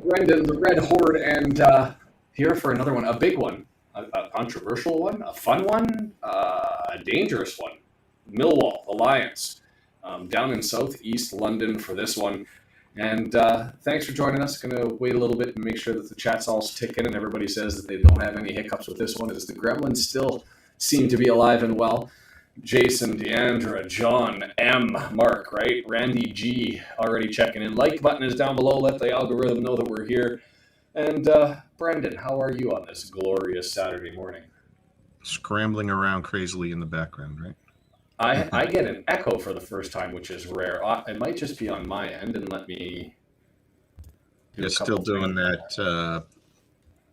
Brendan, the Red Horde, and here for another one, a big one, a controversial one, a fun one, a dangerous one. Millwall, Alliance, down in southeast London for this one. And thanks for joining us. Going to wait a little bit and make sure that the chat's all ticking and everybody says that they don't have any hiccups with this one, as the Gremlins still seem to be alive and well. Jason, Deandra, John, M, Mark, right? Randy G already checking in. Like button is down below. Let the algorithm know that we're here. And Brendan, how are you on this glorious Saturday morning? Scrambling around crazily in the background, right? I get an echo for the first time, which is rare. It might just be on my end, and let me... You're still doing that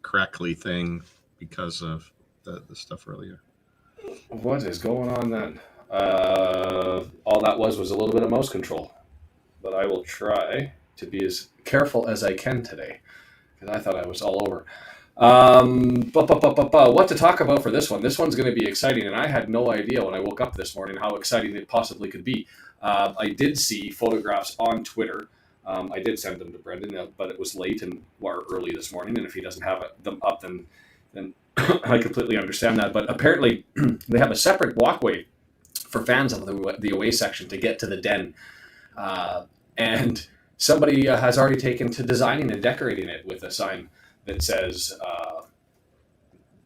crackly thing because of the stuff earlier. What is going on then? All that was a little bit of mouse control. But I will try to be as careful as I can today, because I thought I was all over. What to talk about for this one? This one's going to be exciting, and I had no idea when I woke up this morning how exciting it possibly could be. I did see photographs on Twitter. I did send them to Brendan, but it was late and early this morning, and if he doesn't have them up, then I completely understand that. But apparently they have a separate walkway for fans of the away section to get to the den. And somebody has already taken to designing and decorating it with a sign that says,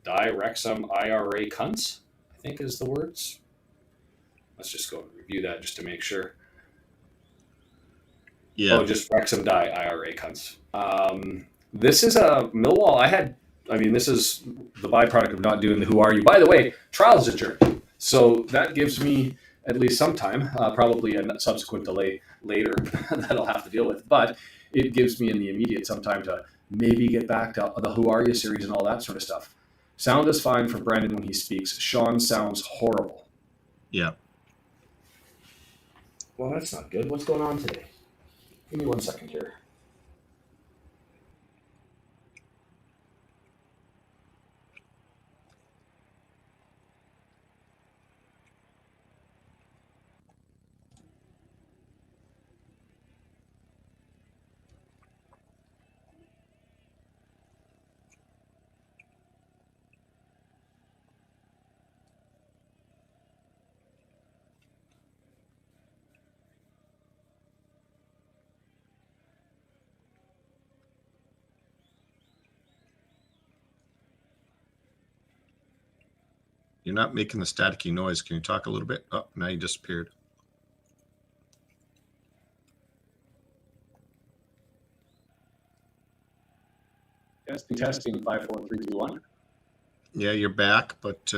Die Wrexham IRA cunts, I think is the words. Let's just go and review that just to make sure. Yeah. Oh, just Wrexham die IRA cunts. This is a Millwall. This is the byproduct of not doing the Who Are You. By the way, trial's adjourned. So that gives me at least some time, probably a subsequent delay later that I'll have to deal with. But it gives me in the immediate some time to maybe get back to the Who Are You series and all that sort of stuff. Sound is fine for Brendan when he speaks. Sean sounds horrible. Yeah. Well, that's not good. What's going on today? Give me 1 second here. You're not making the staticky noise. Can you talk a little bit? Oh, now you disappeared. Testing 5, 4, 3, 2, 1. Yeah, you're back, but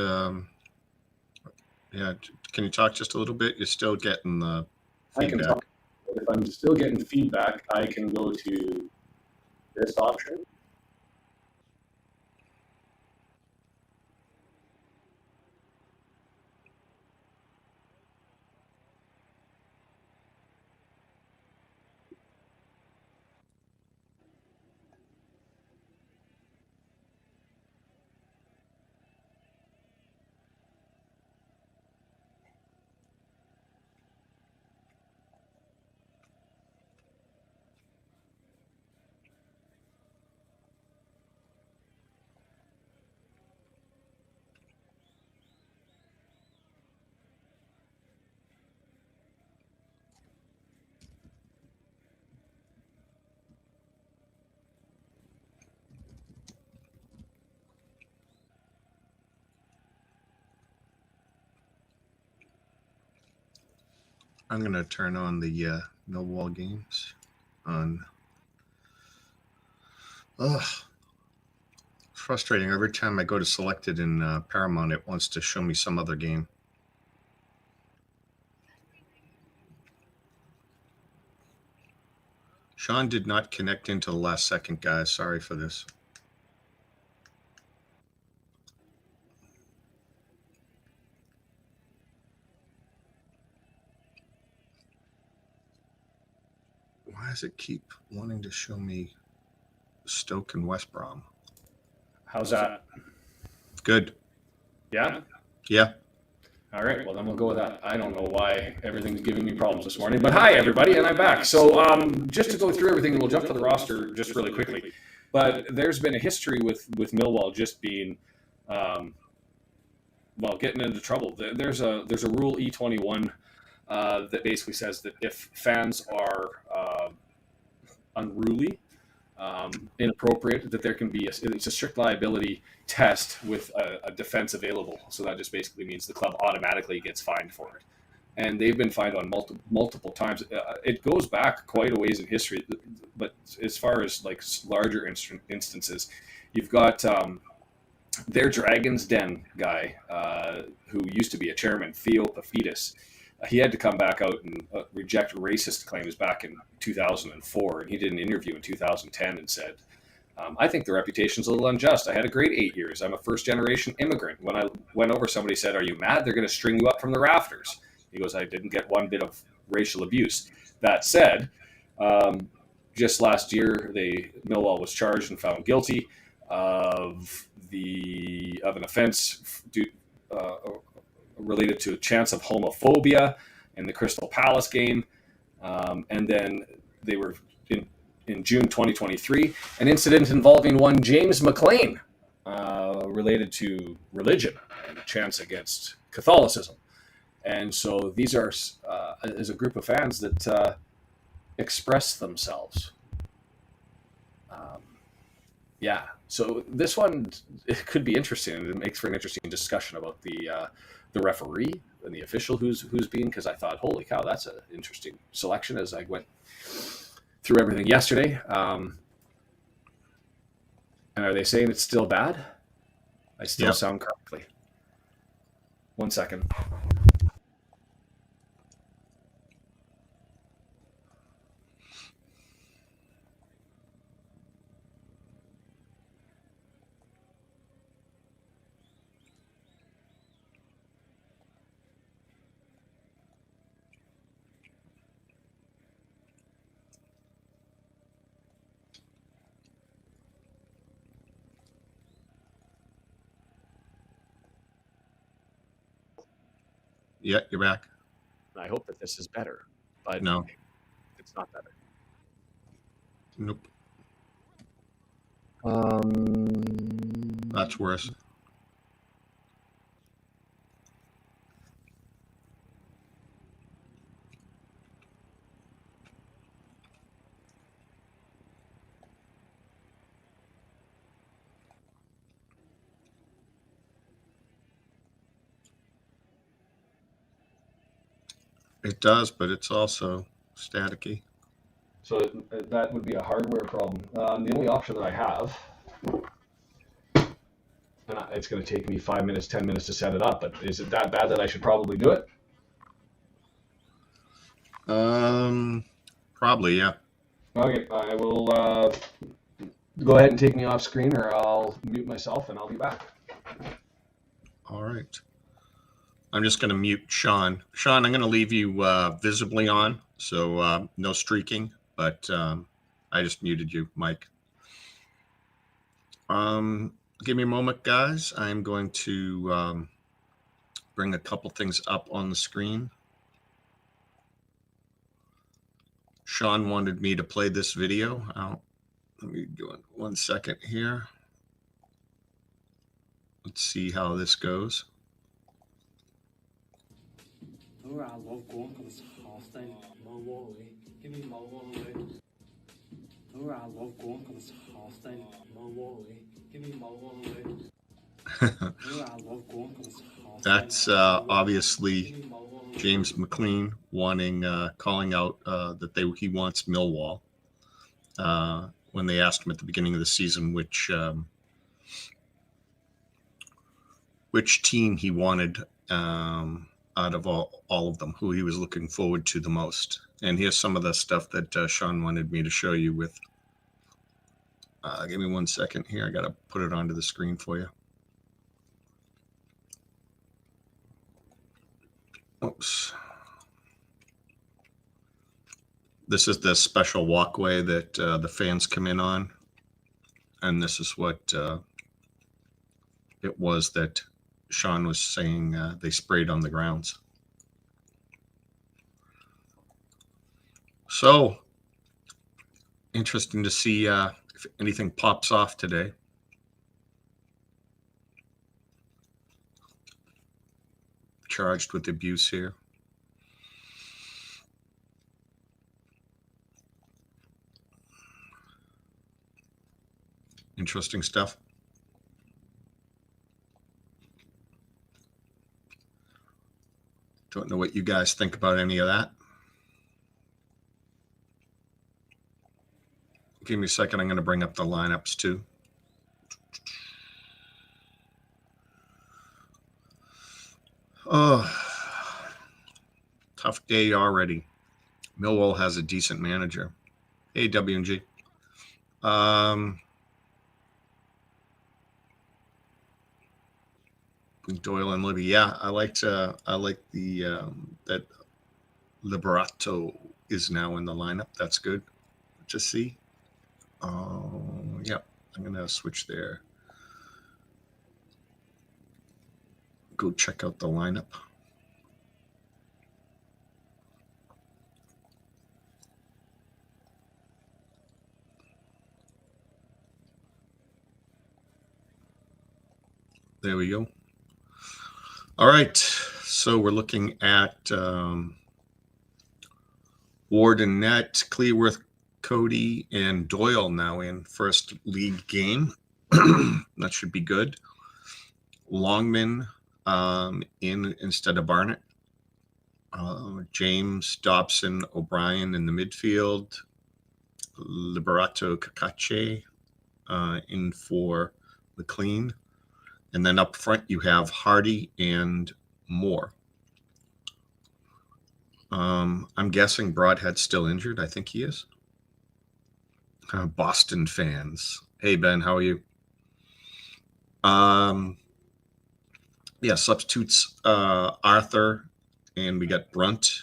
yeah, can you talk just a little bit? You're still getting the feedback. I can talk. If I'm still getting feedback, I can go to this option. I'm going to turn on the Millwall games on. Frustrating. Every time I go to select it in Paramount, it wants to show me some other game. Sean did not connect into the last second, guys. Sorry for this. Why does it keep wanting to show me Stoke and West Brom? How's that? Good. Yeah? Yeah. All right, well, then we'll go with that. I don't know why everything's giving me problems this morning, but hi, everybody, and I'm back. So just to go through everything, we'll jump to the roster just really quickly. But there's been a history with Millwall just being, getting into trouble. There's a rule E21 that basically says that if fans are unruly, inappropriate, that there can be it's a strict liability test with a defense available. So that just basically means the club automatically gets fined for it. And they've been fined on multiple times. It goes back quite a ways in history, but as far as like larger instances, you've got their Dragon's Den guy, who used to be a chairman, Theo Paphitis. He had to come back out and reject racist claims back in 2004. And he did an interview in 2010 and said, I think the reputation's a little unjust. I had a great 8 years. I'm a first-generation immigrant. When I went over, somebody said, are you mad? They're going to string you up from the rafters. He goes, I didn't get one bit of racial abuse. That said, just last year, Millwall was charged and found guilty of an offense related to a chance of homophobia in the Crystal Palace game. And then they were in June 2023, an incident involving one James McLean related to religion and a chance against Catholicism. And so these are as a group of fans that express themselves. So this one, it could be interesting, and it makes for an interesting discussion about the referee and the official who's being, because I thought, holy cow, that's an interesting selection as I went through everything yesterday. And are they saying it's still bad? I still sound correctly. 1 second. Yeah, you're back. I hope that this is better, but no, it's not better. Nope. That's worse. It does, but it's also staticky. So that would be a hardware problem. The only option that I have, and it's going to take me 5 minutes, 10 minutes to set it up, but is it that bad that I should probably do it? Probably, yeah. Okay, I will go ahead and take me off screen, or I'll mute myself and I'll be back. All right. I'm just going to mute Sean. Sean, I'm going to leave you visibly on, so no streaking, but I just muted you, Mike. Give me a moment, guys. I'm going to bring a couple things up on the screen. Sean wanted me to play this video. Let me do it 1 second here. Let's see how this goes. I love going for this half time. Miwall, give me Miwall away. I love going for this half time. Miwall, give me Miwall away. I love going for this half time. That's obviously James McLean wanting, calling out that he wants Millwall. When they asked him at the beginning of the season which team he wanted out of all of them, who he was looking forward to the most. And here's some of the stuff that Sean wanted me to show you with. Give me 1 second here. I got to put it onto the screen for you. Oops. This is the special walkway that the fans come in on. And this is what it was that Sean was saying they sprayed on the grounds. So interesting to see if anything pops off today. Charged with abuse here. Interesting stuff. Don't know what you guys think about any of that. Give me a second. I'm going to bring up the lineups too. Oh, tough day already. Millwall has a decent manager. Hey, W&G. Doyle and Libby. Yeah, I like the that Liberato is now in the lineup. That's good to see. Yeah, I'm gonna switch there. Go check out the lineup. There we go. All right, so we're looking at Ward and Net, Clearworth, Cody, and Doyle now in first league game. That should be good. Longman in instead of Barnett. James, Dobson, O'Brien in the midfield. Liberato, Cacace in for McLean. And then up front, you have Hardy and Moore. I'm guessing Broadhead's still injured. I think he is. Boston fans. Hey, Ben, how are you? Yeah, substitutes Arthur, and we got Brunt,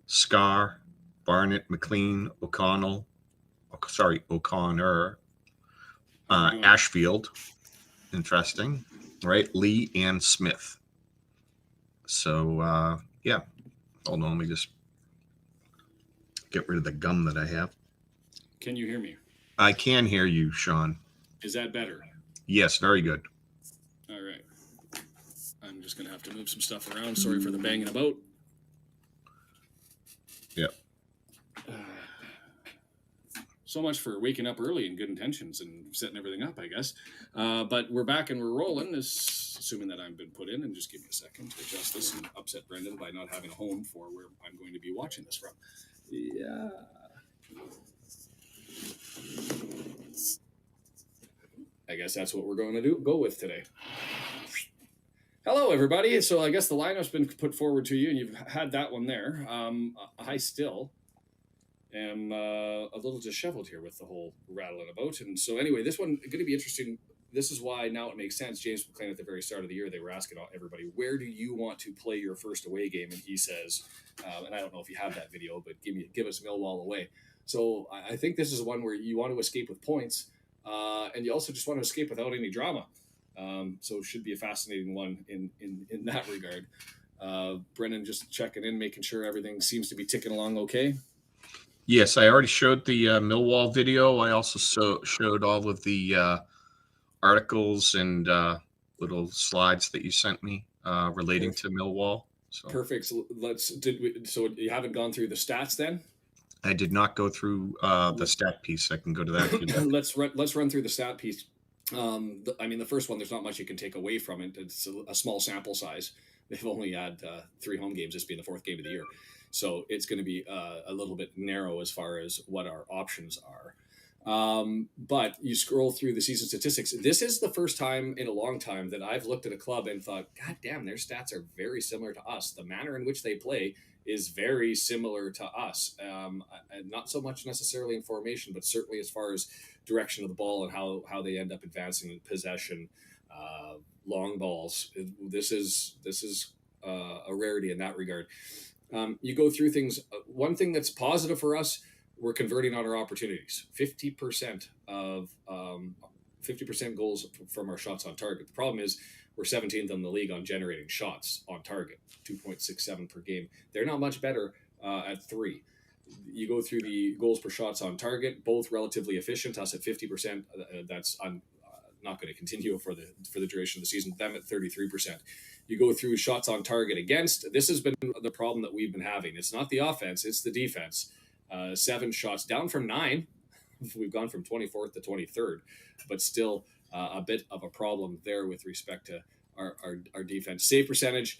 Scar, Barnett, McLean, O'Connor, Ashfield. Interesting, right? Lee and Smith. So, yeah. Hold on, let me just get rid of the gum that I have. Can you hear me? I can hear you, Sean. Is that better? Yes, very good. All right. I'm just going to have to move some stuff around. Sorry for the banging about. Yep. So much for waking up early and good intentions and setting everything up, I guess. But we're back and we're rolling, assuming that I've been put in. And just give me a second to adjust this and upset Brendan by not having a home for where I'm going to be watching this from. Yeah. I guess that's what we're going to go with today. Hello, everybody. So I guess the lineup's been put forward to you, and you've had that one there. I still am a little disheveled here with the whole rattling about. And so anyway, this one going to be interesting. This is why now it makes sense. James McLean at the very start of the year, they were asking everybody, where do you want to play your first away game? And he says, and I don't know if you have that video, but give us Millwall away. So I think this is one where you want to escape with points, and you also just want to escape without any drama. So it should be a fascinating one in that regard. Brennan just checking in, making sure everything seems to be ticking along okay. Yes, I already showed the Millwall video. I also showed all of the articles and little slides that you sent me relating to Millwall. So. Perfect. So so you haven't gone through the stats then? I did not go through the stat piece. I can go to that. Let's run through the stat piece. The first one, there's not much you can take away from it. It's a small sample size. They've only had 3 home games, this being the 4th game of the year. So it's going to be a little bit narrow as far as what our options are. But you scroll through the season statistics. This is the first time in a long time that I've looked at a club and thought, God damn, their stats are very similar to us. The manner in which they play is very similar to us. Not so much necessarily in formation, but certainly as far as direction of the ball and how they end up advancing in possession, long balls. This is a rarity in that regard. You go through things. One thing that's positive for us, we're converting on our opportunities. 50% of 50% goals from our shots on target. The problem is We're 17th in the league on generating shots on target, 2.67 per game. They're not much better at 3. You go through the goals per shots on target, both relatively efficient. Us at 50%. That's not going to continue for the duration of the season. Them at 33%. You go through shots on target against. This has been the problem that we've been having. It's not the offense, it's the defense. 7 shots down from 9. We've gone from 24th to 23rd, but still a bit of a problem there with respect to our defense. Save percentage,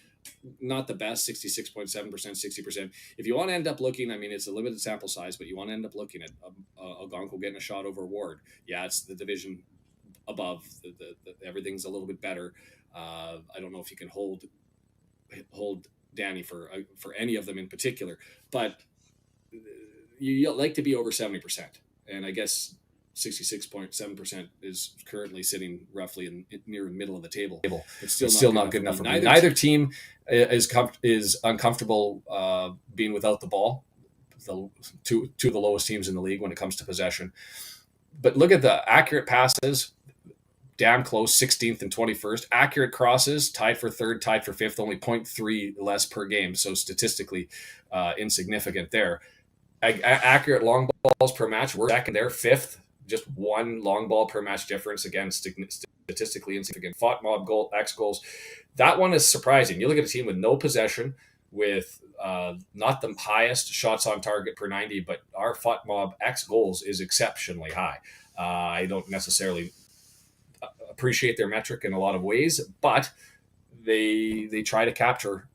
not the best, 66.7%, 60%. If you want to end up looking, I mean, it's a limited sample size, but you want to end up looking at Algonquin getting a shot over Ward. Yeah, it's the division above. Everything's a little bit better. I don't know if you can hold Danny for any of them in particular, but you like to be over 70%. And I guess 66.7% is currently sitting roughly near the middle of the table. It's still not good enough for me. Neither team is uncomfortable being without the ball. Two of the lowest teams in the league when it comes to possession. But look at the accurate passes, damn close, 16th and 21st. Accurate crosses, tied for 3rd, tied for 5th, only 0.3 less per game. So statistically insignificant there. Accurate long balls per match, we're second there, 5th. Just 1 long ball per match difference, again, statistically insignificant. Fought mob goal, X goals. That one is surprising. You look at a team with no possession, with not the highest shots on target per 90, but our fought mob X goals is exceptionally high. I don't necessarily appreciate their metric in a lot of ways, but they try to capture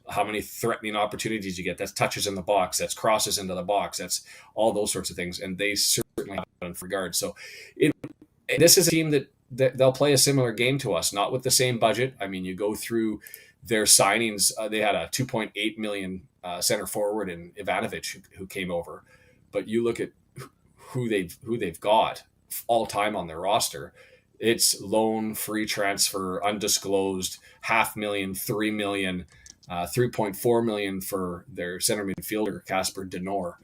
how many threatening opportunities you get. That's touches in the box, that's crosses into the box, that's all those sorts of things, and they certainly have it in regard. So this is a team that they'll play a similar game to us, not with the same budget. I mean, you go through their signings, they had a 2.8 million center forward in Ivanovic who came over, but you look at who they've got all time on their roster. It's loan, free transfer, undisclosed, $500,000, $3 million, 3.4 million for their center midfielder Casper Denor.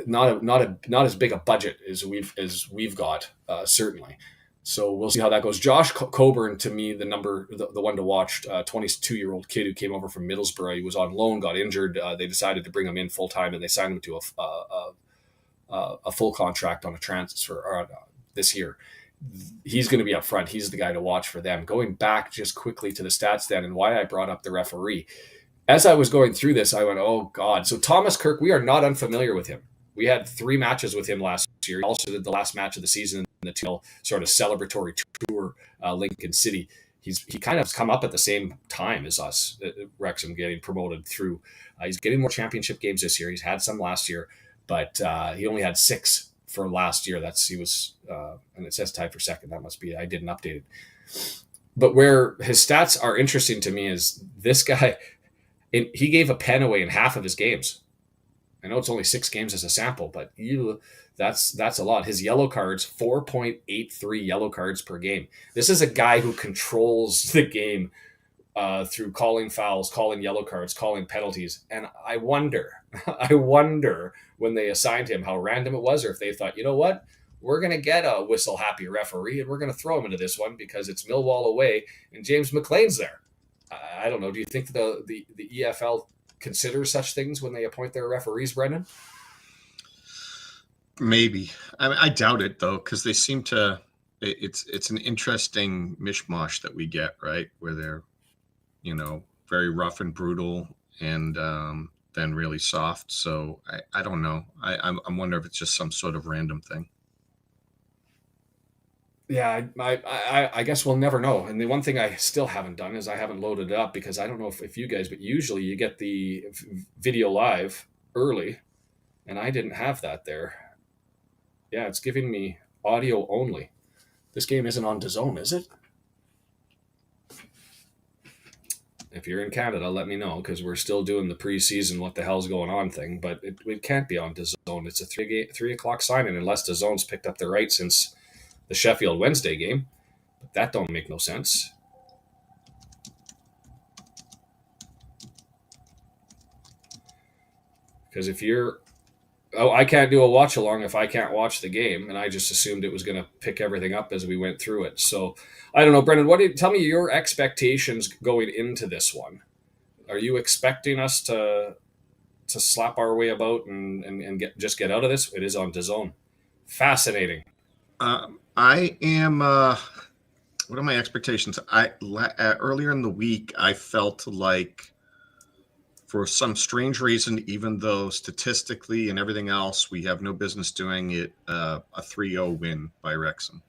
Not as big a budget as we've got, certainly. So we'll see how that goes. Josh Coburn, to me, the one to watch, 22-year-old kid who came over from Middlesbrough. He was on loan, got injured. They decided to bring him in full time, and they signed him to a full contract on a transfer this year. He's going to be up front. He's the guy to watch for them. Going back just quickly to the stats then, and why I brought up the referee. As I was going through this, I went, oh, God. So Thomas Kirk, we are not unfamiliar with him. We had 3 matches with him last year. He also did the last match of the season in the sort of celebratory tour, Lincoln City. He kind of come up at the same time as us, Wrexham getting promoted through. He's getting more championship games this year. He's had some last year, but he only had 6 for last year. And it says tied for 2nd. That must be, I didn't update it. But where his stats are interesting to me is this guy, he gave a pen away in half of his games. I know it's only 6 games as a sample, but that's a lot. His yellow cards, 4.83 yellow cards per game. This is a guy who controls the game through calling fouls, calling yellow cards, calling penalties. And I wonder when they assigned him how random it was, or if they thought, you know what, we're going to get a whistle-happy referee and we're going to throw him into this one because it's Millwall away and James McLean's there. I don't know. Do you think the EFL considers such things when they appoint their referees, Brendan? Maybe. I doubt it, though, because they seem to – it's an interesting mishmash that we get, right, where they're, very rough and brutal and then really soft. So I don't know. I'm wondering if it's just some sort of random thing. Yeah, I guess we'll never know. And the one thing I still haven't done is I haven't loaded it up because I don't know if you guys, but usually you get the video live early, and I didn't have that there. Yeah, it's giving me audio only. This game isn't on DAZN, is it? If you're in Canada, let me know because we're still doing the preseason what the hell's going on thing, but it can't be on DAZN. It's a 3 o'clock sign-in unless DAZN's picked up the right since the Sheffield Wednesday game, but that don't make no sense. Because if you're Oh, I can't do a watch along if I can't watch the game, and I just assumed it was going to pick everything up as we went through it. So I don't know, Brendan. Tell me your expectations going into this one? Are you expecting us to slap our way about and get out of this? It is on DAZN. Fascinating. I am. What are my expectations? Earlier in the week, I felt like, for some strange reason, even though statistically and everything else, we have no business doing it, a 3-0 win by Wrexham.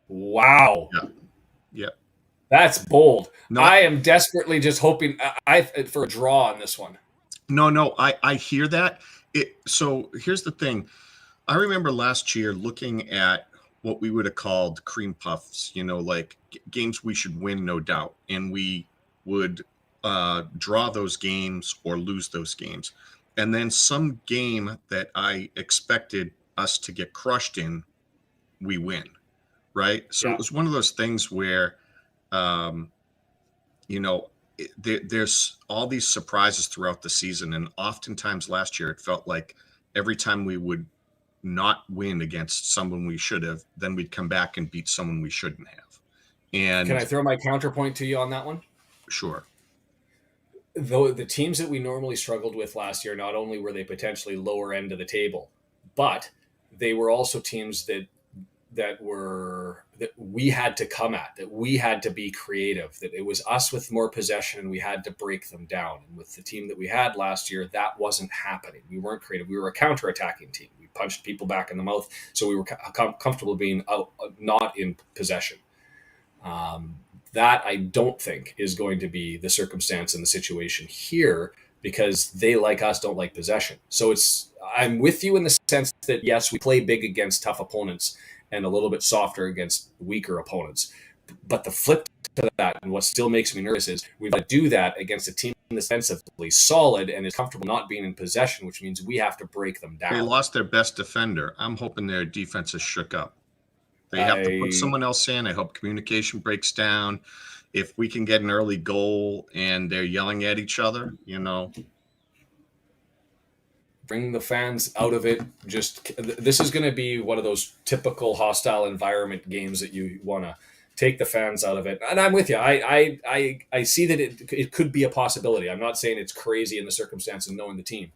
Wow. Yeah. That's bold. No, I am desperately just hoping for a draw on this one. No, I hear that. So here's the thing. I remember last year looking at what we would have called cream puffs, like games we should win, no doubt. And we would draw those games or lose those games. And then some game that I expected us to get crushed in, we win, right? So It was one of those things where, there's all these surprises throughout the season. And oftentimes last year, it felt like every time we would not win against someone we should have, then we'd come back and beat someone we shouldn't have. And can I throw my counterpoint to you on that one? Sure. Though the teams that we normally struggled with last year, not only were they potentially lower end of the table, but they were also teams that we had to come at, that we had to be creative, that it was us with more possession and we had to break them down. And with the team that we had last year, that wasn't happening. We weren't creative. We were a counter-attacking team. We punched people back in the mouth, so we were comfortable being out, not in possession. That I don't think is going to be the circumstance in the situation here, because they, like us, don't like possession. So I'm with you in the sense that, yes, we play big against tough opponents and a little bit softer against weaker opponents. But the flip to that, and what still makes me nervous, is we've got to do that against a team that's defensively solid and is comfortable not being in possession, which means we have to break them down. They lost their best defender. I'm hoping their defense is shook up. They have to put someone else in. I hope communication breaks down. If we can get an early goal and they're yelling at each other, bring the fans out of it. This is going to be one of those typical hostile environment games that you want to take the fans out of it. And I'm with you. I see that it could be a possibility. I'm not saying it's crazy in the circumstance of knowing the team.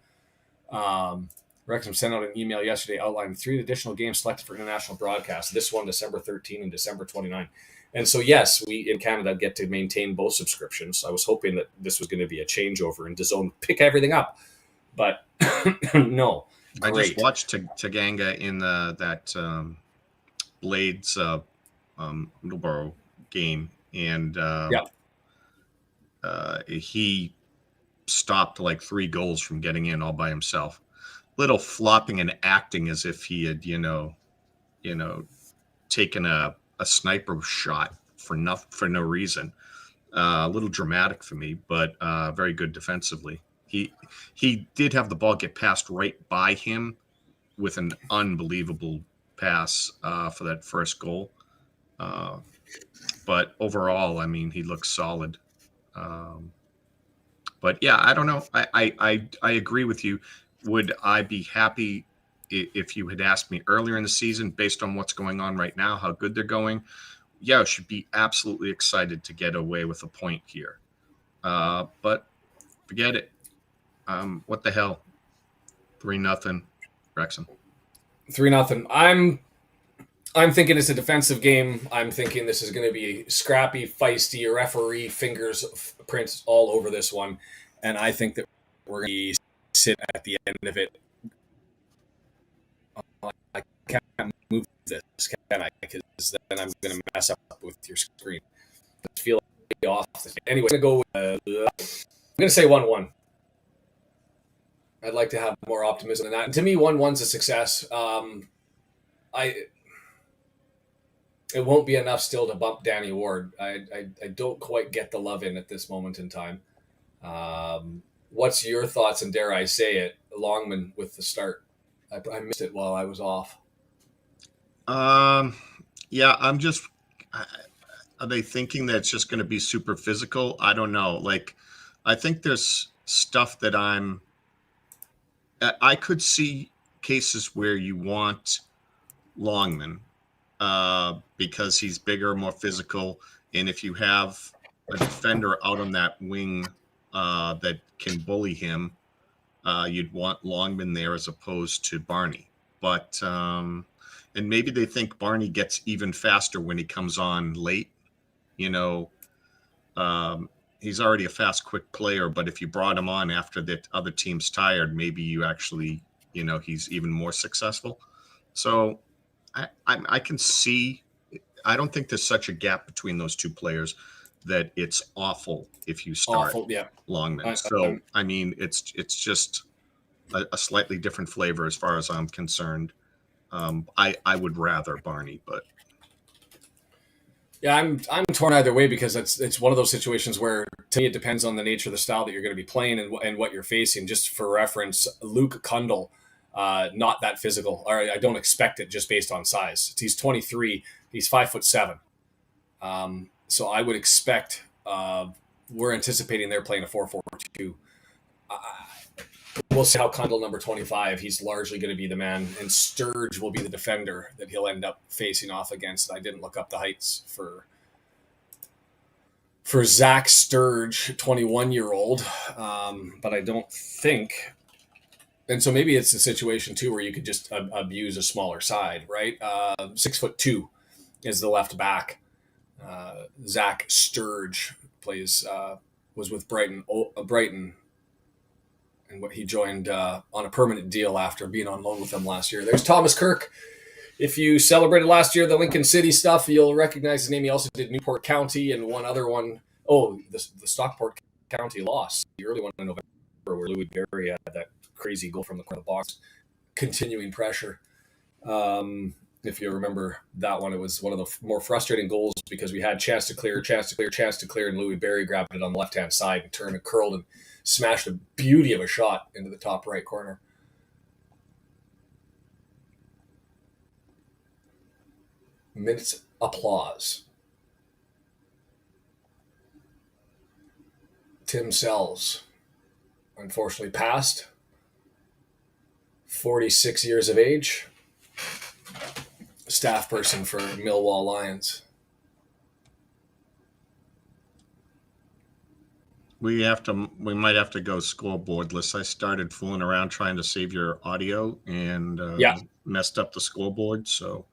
Wrexham sent out an email yesterday outlining 3 additional games selected for international broadcast. This one, December 13 and December 29. And so, yes, we in Canada get to maintain both subscriptions. I was hoping that this was going to be a changeover and DAZN pick everything up. But no. Great. I just watched Taganga in that Blades Middleborough game, and he stopped like 3 goals from getting in all by himself. Little flopping and acting as if he had, taken a sniper shot for no reason. A little dramatic for me, but very good defensively. He did have the ball get passed right by him with an unbelievable pass for that first goal. But overall, I mean, he looks solid. But yeah, I don't know. I agree with you. Would I be happy if you had asked me earlier in the season, based on what's going on right now, how good they're going? Yeah, I should be absolutely excited to get away with a point here. But forget it. What the hell? 3-0, Wrexham. 3-0. I'm thinking it's a defensive game. I'm thinking this is going to be scrappy, feisty, referee prints all over this one. And I think that we're going to sit at the end of it. I can't move this, can I? Because then I'm going to mess up with your screen. I feel like off. Anyway, I'm going to say 1-1. I'd like to have more optimism than that. And to me, 1-1's a success. It won't be enough still to bump Danny Ward. I don't quite get the love in at this moment in time. What's your thoughts, and dare I say it, Longman with the start? I missed it while I was off. Yeah, I'm just... Are they thinking that it's just going to be super physical? I don't know. Like, I think there's stuff that I'm I could see cases where you want Longman because he's bigger, more physical, and if you have a defender out on that wing that can bully him, you'd want Longman there as opposed to Barney. But and maybe they think Barney gets even faster when he comes on late. You know, he's already a fast, quick player, but if you brought him on after the other team's tired, maybe you actually, he's even more successful. So I can see. I don't think there's such a gap between those two players that it's awful if you start Longman. So I mean, it's just a slightly different flavor as far as I'm concerned. I would rather Barney, but yeah, I'm torn either way because it's one of those situations where to me it depends on the nature of the style that you're going to be playing and what you're facing. Just for reference, Luke Kundle, not that physical, or I don't expect it just based on size. He's 23, he's 5'7". So I would expect we're anticipating they're playing a 4-4-2. We'll see how Kundle, number 25, he's largely going to be the man, and Sturge will be the defender that he'll end up facing off against. I didn't look up the heights for Zach Sturge, 21-year-old, but I don't think. And so maybe it's a situation too where you could just abuse a smaller side, right? 6'2" is the left back. Zach Sturge was with Brighton. And what he joined on a permanent deal after being on loan with them last year. There's Thomas Kirk. If you celebrated last year the Lincoln City stuff, you'll recognize his name. He also did Newport County and one other one. Oh, the Stockport County loss, the early one in November, where Louis Berry had that crazy goal from the corner of the box, continuing pressure. If you remember that one, it was one of the more frustrating goals because we had chance to clear, and Louis Berry grabbed it on the left-hand side and turned and curled and smashed a beauty of a shot into the top right corner. Minutes applause. Tim Sells, unfortunately passed. 46 years of age. Staff person for Millwall Lions. We might have to go scoreboardless. I started fooling around trying to save your audio and messed up the scoreboard. So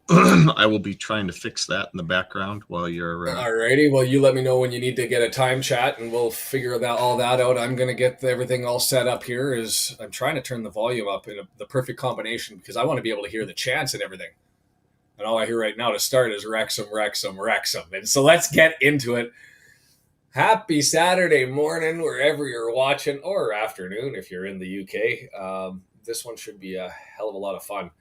I will be trying to fix that in the background while you're. Alrighty. Well, you let me know when you need to get a time chat, and we'll figure all that out. I'm going to get everything all set up here. I'm trying to turn the volume up in the perfect combination because I want to be able to hear the chants and everything. And all I hear right now to start is Wrexham. And so let's get into it. Happy Saturday morning, wherever you're watching, or afternoon if you're in the UK. This one should be a hell of a lot of fun.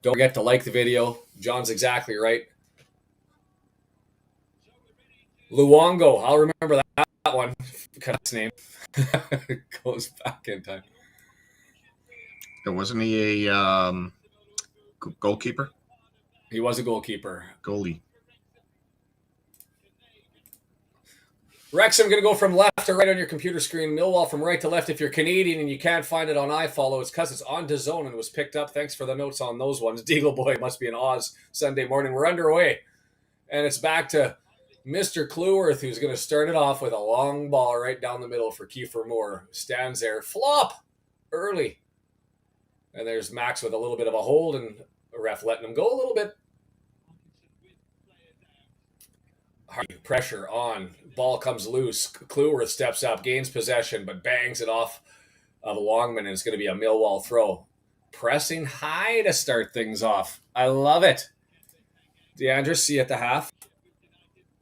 Don't forget to like the video. John's exactly right. Luongo, I'll remember that one. Cut name. Goes back in time. Wasn't he a goalkeeper? He was a goalkeeper. Goalie. Wrexham going to go from left to right on your computer screen. Millwall from right to left. If you're Canadian and you can't find it on iFollow, it's because it's on DAZN and was picked up. Thanks for the notes on those ones. Deagle Boy must be in Oz Sunday morning. We're underway. And it's back to Mr. Cleworth, who's going to start it off with a long ball right down the middle for Kiefer Moore. Stands there. Flop! Early. And there's Max with a little bit of a hold and a ref letting him go a little bit. Hard pressure on. Ball comes loose. Cleworth steps up, gains possession, but bangs it off of Longman, and it's going to be a Millwall throw. Pressing high to start things off. I love it. DeAndre, see you at the half.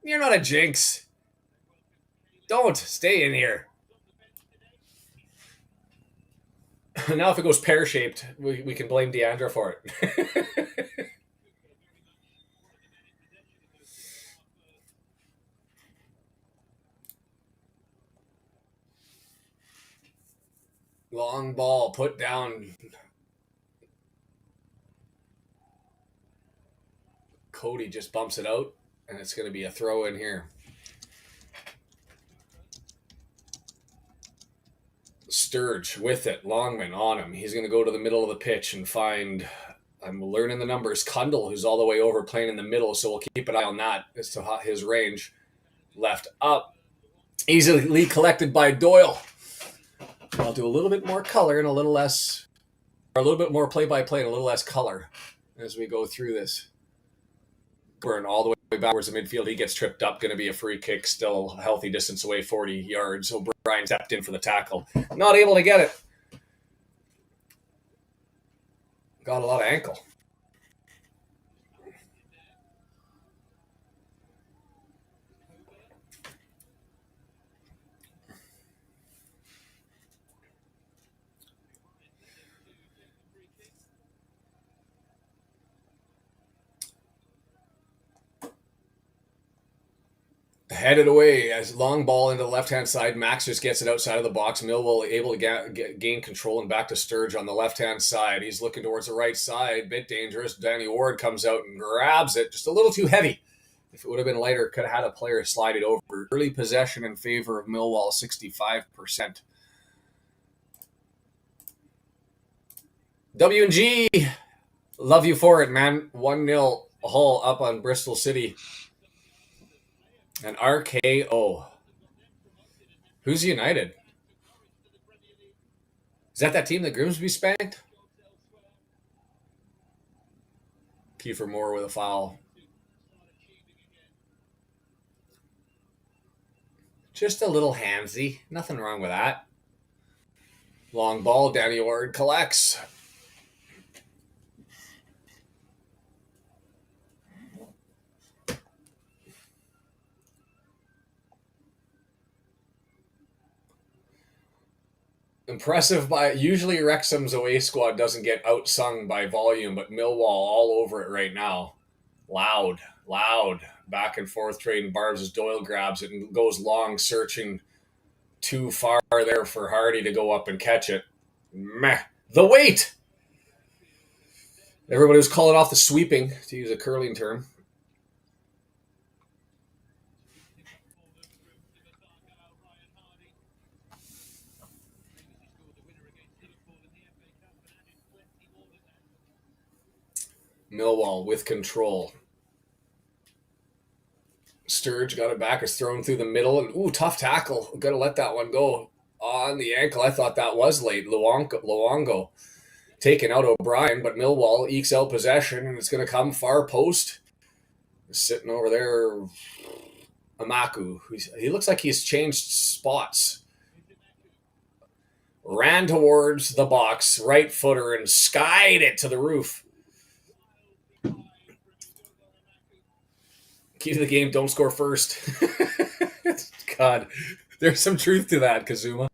You're not a jinx. Don't. Stay in here. Now if it goes pear-shaped, we can blame Deandra for it. Long ball put down. Cody just bumps it out, and it's going to be a throw in here. Sturge with it. Longman on him. He's going to go to the middle of the pitch and find, I'm learning the numbers, Kundal, who's all the way over playing in the middle, so we'll keep an eye on that as to his range. Left up. Easily collected by Doyle. I'll do a little bit more color and a little bit more play-by-play and a little less color as we go through this. Burn all the way backwards in midfield. He gets tripped up. Going to be a free kick. Still a healthy distance away, 40 yards. O'Brien stepped in for the tackle. Not able to get it. Got a lot of ankle. Headed away as long ball into the left-hand side. Max just gets it outside of the box. Millwall able to gain control and back to Sturge on the left-hand side. He's looking towards the right side. Bit dangerous. Danny Ward comes out and grabs it. Just a little too heavy. If it would have been lighter, could have had a player slide it over. Early possession in favor of Millwall, 65%. W&G, love you for it, man. 1-0 Hull up on Bristol City. An RKO. Who's United? Is that team that Grimsby spanked? Kiefer Moore with a foul. Just a little handsy. Nothing wrong with that. Long ball. Danny Ward collects. Impressive by usually Wrexham's away squad doesn't get outsung by volume, but Millwall all over it right now. Loud, back and forth trading barbs as Doyle grabs it and goes long, searching too far there for Hardy to go up and catch it. Meh. The weight! Everybody was calling off the sweeping, to use a curling term. Millwall with control. Sturge got it back. It's thrown through the middle. And tough tackle. Got to let that one go on the ankle. I thought that was late. Luongo taken out O'Brien, but Millwall ekes out possession, and it's going to come far post. Sitting over there, Amaku. He looks like he's changed spots. Ran towards the box, right footer, and skied it to the roof. Key to the game, don't score first. God, there's some truth to that, Kazuma.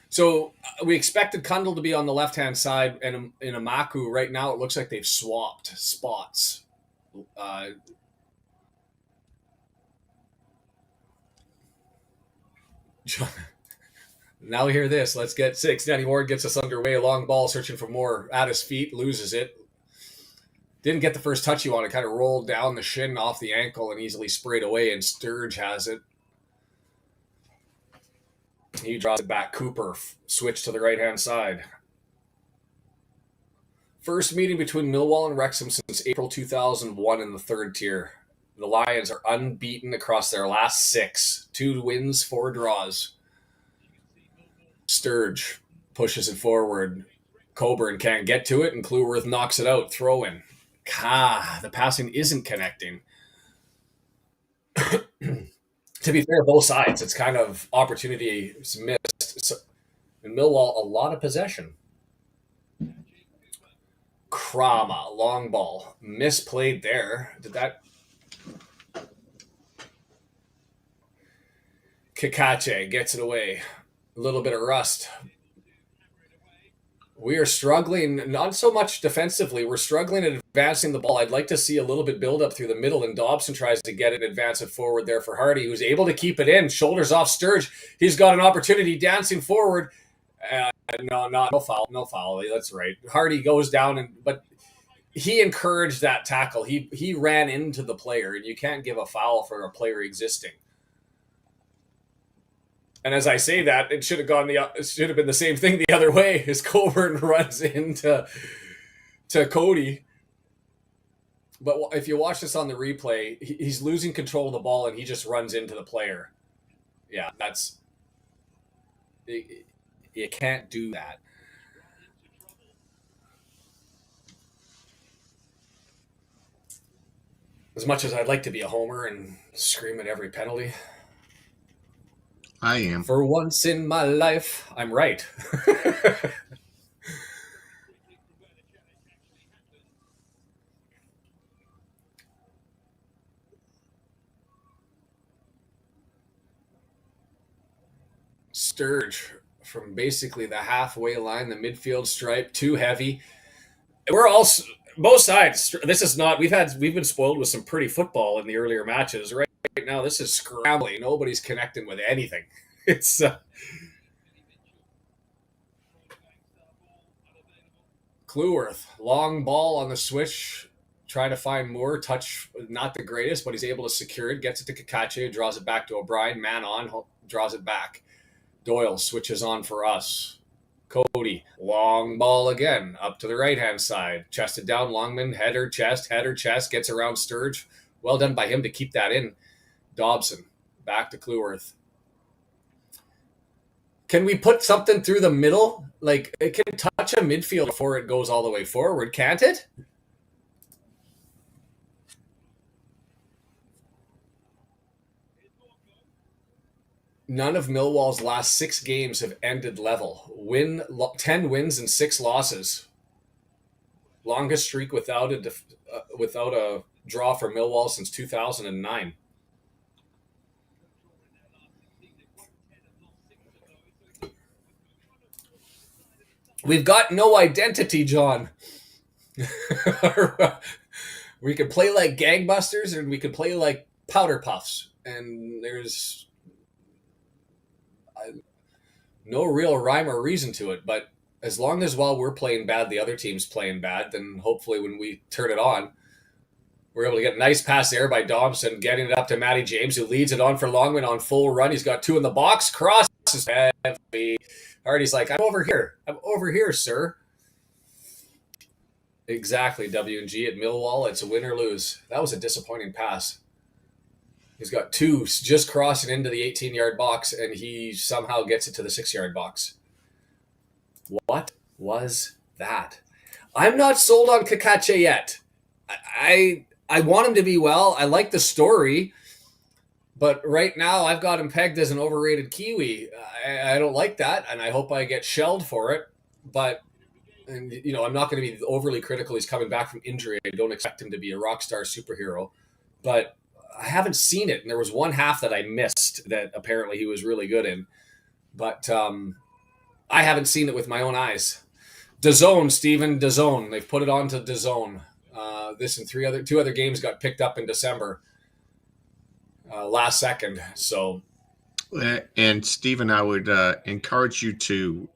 So we expected Kundal to be on the left-hand side, and in Amaku right now it looks like they've swapped spots. Now we hear this. Let's get 6. Danny Ward gets us underway. Long ball, searching for more. At his feet, loses it. Didn't get the first touch he wanted. Kind of rolled down the shin off the ankle and easily sprayed away, and Sturge has it. He drops it back. Cooper switch to the right-hand side. First meeting between Millwall and Wrexham since April 2001 in the third tier. The Lions are unbeaten across their last 6. 2 wins, 4 draws. Sturge pushes it forward. Coburn can't get to it, and Kluworth knocks it out. Throw in. The passing isn't connecting. To be fair, both sides, it's kind of opportunities missed. So, in Millwall, a lot of possession. Krama, long ball, misplayed there. Did that? Cacace gets it away. A little bit of rust. We are struggling, not so much defensively. We're struggling at advancing the ball. I'd like to see a little bit build up through the middle, and Dobson tries to get it, advance it forward there for Hardy, who's able to keep it in. Shoulders off Sturge. He's got an opportunity dancing forward. No foul. That's right. Hardy goes down, but he encouraged that tackle. He ran into the player, and you can't give a foul for a player existing. And as I say that, it should have been the same thing the other way. As Coburn runs into Cody. But if you watch this on the replay, he's losing control of the ball and he just runs into the player. Yeah, you can't do that. As much as I'd like to be a homer and scream at every penalty. I am. For once in my life, I'm right. Sturge from basically the halfway line, the midfield stripe, too heavy. We're all both sides. This is not. We've been spoiled with some pretty football in the earlier matches. Right now, this is scrambling. Nobody's connecting with anything. It's Cleworth, long ball on the switch, trying to find Moore. Touch not the greatest, but he's able to secure it. Gets it to Cacace, draws it back to O'Brien. Man on, draws it back. Doyle switches on for us. Cody, long ball again, up to the right-hand side. Chested down, Longman, header, chest, gets around Sturge. Well done by him to keep that in. Dobson, back to Cleworth. Can we put something through the middle? Like, it can touch a midfield before it goes all the way forward, can't it? None of Millwall's last 6 games have ended level. 10 wins and 6 losses. Longest streak without a draw for Millwall since 2009. We've got no identity, John. We could play like gangbusters and we could play like powder puffs. And there's no real rhyme or reason to it, but as long as while we're playing bad, the other team's playing bad, then hopefully when we turn it on, we're able to get a nice pass there by Thomason, getting it up to Matty James, who leads it on for Longman on full run. He's got 2 in the box, crosses heavy. Hardy's like, I'm over here, sir. Exactly, W&G at Millwall. It's a win or lose. That was a disappointing pass. He's got 2 just crossing into the 18-yard box, and he somehow gets it to the 6-yard box. What was that? I'm not sold on Cacace yet. I want him to be well. I like the story, but right now I've got him pegged as an overrated Kiwi. I don't like that, and I hope I get shelled for it. But I'm not going to be overly critical. He's coming back from injury. I don't expect him to be a rock star superhero, but I haven't seen it, and there was one half that I missed that apparently he was really good in, but I haven't seen it with my own eyes. DAZN, Stephen, DAZN. They've put it onto DAZN. This and 2 other games got picked up in December, last second. So, and Stephen, I would encourage you to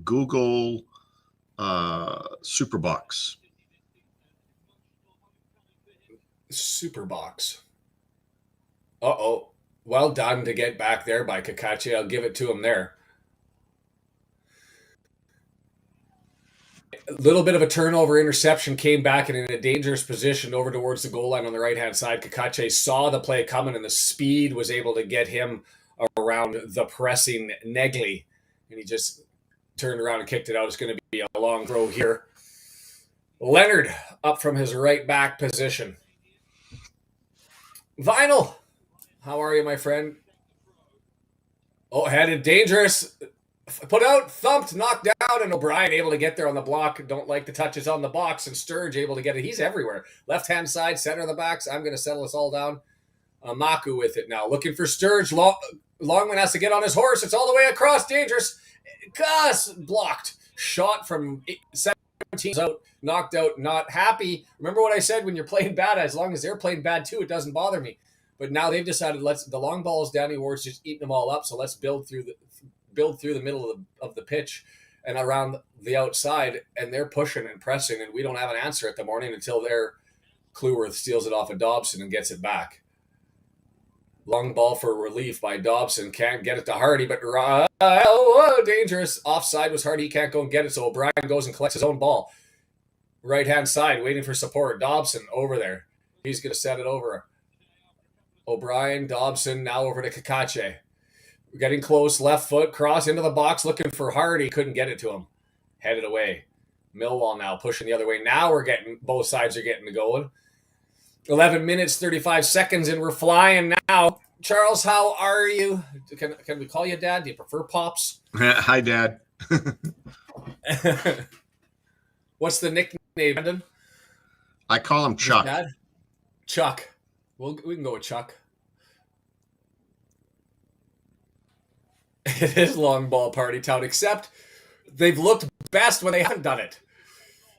Google Superbox. Superbox. Uh-oh. Well done to get back there by Cacace. I'll give it to him there. A little bit of a turnover, interception, came back and in a dangerous position over towards the goal line on the right-hand side. Cacace saw the play coming, and the speed was able to get him around the pressing Negley. And he just turned around and kicked it out. It's going to be a long throw here. Leonard up from his right back position. Vinyl, how are you, my friend? Oh, headed dangerous. Put out, thumped, knocked down, and O'Brien able to get there on the block. Don't like the touches on the box, and Sturge able to get it. He's everywhere. Left-hand side, center of the backs. I'm going to settle us all down. Maku with it now. Looking for Sturge. Longman has to get on his horse. It's all the way across. Dangerous. Gus blocked. Shot from 17 out. Knocked out. Not happy. Remember what I said when you're playing bad? As long as they're playing bad too, it doesn't bother me. But now they've decided the long ball is Danny Ward's just eating them all up. So let's build through the middle of the pitch and around the outside, and they're pushing and pressing, and we don't have an answer at the morning until their Cleworth steals it off of Dobson and gets it back. Long ball for relief by Dobson. Can't get it to Hardy, but dangerous. Offside was Hardy. He can't go and get it, so O'Brien goes and collects his own ball. Right-hand side, waiting for support. Dobson over there. He's going to set it over. O'Brien, Dobson, now over to Cacace. Getting close, left foot, cross into the box, looking for Hardy. Couldn't get it to him. Headed away. Millwall now pushing the other way. Now we're getting, both sides are getting to going. 11 minutes, 35 seconds, and we're flying now. Charles, how are you? Can we call you Dad? Do you prefer Pops? Hi, Dad. What's the nickname, Brendan? I call him Chuck. Dad? Chuck. We can go with Chuck. It is long ball party town, except they've looked best when they haven't done it.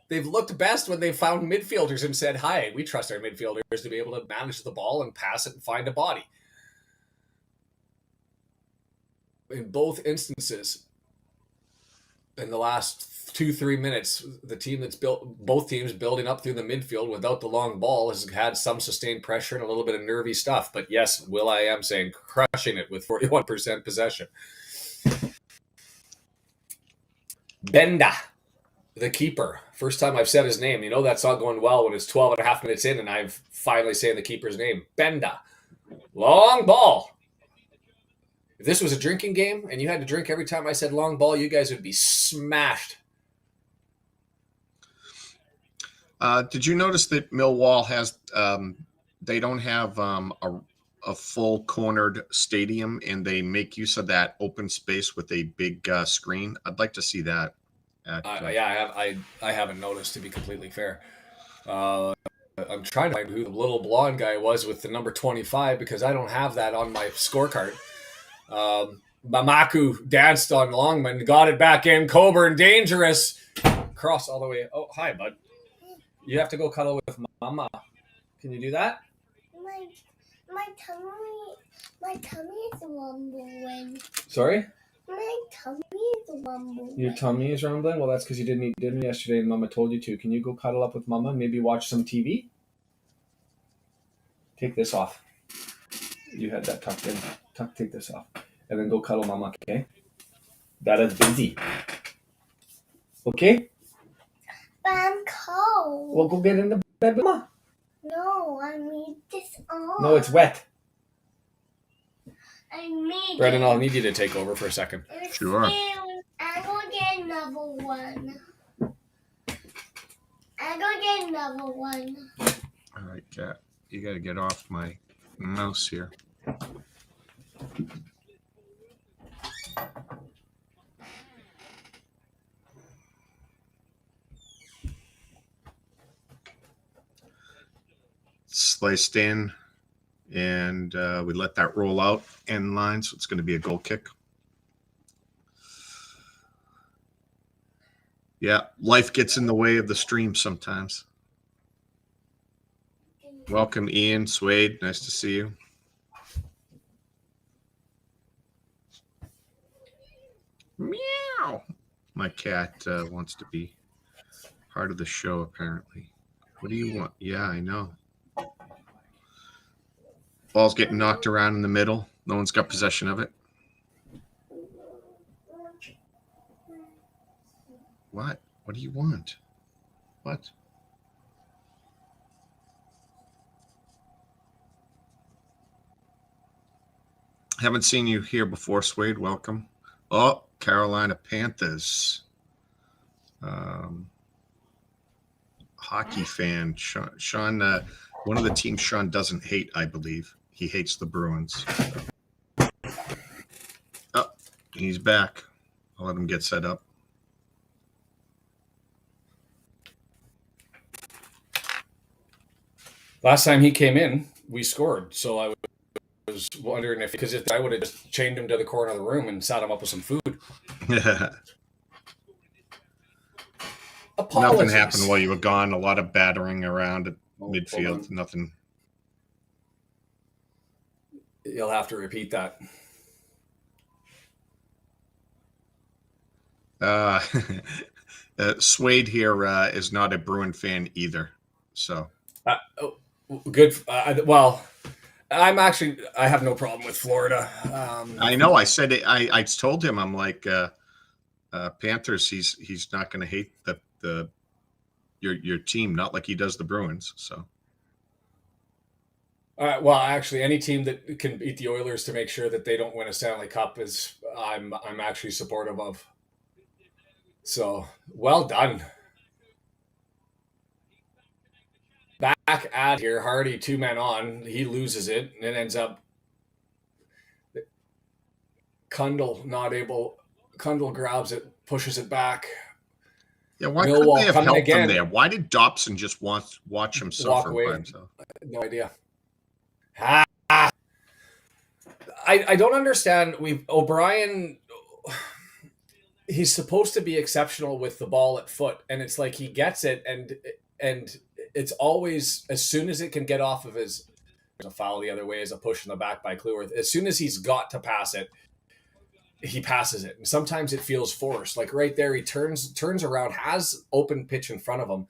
They've looked best when they've found midfielders and said, hi, we trust our midfielders to be able to manage the ball and pass it and find a body. In both instances, in the last 2-3 minutes, the team that's built, both teams building up through the midfield without the long ball has had some sustained pressure and a little bit of nervy stuff. But yes, I am saying crushing it with 41% possession. Benda, the keeper. First time I've said his name. You know that's not going well when it's 12 and a half minutes in and I'm finally saying the keeper's name. Benda. Long ball. If this was a drinking game and you had to drink every time I said long ball, you guys would be smashed. Did you notice that Millwall has, they don't have a full cornered stadium and they make use of that open space with a big screen? I'd like to see that. I haven't noticed, to be completely fair. I'm trying to find who the little blonde guy was with the number 25 because I don't have that on my scorecard. Mamaku danced on Longman, got it back in. Coburn, dangerous. Cross all the way. Oh, hi, bud. You have to go cuddle with Mama. Can you do that? My tummy is rumbling. Sorry? My tummy is rumbling. Your tummy is rumbling? Well, that's because you didn't eat dinner yesterday and Mama told you to. Can you go cuddle up with Mama and maybe watch some TV? Take this off. You had that tucked in. Take this off. And then go cuddle Mama, okay? That is busy. Okay? But I'm cold. Well, go get in the bed with Mama. No, I need this on. No, it's wet. I need Brendan, it. I'll need you to take over for a second. Sure. I'm going to get another one. All right, Kat. You got to get off my mouse here. Sliced in, and we let that roll out end line, so it's going to be a goal kick. Yeah, life gets in the way of the stream sometimes. Welcome, Ian, Suede. Nice to see you. Meow. My cat wants to be part of the show, apparently. What do you want? Yeah, I know. Ball's getting knocked around in the middle. No one's got possession of it. What? What do you want? What? Haven't seen you here before, Suede. Welcome. Oh, Carolina Panthers. Hockey fan. Sean, one of the teams Sean doesn't hate, I believe. He hates the Bruins. Oh, he's back. I'll let him get set up. Last time he came in, we scored. So I was wondering because I would have just chained him to the corner of the room and sat him up with some food. Nothing happened while you were gone. A lot of battering around at midfield. Nothing. You'll have to repeat that. Suede here is not a Bruin fan either. So Good. Well, I have no problem with Florida. I know. I said it, I told him, I'm like, Panthers. He's not going to hate your team, not like he does the Bruins. So. Well, actually, any team that can beat the Oilers to make sure that they don't win a Stanley Cup is I'm actually supportive of. So well done. Back at here, Hardy 2 men on. He loses it and it ends up Kundl not able. Kundl grabs it, pushes it back. Yeah, why Millwall couldn't they have coming helped again. him there? Why did Dobson just watch him suffer by himself? No idea. I don't understand. O'Brien, he's supposed to be exceptional with the ball at foot, and it's like he gets it, and it's always as soon as it can get off of his. There's a foul the other way as a push in the back by Kluwer. As soon as he's got to pass it, he passes it, and sometimes it feels forced. Like right there, he turns around, has open pitch in front of him.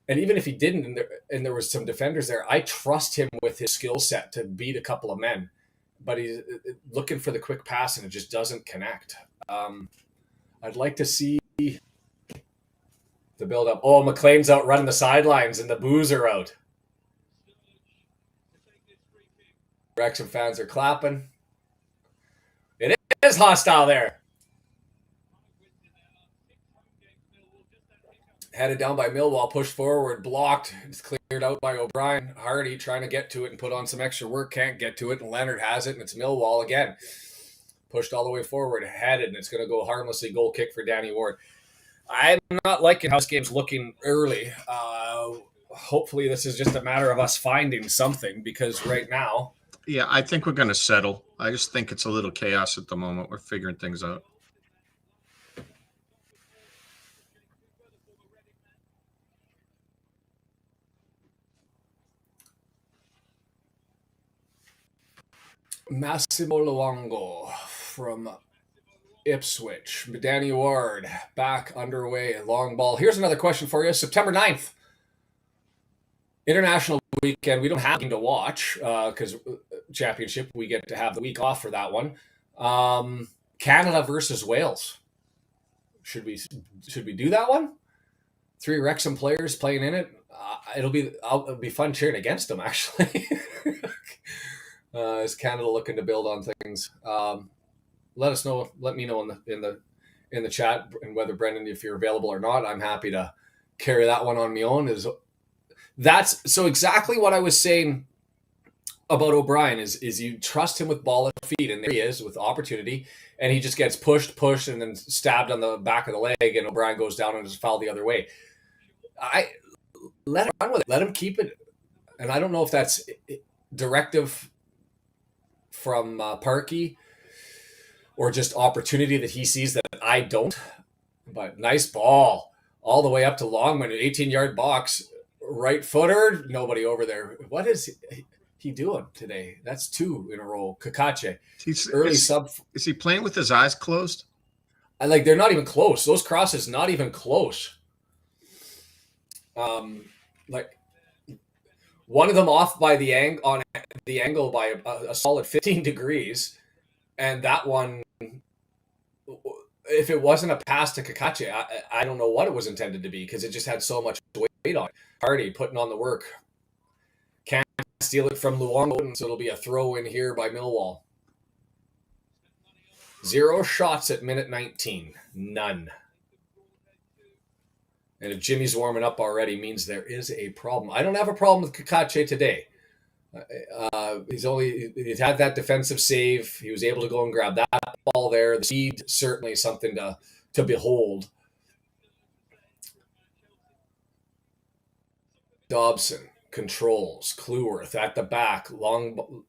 And even if he didn't, and there was some defenders there, I trust him with his skill set to beat a couple of men. But he's looking for the quick pass, and it just doesn't connect. I'd like to see the build-up. Oh, McLean's out running the sidelines, and the boos are out. Wrexham fans are clapping. It is hostile there. Headed down by Millwall, pushed forward, blocked. It's cleared out by O'Brien. Hardy trying to get to it and put on some extra work. Can't get to it, and Leonard has it, and it's Millwall again. Pushed all the way forward, headed, and it's going to go harmlessly. Goal kick for Danny Ward. I'm not liking how this game's looking early. Hopefully this is just a matter of us finding something, because right now... Yeah, I think we're going to settle. I just think it's a little chaos at the moment. We're figuring things out. Massimo Luongo from Ipswich. Danny Ward back underway. Long ball. Here's another question for you. September 9th. International weekend. We don't have anything to watch because championship. We get to have the week off for that one. Canada versus Wales. Should we do that one? 3 Wrexham players playing in it. It'll be fun cheering against them, actually. Is Canada looking to build on things? Let us know. Let me know in the chat, and whether Brendan, if you're available or not. I'm happy to carry that one on my own. That's so exactly what I was saying about O'Brien is you trust him with ball at feet, and there he is with opportunity, and he just gets pushed, and then stabbed on the back of the leg, and O'Brien goes down and is fouled the other way. I let him run with it. Let him keep it. And I don't know if that's directive from Parkey or just opportunity that he sees that I don't. But nice ball all the way up to Longman, an 18-yard box, right footer, nobody over there. What is he doing today? That's 2 in a row. Cacace. Is he playing with his eyes closed? They're not even close. Those crosses, not even close. One of them off by the angle by a solid 15 degrees, and that one, if it wasn't a pass to Cacace, I don't know what it was intended to be, because it just had so much weight on it. Hardy putting on the work. Can't steal it from Luongo, so it'll be a throw in here by Millwall. 0 shots at minute 19. None. And if Jimmy's warming up already, means there is a problem. I don't have a problem with Cacace today. He's had that defensive save. He was able to go and grab that ball there. The speed, certainly something to behold. Dobson controls. Kluwer at the back. Long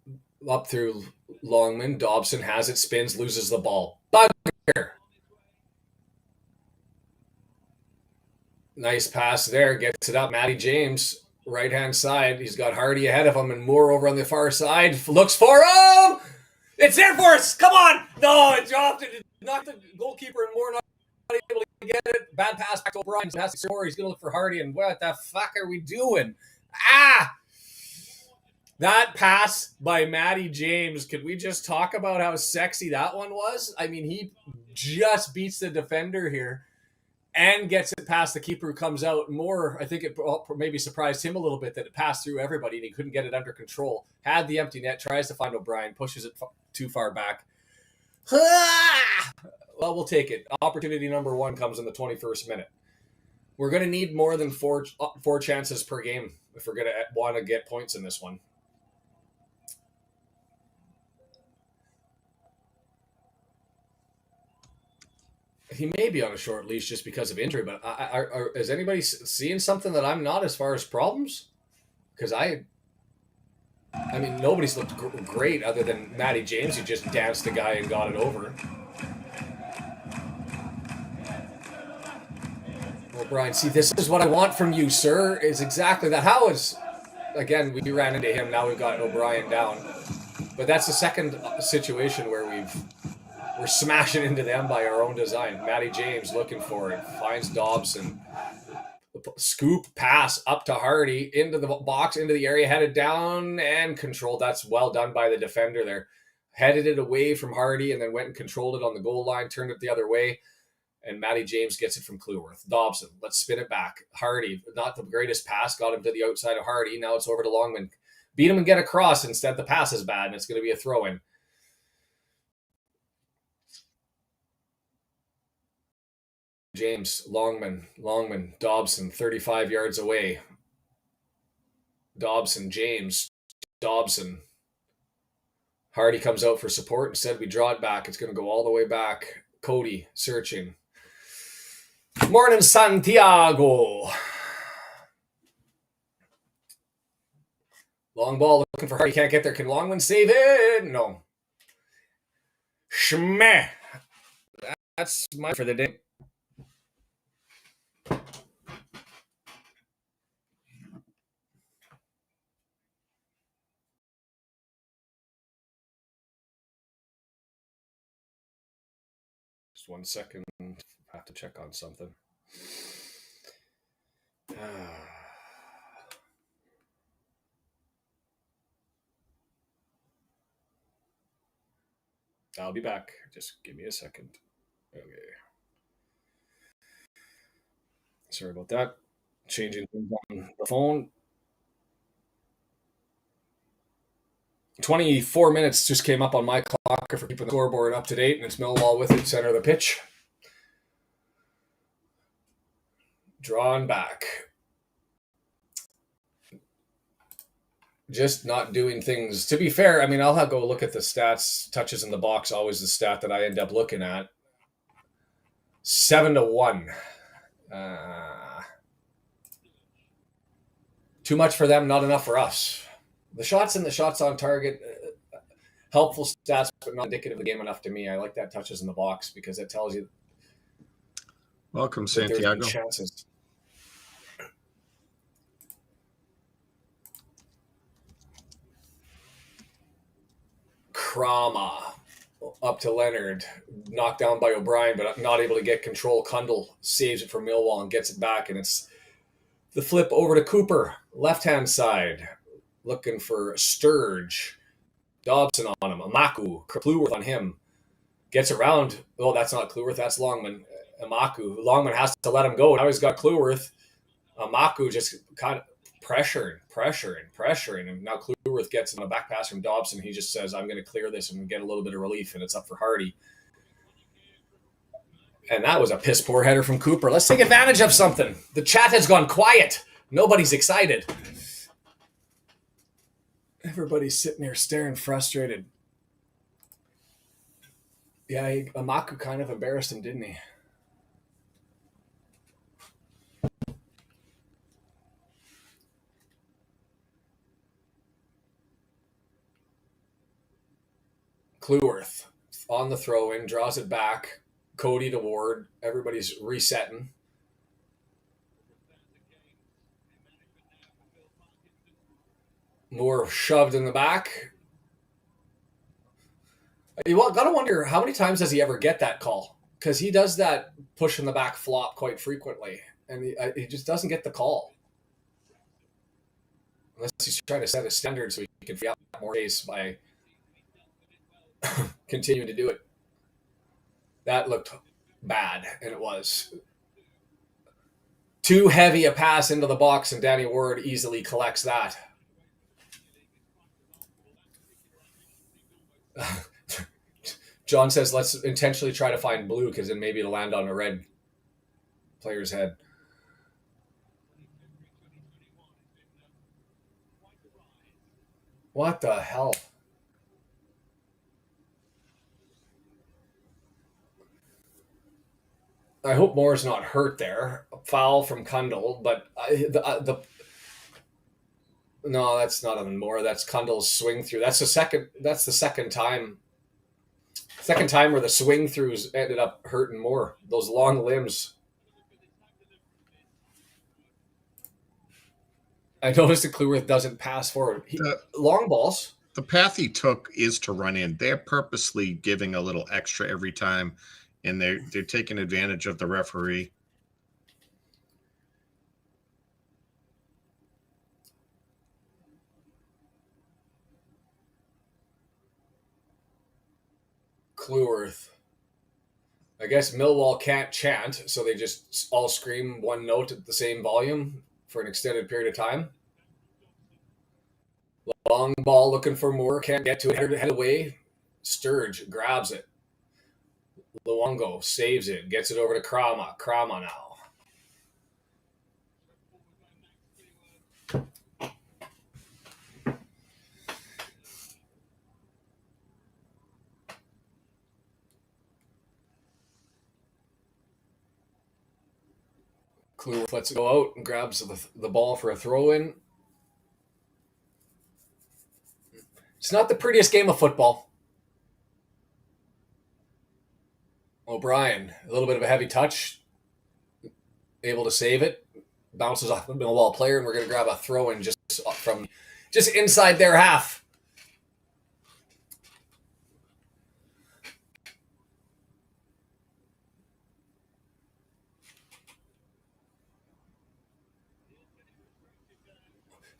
up through Longman. Dobson has it, spins, loses the ball. Bugger. Nice pass there. Gets it up. Matty James, right-hand side. He's got Hardy ahead of him, and Moore over on the far side. Looks for him! It's there for us! Come on! No, it dropped it. Knocked the goalkeeper, and Moore not able to get it. Bad pass back to O'Brien. Has to score. He's going to look for Hardy, and what the fuck are we doing? That pass by Matty James, could we just talk about how sexy that one was? I mean, he just beats the defender here and gets it past the keeper who comes out. More, I think it maybe surprised him a little bit that it passed through everybody and he couldn't get it under control. Had the empty net, tries to find O'Brien, pushes it too far back. Well, we'll take it. Opportunity number 1 comes in the 21st minute. We're going to need more than four chances per game if we're going to want to get points in this one. He may be on a short leash just because of injury, but is anybody seeing something that I'm not as far as problems? Because I mean, nobody's looked great other than Matty James, who just danced the guy and got it over. O'Brien, see, this is what I want from you, sir, is exactly that. How is, again, we ran into him, now we've got O'Brien down. But that's the second situation where we're smashing into them by our own design. Matty James looking for it, finds Dobson. Scoop pass up to Hardy, into the box, into the area, headed down and controlled. That's well done by the defender there. Headed it away from Hardy and then went and controlled it on the goal line, turned it the other way. And Matty James gets it from Cleworth. Dobson, let's spin it back. Hardy, not the greatest pass, got him to the outside of Hardy. Now it's over to Longman. Beat him and get across. Instead, the pass is bad, and it's going to be a throw-in. James, Longman, Dobson, 35 yards away. Dobson, James, Dobson. Hardy comes out for support. Instead, we draw it back. It's going to go all the way back. Cody, searching. Morning, Santiago. Long ball looking for Hardy. Can't get there. Can Longman save it? No. Schmeh. That's my for the day. Just 1 second. I have to check on something. I'll be back. Just give me a second. Okay. Sorry about that. Changing things on the phone. 24 minutes just came up on my clock for keeping the scoreboard up to date, and it's Millwall with it, center of the pitch. Drawn back. Just not doing things. To be fair, I mean, I'll have to go look at the stats. Touches in the box, always the stat that I end up looking at. 7-1. Too much for them, not enough for us. The shots and the shots on target, helpful stats, but not indicative of the game enough to me. I like that touches in the box because it tells you. Welcome, Santiago. Chances. Krama up to Leonard, knocked down by O'Brien, but not able to get control. Kundle saves it from Millwall and gets it back, and it's the flip over to Cooper, left-hand side, looking for Sturge. Dobson on him, Amaku, Cleworth on him, gets around. Oh, that's not Cleworth, that's Longman. Amaku, Longman has to let him go. Now he's got Cleworth. Amaku just kind of pressuring. And now Cleworth gets in a back pass from Dobson. He just says, I'm going to clear this and get a little bit of relief, and it's up for Hardy. And that was a piss poor header from Cooper. Let's take advantage of something. The chat has gone quiet. Nobody's excited. Everybody's sitting there staring frustrated. Yeah, Amaku kind of embarrassed him, didn't he? Cleworth on the throw-in, draws it back. Cody to Ward. Everybody's resetting. Moore shoved in the back. You got to wonder, how many times does he ever get that call? Because he does that push in the back flop quite frequently, and he just doesn't get the call. Unless he's trying to set a standard so he can free up more space by continuing to do it. That looked bad, and it was. Too heavy a pass into the box, and Danny Ward easily collects that. John says, let's intentionally try to find blue because then maybe it'll land on a red player's head. What the hell? I hope Moore's not hurt there. Foul from Kundal, but no, that's not on Moore. That's Kundal's swing through. That's the second time. Second time where the swing throughs ended up hurting Moore. Those long limbs. I noticed that Cleworth doesn't pass forward. Long balls. The path he took is to run in. They're purposely giving a little extra every time, and they're taking advantage of the referee. Cleworth. I guess Millwall can't chant, so they just all scream one note at the same volume for an extended period of time. Long ball looking for Moore, can't get to it, head away. Sturge grabs it. Luongo saves it, gets it over to Krama. Krama now. Cleworth lets it go out and grabs the ball for a throw-in. It's not the prettiest game of football. O'Brien, a little bit of a heavy touch. Able to save it. Bounces off the Millwall player, and we're going to grab a throw-in just inside their half.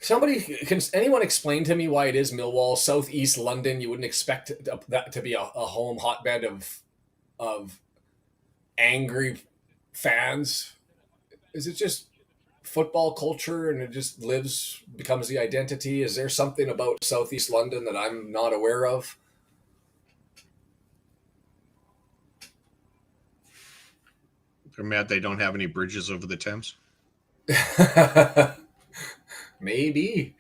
Can anyone explain to me why it is Millwall, Southeast London? You wouldn't expect that to be a home hotbed of angry fans. Is it just football culture and it just becomes the identity? Is there something about Southeast London that I'm not aware of? They're mad they don't have any bridges over the Thames. Maybe.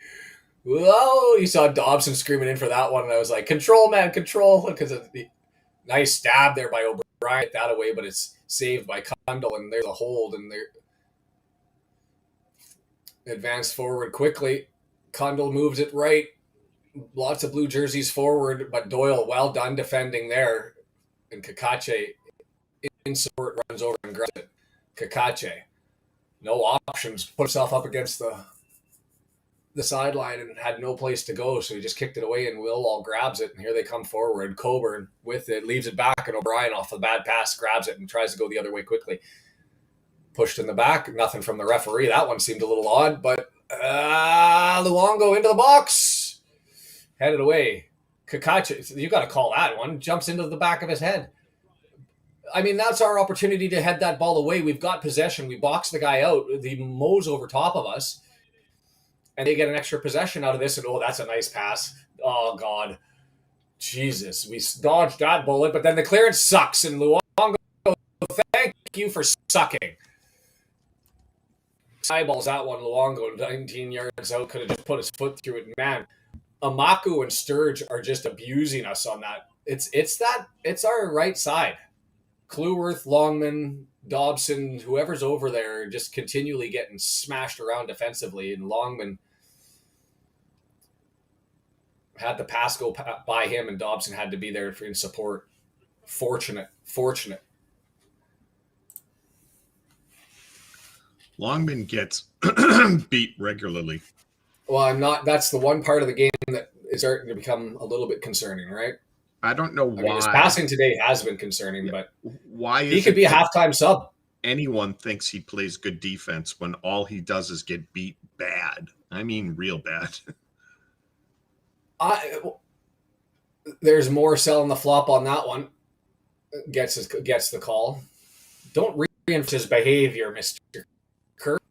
Whoa, you saw Dobson screaming in for that one, and I was like, control, man, control. Because of the nice stab there by O'Brien, that away, but it's saved by Kundal, and there's a hold, and they're advanced forward quickly. Kundal moves it right. Lots of blue jerseys forward, but Doyle, well done defending there. And Cacace in support runs over and grabs it. Cacace, no options, put himself up against the sideline and had no place to go, so he just kicked it away, and Millwall grabs it, and here they come forward. Coburn with it, leaves it back, and O'Brien off the bad pass grabs it and tries to go the other way quickly. Pushed in the back, nothing from the referee. That one seemed a little odd, but Luongo into the box. Headed away. Cacace, you got to call that one. Jumps into the back of his head. I mean, that's our opportunity to head that ball away. We've got possession. We box the guy out. He mows over top of us. And they get an extra possession out of this, and that's a nice pass. Oh, God. Jesus. We dodged that bullet, but then the clearance sucks, and Luongo, thank you for sucking. Eyeballs that one. Luongo, 19 yards out, could have just put his foot through it. Man, Amaku and Sturge are just abusing us on that. It's our right side. Cleworth, Longman, Dobson, whoever's over there, just continually getting smashed around defensively, and Longman had the pass go by him, and Dobson had to be there in support. Fortunate. Longman gets beat regularly. Well, I'm not. That's the one part of the game that is starting to become a little bit concerning, right? I don't know why. I mean, his passing today has been concerning, but why he could be a halftime sub. Anyone thinks he plays good defense when all he does is get beat bad I mean, real bad. There's more selling the flop on that one. Gets the call. Don't reinforce his behavior, Mr. Kirk.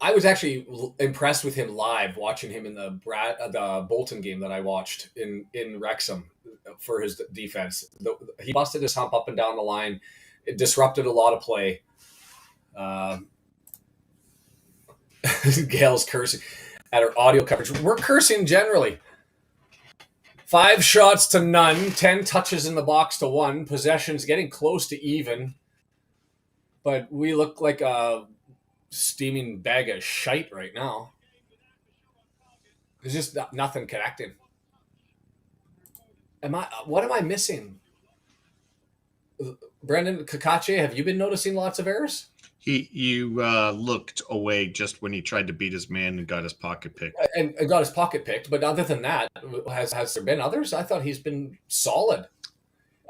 I was actually impressed with him live, watching him in the Bolton game that I watched in Wrexham for his defense. He busted his hump up and down the line. It disrupted a lot of play. Gail's cursing at our audio coverage. We're cursing generally. 5 shots to none, 10 touches in the box to 1, possessions getting close to even. But we look like a steaming bag of shite right now. There's just nothing connecting. What am I missing? Brendan Cacace, have you been noticing lots of errors? You looked away just when he tried to beat his man and got his pocket picked. And got his pocket picked, but other than that, has there been others? I thought he's been solid.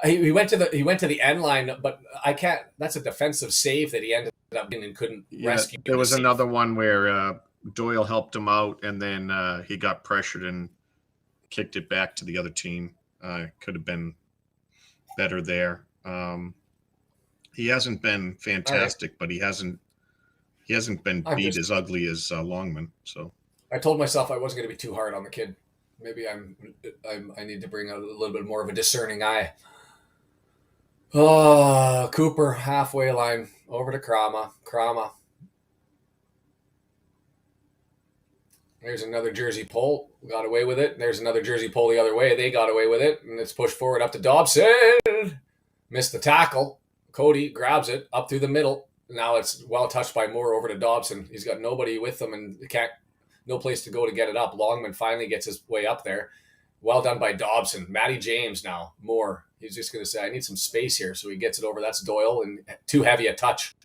He went to the end line, but I can't. That's a defensive save that he ended up getting and couldn't rescue. There was another one where Doyle helped him out, and then he got pressured and kicked it back to the other team. Could have been better there. He hasn't been fantastic, but he hasn't been beat as ugly as Longman. So I told myself I wasn't going to be too hard on the kid. Maybe I need to bring out a little bit more of a discerning eye. Oh, Cooper, halfway line, over to Krama. There's another Jersey pull, got away with it. There's another Jersey pull the other way. They got away with it, and it's pushed forward up to Dobson. Missed the tackle. Cody grabs it up through the middle. Now it's well touched by Moore over to Dobson. He's got nobody with him and no place to go to get it up. Longman finally gets his way up there. Well done by Dobson. Matty James now. Moore. He's just going to say, I need some space here. So he gets it over. That's Doyle, and too heavy a touch.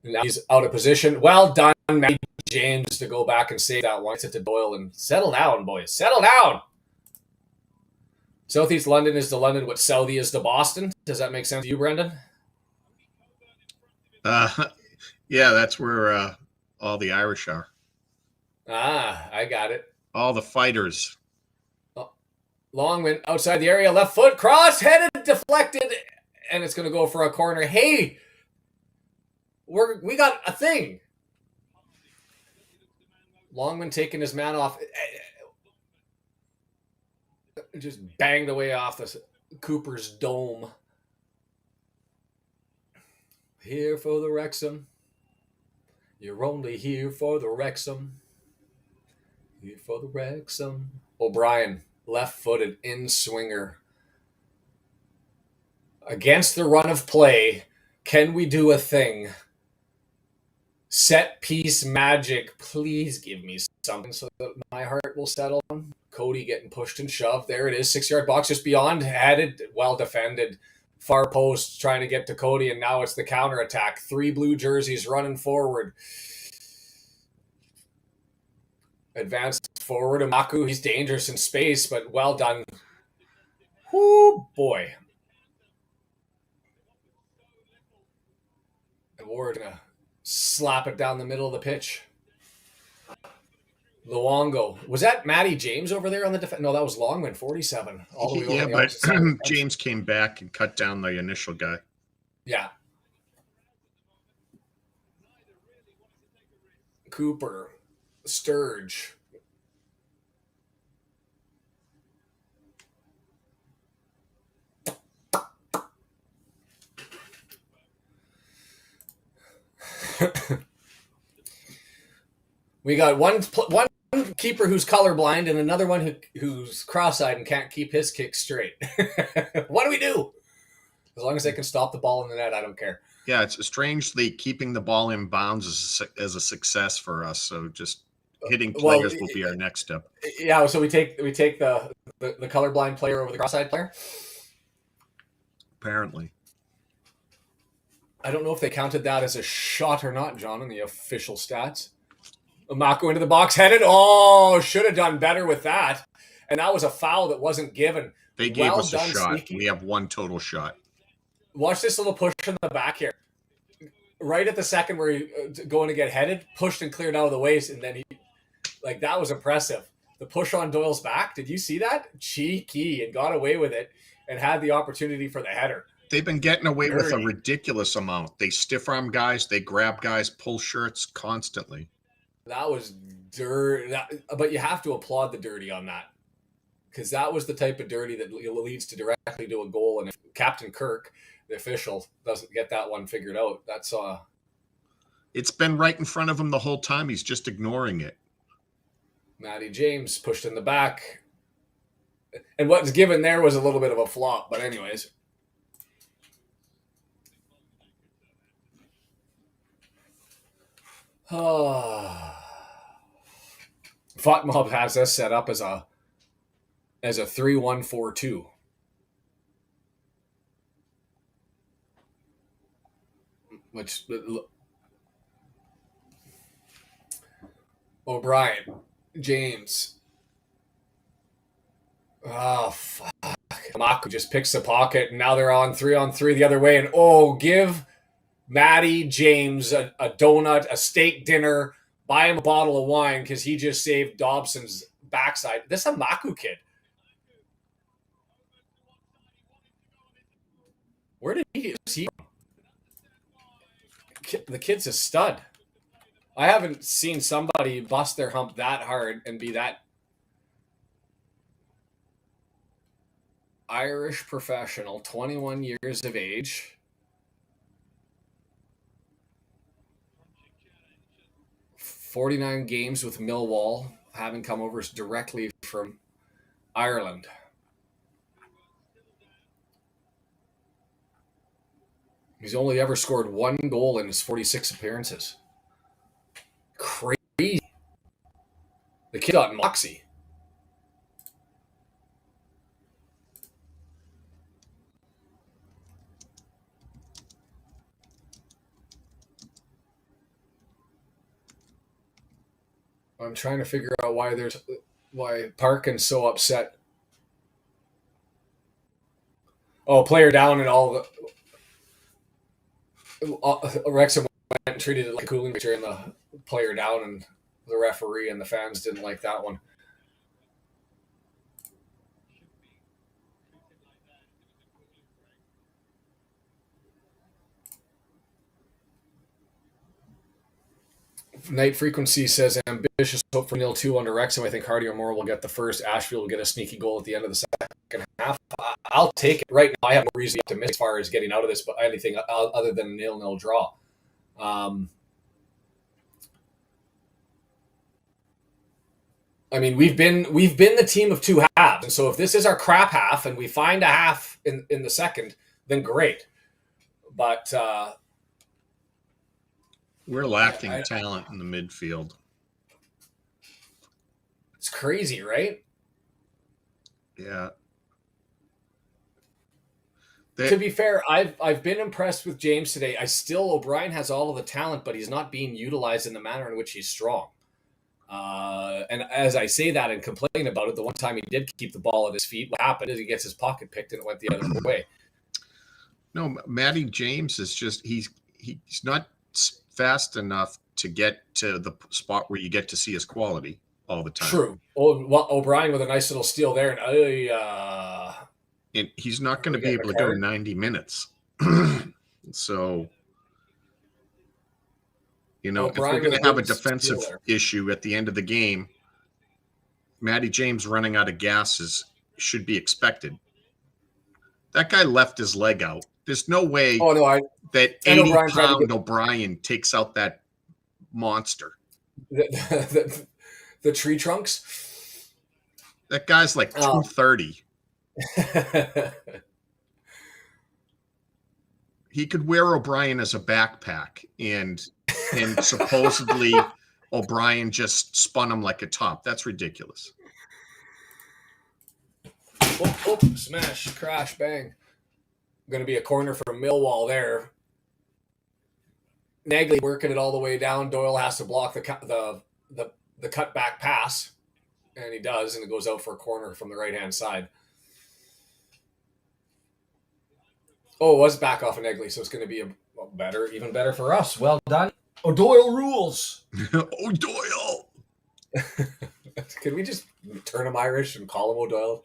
And now he's out of position. Well done, Matty James, to go back and save that one. Gets it to Doyle and settle down, boys. Settle down. Southeast London is to London what Southie is to Boston. Does that make sense to you, Brendan? Yeah, that's where all the Irish are. I got it. All the fighters. Longman outside the area, left foot, cross-headed, deflected, and it's going to go for a corner. Hey, we got a thing. Longman taking his man off. Just banged away off the Cooper's dome. Here for the Wrexham. You're only here for the Wrexham. Here for the Wrexham. O'Brien, left-footed in-swinger. Against the run of play, can we do a thing? Set piece magic. Please give me something so that my heart will settle on. Cody getting pushed and shoved. There it is. 6-yard box just beyond. Headed, well defended. Far post trying to get to Cody, and now it's the counterattack. 3 blue jerseys running forward. Advanced forward. Amaku, he's dangerous in space, but well done. Whoo, boy. And Ward gonna slap it down the middle of the pitch. Luongo. Was that Matty James over there on the defense? No, that was Longman, 47. All the way over the but opposite side. James came back and cut down the initial guy. Yeah. Cooper. Sturge. We got one keeper who's colorblind and another one who's cross-eyed and can't keep his kick straight. What do we do? As long as they can stop the ball in the net, I don't care. Yeah, it's strangely keeping the ball in bounds is a success for us. So just hitting players will be our next step. Yeah, so we take the colorblind player over the cross-eyed player? Apparently. I don't know if they counted that as a shot or not, John, in the official stats. Mako into the box, headed. Oh, should have done better with that. And that was a foul that wasn't given. They gave us a shot. Sneaky. We have one total shot. Watch this little push in the back here. right at the second where he going to get headed, pushed and cleared out of the waist, and then he that was impressive. The push on Doyle's back. Did you see that? Cheeky, and got away with it and had the opportunity for the header. They've been getting away with a ridiculous amount. They stiff arm guys, they grab guys, pull shirts constantly. That was dirty. But you have to applaud the dirty on that, because that was the type of dirty that leads to directly to a goal. And if Captain Kirk, the official, doesn't get that one figured out, that's it's been right in front of him the whole time. He's just ignoring it. Matty James pushed in the back. And what's given there was a little bit of a flop, but anyways. Fatmob has us set up as a 3-1-4-2. Which O'Brien, James. Oh fuck. Maku just picks the pocket, and now they're on 3-on-3 the other way, and give Matty James a donut, a steak dinner, buy him a bottle of wine because he just saved Dobson's backside. This is a Maku kid. Where did he see? The kid's a stud. I haven't seen somebody bust their hump that hard and be that Irish professional, 21 years of age. "49 games with Millwall, having come over directly from Ireland." He's only ever scored 1 goal in his 46 appearances. Crazy. The kid got moxie. I'm trying to figure out why Parkin's so upset. Oh, player down and all the Wrexham went and treated it like a cooling picture, and the player down, and the referee and the fans didn't like that one. Night Frequency says, ambitious hope for 0-2 under Wrexham. I think Hardy or Moore will get the first. Ashfield will get a sneaky goal at the end of the second half. I'll take it. Right now, I have no reason to be optimistic as far as getting out of this, but anything other than a 0-0 draw. I mean, we've been the team of two halves, and so if this is our crap half and we find a half in the second, then great. But we're lacking talent in the midfield. It's crazy, right? Yeah. To be fair, I've been impressed with James today. O'Brien has all of the talent, but he's not being utilized in the manner in which he's strong. And as I say that and complain about it, the one time he did keep the ball at his feet, what happened is he gets his pocket picked and it went the other way. No, Matty James is just he's not fast enough to get to the spot where you get to see his quality all the time. True. O'Brien with a nice little steal there, and he's not going to be able to go 90 minutes. So, if we're going to have a defensive issue at the end of the game, Matty James running out of gas should be expected. That guy left his leg out. There's no way that 80-pound O'Brien takes out that monster. The tree trunks? That guy's like 230. He could wear O'Brien as a backpack, and supposedly O'Brien just spun him like a top. That's ridiculous. Oh, smash, crash, bang. Going to be a corner for Millwall there. Nagley working it all the way down. Doyle has to block the cutback pass, and he does, and it goes out for a corner from the right-hand side. Oh, it was back off of Nagley, so it's going to be a Better, even better for us. Well done. O'Doyle rules. O'Doyle. Can we just turn him Irish and call him O'Doyle?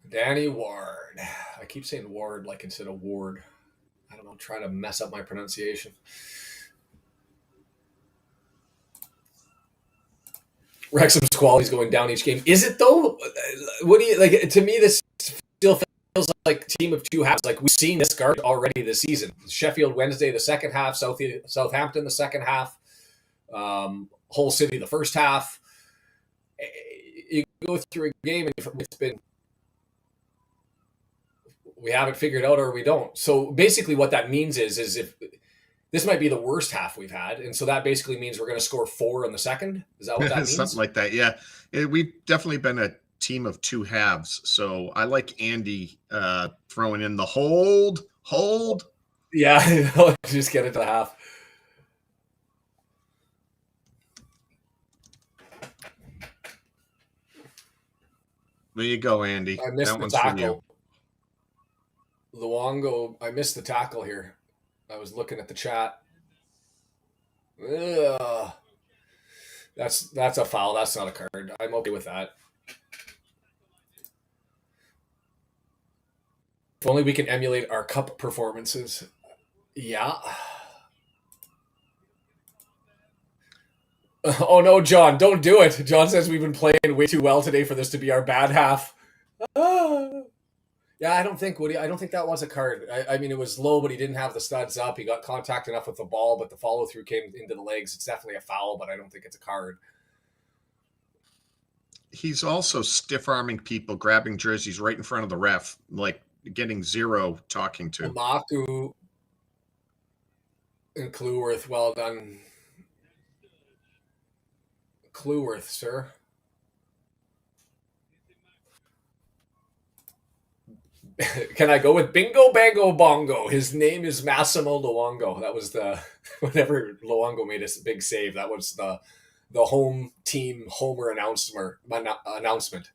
Danny Ward. I keep saying Ward like instead of Ward. I don't know, I'm trying to mess up my pronunciation. Wrexham's quality is going down each game. Is it though? What do you like? To me, this still feels like a team of two halves. Like we've seen this garbage already this season. Sheffield Wednesday, the second half. Southampton, the second half. Hull City, the first half. You go through a game and it's been we haven't figured out or we don't. So basically, what that means is if this might be the worst half we've had, and so that basically means we're going to score 4 in the second. Is that what that means? Something like that, yeah. We've definitely been a team of two halves. So I like Andy throwing in the hold. Yeah, just get it to the half. There you go, Andy. I missed that the one's for you. tackle. Luongo, I missed the tackle here. I was looking at the chat. Ugh. That's a foul. That's not a card. I'm okay with that. If only we can emulate our cup performances. Yeah. Oh no, John, don't do it. John says we've been playing way too well today for this to be our bad half. Yeah, I don't think that was a card. I mean, it was low, but he didn't have the studs up. He got contact enough with the ball, but the follow through came into the legs. It's definitely a foul, but I don't think it's a card. He's also stiff arming people, grabbing jerseys right in front of the ref, like getting zero talking to. Maku and Clueworth, well done. Clueworth, sir. Can I go with Bingo Bango Bongo? His name is Massimo Luongo. That was the whenever Luongo made a big save. That was the home team homer announcement.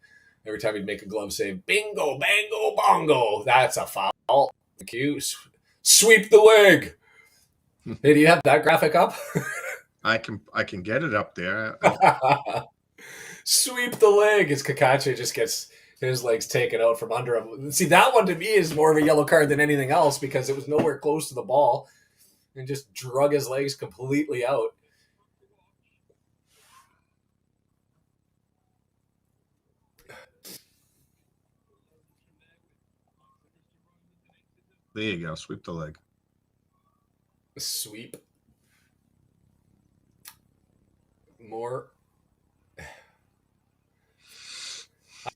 Every time he'd make a glove save, Bingo Bango Bongo. That's a foul. Thank you. Sweep the leg. Hey, do you have that graphic up? I can get it up there. Sweep the leg as Cacace just gets his legs taken out from under him. See, that one to me is more of a yellow card than anything else because it was nowhere close to the ball and just drug his legs completely out. There you go. Sweep the leg. Sweep. More.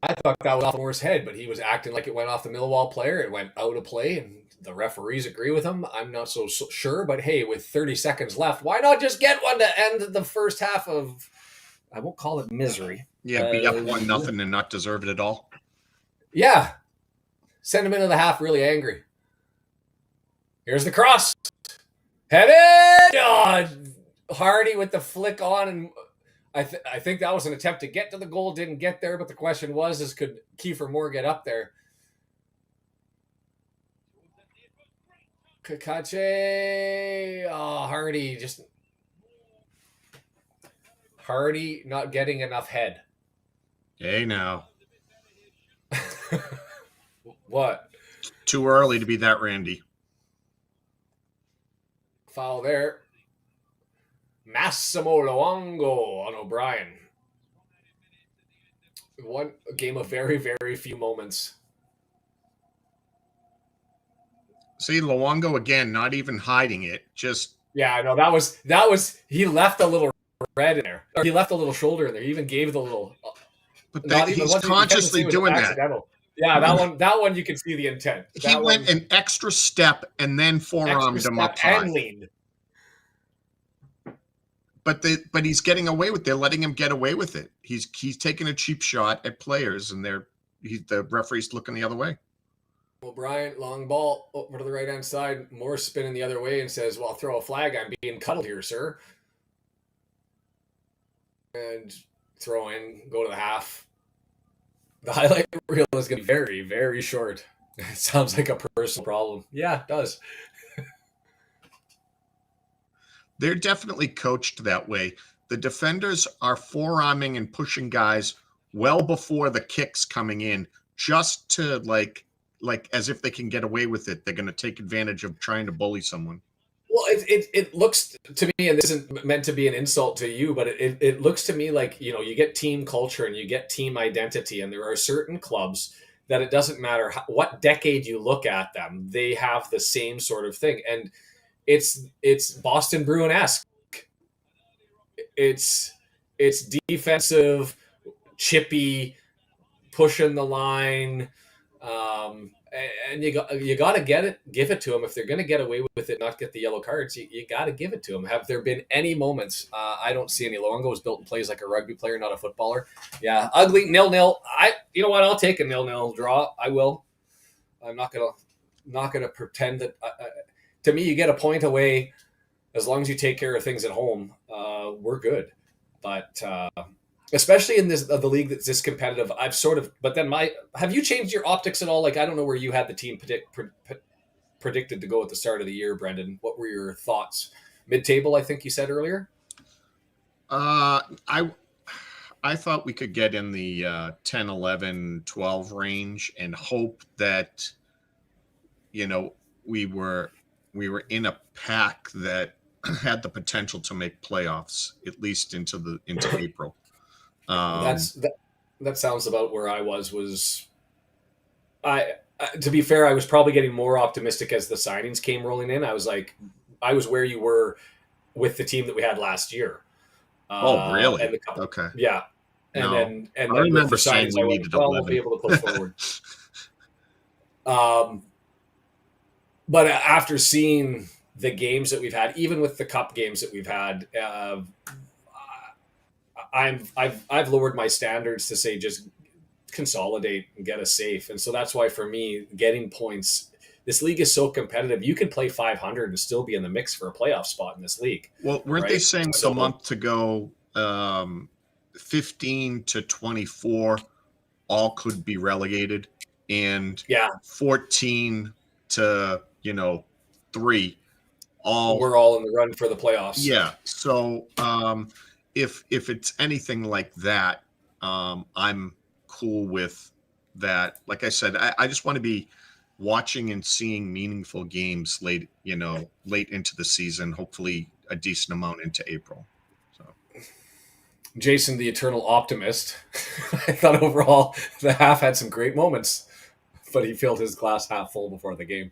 I thought that was off Moore's head, but he was acting like it went off the Millwall player. It went out of play, and the referees agree with him. I'm not so sure, but hey, with 30 seconds left, why not just get one to end the first half of, I won't call it misery. Yeah, be up 1-0 and not deserve it at all. Yeah. Send him into the half really angry. Here's the cross. Headed! Oh, Hardy with the flick on, and I think that was an attempt to get to the goal. Didn't get there, but the question was, could Kiefer Moore get up there? Cacace. Oh, Hardy not getting enough head. Hey, now. What? Too early to be that randy. Foul there. Massimo Luongo on O'Brien. One game of very, very few moments. See, Luongo again, not even hiding it. Just yeah, no, that was he left a little red in there. Or he left a little shoulder in there. He even gave the little. But he's consciously doing that. Yeah, that one you can see the intent. He went an extra step and then forearmed him up high. And leaned. But he's getting away with it. They're letting him get away with it. He's taking a cheap shot at players, and the referee's looking the other way. O'Brien, long ball over to the right-hand side. Moore spinning the other way and says, well, throw a flag. I'm being cuddled here, sir. And throw in, go to the half. The highlight reel is going to be very, very short. It sounds like a personal problem. Yeah, it does. They're definitely coached that way. The defenders are forearming and pushing guys well before the kick's coming in, just to like as if they can get away with it. They're going to take advantage of trying to bully someone. Well, it looks to me, and this isn't meant to be an insult to you, but it looks to me like, you get team culture and you get team identity, and there are certain clubs that it doesn't matter what decade you look at them, they have the same sort of thing, and it's Boston Bruin-esque. It's defensive, chippy, pushing the line. And you got to give it to them. If they're going to get away with it, not get the yellow cards, you got to give it to them. Have there been any moments? I don't see any. Luongo was built and plays like a rugby player, not a footballer. Yeah, ugly 0-0. You know what? I'll take a 0-0 draw. I will. I'm not gonna pretend that. To me, you get a point away as long as you take care of things at home. We're good, but. Especially in the league that's this competitive, I've sort of. But then have you changed your optics at all? Like, I don't know where you had the team predicted to go at the start of the year, Brendan. What were your thoughts? Mid-table, I think you said earlier. I thought we could get in the 10, 11, 12 range and hope that we were in a pack that had the potential to make playoffs, at least into April. That sounds about where I was. To be fair, I was probably getting more optimistic as the signings came rolling in. I was where you were with the team that we had last year. Oh, really? Okay. Yeah. And no. then I remember saying we needed 11. We'll be able to push forward. But after seeing the games that we've had, even with the cup games that we've had, I've lowered my standards to say just consolidate and get us safe. And so that's why for me, getting points, this league is so competitive. You can play 500 and still be in the mix for a playoff spot in this league. Well, weren't they saying a month ago, 15 to 24 all could be relegated, and 14 to 3 we're all in the run for the playoffs. Yeah. So if it's anything like that, I'm cool with that. Like I said, I just want to be watching and seeing meaningful games late into the season, hopefully a decent amount into April. So Jason, the eternal optimist, I thought overall the half had some great moments, but he filled his glass half full before the game.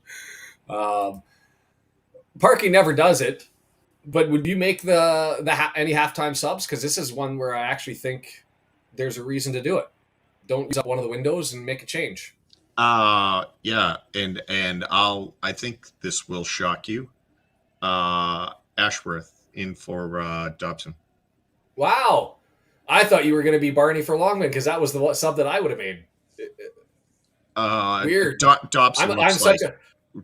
Parky never does it, but would you make any halftime subs? Because this is one where I actually think there's a reason to do it. Don't use up one of the windows and make a change. Yeah, and I think this will shock you. Ashworth in for Dobson. Wow, I thought you were going to be Barney for Longman because that was the sub that I would have made. Weird.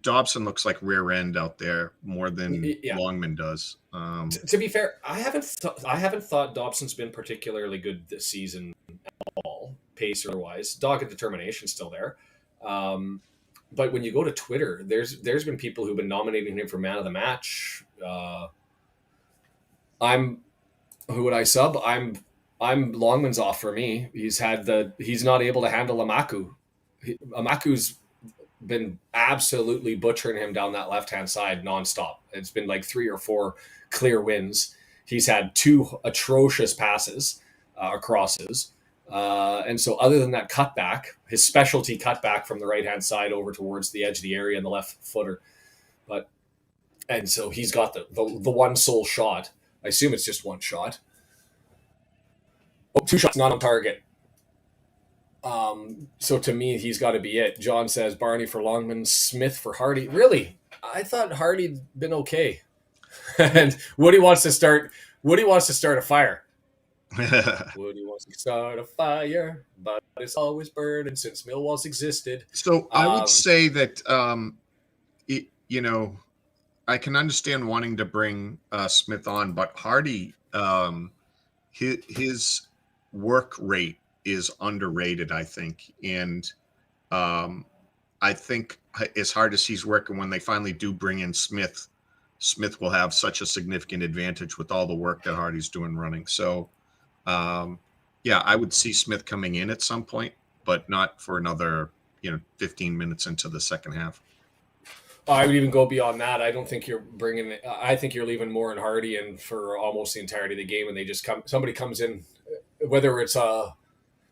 Dobson looks like rear end out there more than Longman does. To be fair, I haven't thought Dobson's been particularly good this season at all, pace or otherwise. Dogged determination still there. But when you go to Twitter, there's been people who've been nominating him for man of the match. Who would I sub? I'm Longman's off for me. He's not able to handle Amaku. Amaku's been absolutely butchering him down that left-hand side nonstop. It's been like 3 or 4 clear wins. He's had 2 atrocious passes, crosses. And so other than that cutback, his specialty cutback from the right-hand side over towards the edge of the area and the left footer. And so he's got the one sole shot. I assume it's just one shot. 2 shots not on target. So to me, he's got to be it. John says Barney for Longman, Smith for Hardy. Really? I thought Hardy'd been okay. And Woody wants to start a fire. Woody wants to start a fire, but it's always burning since Millwall's existed. So I would say that, I can understand wanting to bring Smith on, but Hardy, his work rate is underrated, I think. And I think as hard as he's working, when they finally do bring in Smith will have such a significant advantage with all the work that Hardy's doing running. So, yeah, I would see Smith coming in at some point, but not for another, 15 minutes into the second half. I would even go beyond that. I don't think you're bringing. I think you're leaving Moore and Hardy in for almost the entirety of the game, and they just come. Somebody comes in, whether it's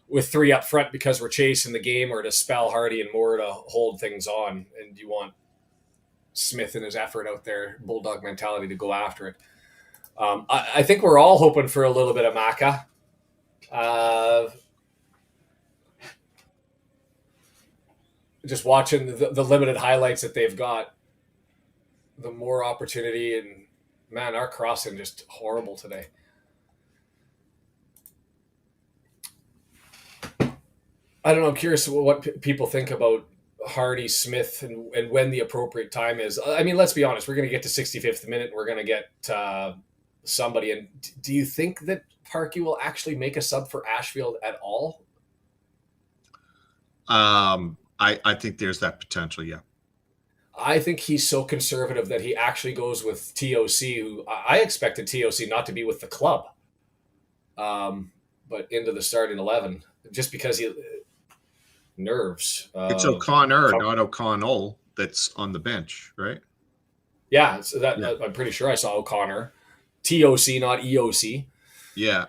with 3 up front because we're chasing the game, or to spell Hardy and Moore to hold things on, and you want Smith and his effort out there, bulldog mentality to go after it. I think we're all hoping for a little bit of Maka. Just watching the limited highlights that they've got, the more opportunity, and man, our crossing just horrible today. I don't know. I'm curious what people think about Hardy, Smith, and when the appropriate time is. I mean, let's be honest. We're going to get to 65th minute, and we're going to get somebody. And do you think that Parkey will actually make a sub for Ashfield at all? I think there's that potential, yeah. I think he's so conservative that he actually goes with TOC, who I expected TOC not to be with the club, but into the starting 11, just because he nerves. It's O'Connor, not O'Connell, that's on the bench, right? Yeah, so I'm pretty sure I saw O'Connor. TOC, not EOC. Yeah,